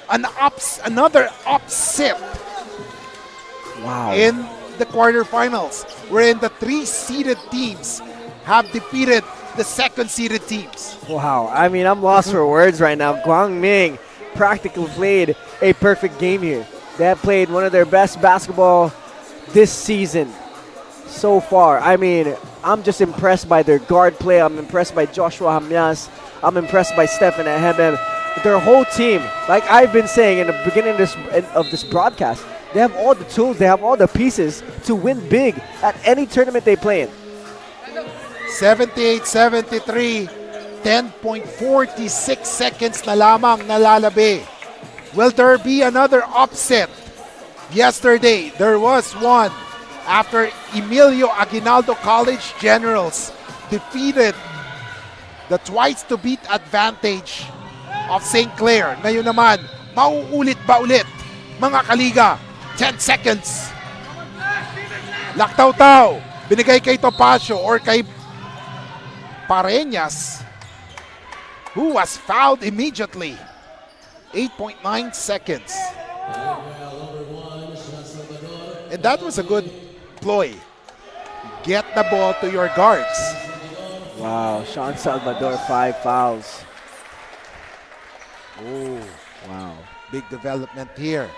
another upset Wow. in the quarterfinals, wherein the 3-seeded teams have defeated the 2nd-seeded teams. Wow. I mean, I'm lost for words right now. Guangming practically played a perfect game here. They have played one of their best basketball this season so far. I mean, I'm just impressed by their guard play. I'm impressed by Joshua Hamyas. I'm impressed by Stefan Ehebem. Their whole team, like I've been saying in the beginning of this broadcast, they have all the tools, they have all the pieces to win big at any tournament they play in. 78-73, 10.46 seconds na lamang nalalabi. Will there be another upset? Yesterday, there was one after Emilio Aguinaldo College Generals defeated the twice-to-beat advantage of St. Clair. Ngayon naman, mauulit ba ulit, mga kaliga? 10 seconds. Laktaw-taw, binigay kay Topacio or kay Pareñas, who was fouled immediately. 8.9 seconds. And that was a good ploy. Get the ball to your guards. Wow, Sean Salvador, 5 fouls. Oh, Wow. big development here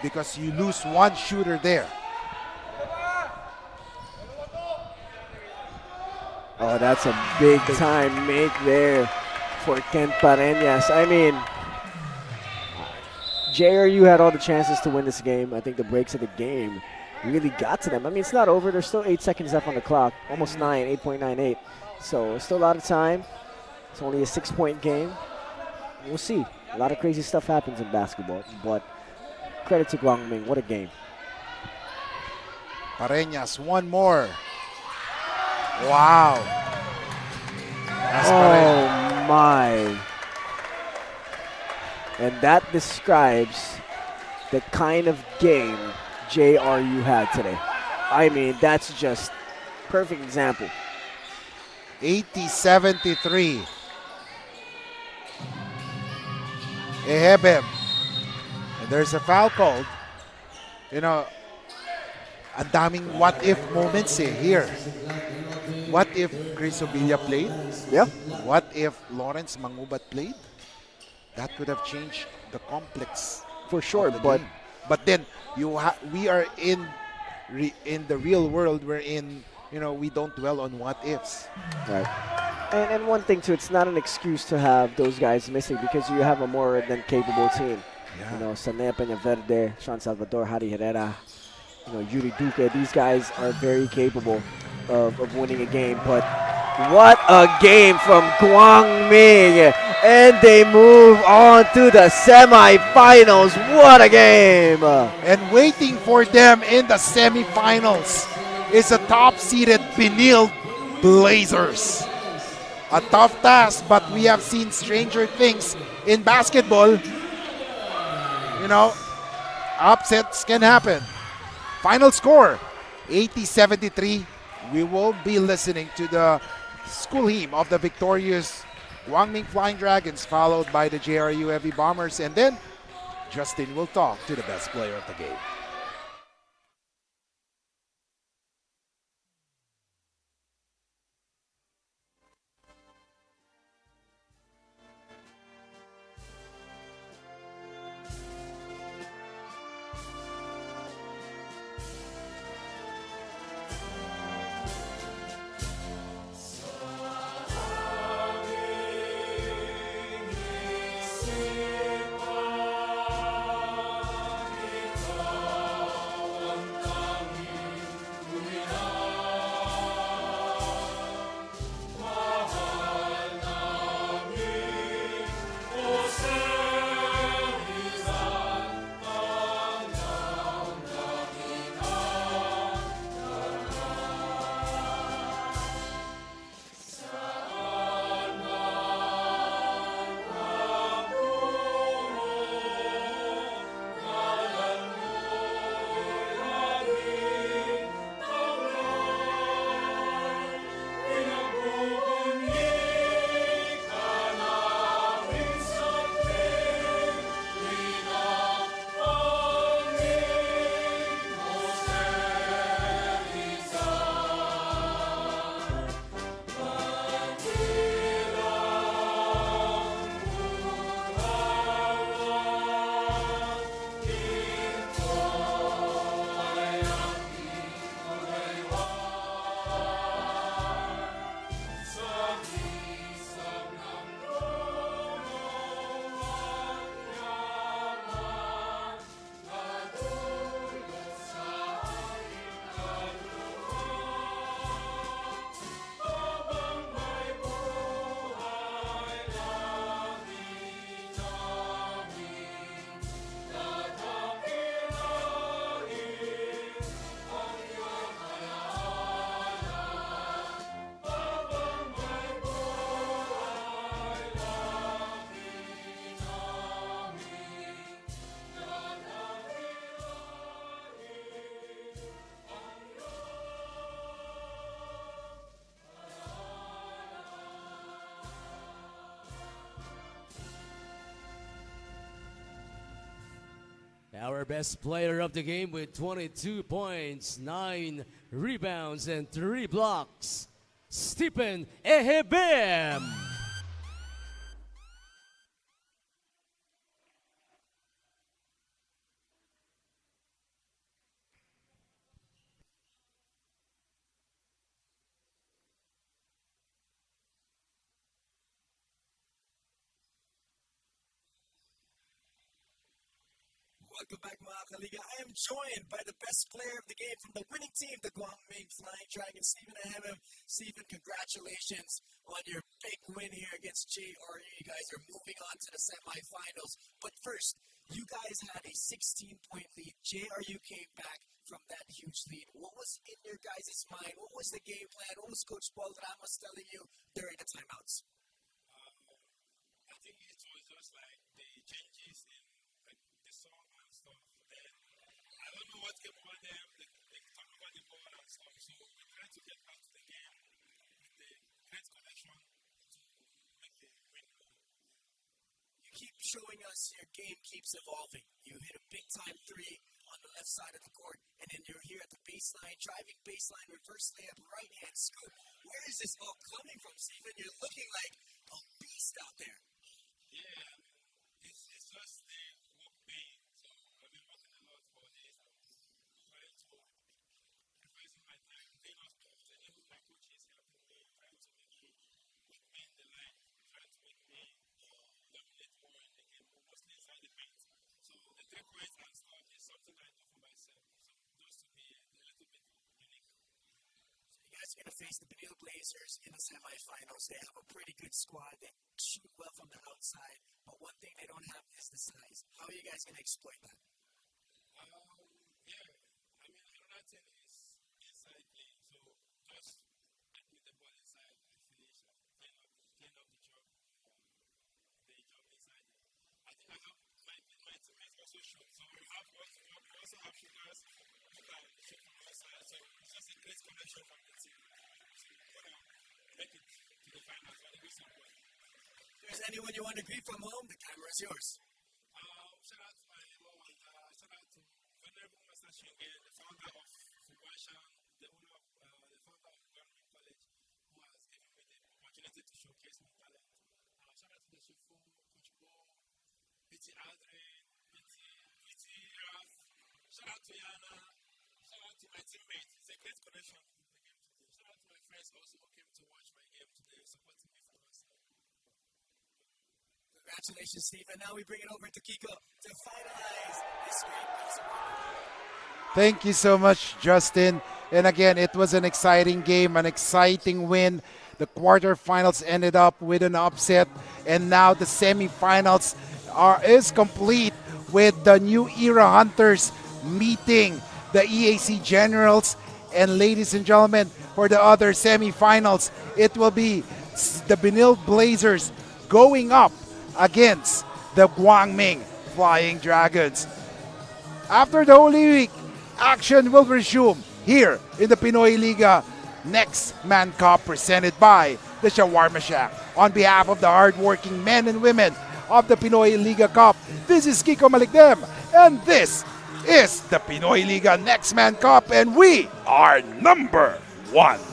because you lose one shooter there. Oh, that's a big time make there for Ken Pareñas. I mean, JRU had all the chances to win this game. I think the breaks of the game really got to them. I mean, it's not over. There's still 8 seconds left on the clock. Almost 9, 8.98. So still a lot of time. It's only a 6-point game. We'll see. A lot of crazy stuff happens in basketball, but credit to Guangming. What a game. Pareñas, one more. Wow. That's Oh my. And that describes the kind of game JRU had today. I mean, that's just perfect example. 80-73. Ehebem. And there's a foul called. You know, ang daming what-if moments here. What if Chris Obilla played? Yeah. What if Lawrence Mangubat played? That could have changed the complex For sure, of the but game. But then we are in the real world wherein we don't dwell on what ifs. right. And one thing too, it's not an excuse to have those guys missing because you have a more than capable team. Yeah. You know, Sanea Peñaverde, Sean Salvador, Harry Herrera, Yuri Duque. These guys are very capable of winning a game. But what a game from Guangming. And they move on to the semifinals. What a game. And waiting for them in the semifinals is a top-seeded Pinil Blazers. A tough task, but we have seen stranger things in basketball. Upsets can happen. Final score, 80-73. We will be listening to the school hymn of the victorious Guangming Flying Dragons, followed by the JRU Heavy Bombers, and then Justin will talk to the best player of the game. Our best player of the game with 22 points, 9 rebounds, and 3 blocks, Stephen Ehebem. Welcome back, mga Kaliga. I am joined by the best player of the game from the winning team, the Guangming Flying Dragons, Stephen Ehebem. Stephen, congratulations on your big win here against JRU. You guys are moving on to the semifinals. But first, you guys had a 16-point lead. JRU came back from that huge lead. What was in your guys' mind? What was the game plan? What was Coach Paul Ramos telling you during the timeouts? I think it was just like the changes in like the song and stuff. Then I don't know what came over them. They talk over the ball and stuff. So we tried to get back to the game with the great connection to make the win. You keep showing us your game keeps evolving. You hit a big time three on the left side of the court, and then you're here at the baseline, driving baseline, reverse layup, right hand scoop. Where is this all coming from, Stephen? You're looking like a beast out there. Yeah, it's just the work pain. So I've been working a lot for this. I'm trying to revising my time, doing all stuff. And even my coach is helping me, trying to make me put me in the line, trying to make me dominate more in the game, mostly inside the paint. So the 3 points and stuff is something I do for myself. So just to be a little bit unique. You guys are going to face the Pinoyliga Blazers in the semifinals. They have a pretty good squad. They shoot well from the outside, but one thing they don't have is the size. How are you guys going to exploit that? Yeah, I mean, another thing is inside play. So just I put the ball inside, I finish, clean up the job inside. I think I have my teammates also shoot. So we also have shooters who can shoot from outside. So it's just a great connection from the team. So we're going to make it to the finals when it goes so well. If there's anyone you want to greet from home, the camera is yours. Shout out to my mom and shout out to Venerable Master Shingen, the founder of Fuguashan, the owner of the founder of Guangming College, who has given me the opportunity to showcase my talent. Shout out to the Shifu, Coach Bo, PT Adrian, PT Raf. Shout out to Yana. Shout out to my teammates. It's a great connection in the game today. Shout out to my friends also who came to watch my game today, supporting me from outside. Congratulations, Stephen. Now we bring it over to Kiko to finalize this great piece of work. Thank you so much, Justin. And again, it was an exciting game, an exciting win. The quarterfinals ended up with an upset, and now the semifinals is complete with the New Era Hunters meeting the EAC Generals. And ladies and gentlemen, for the other semifinals, it will be the Pinoyliga Blazers going up against the Guangming Flying Dragons. After the Holy Week, action will resume here in the Pinoyliga Nextman Cup presented by the Shawarma Shack. On behalf of the hardworking men and women of the Pinoyliga Cup, this is Kiko Malikdem, and this is the Pinoyliga Nextman Cup, and we are #1.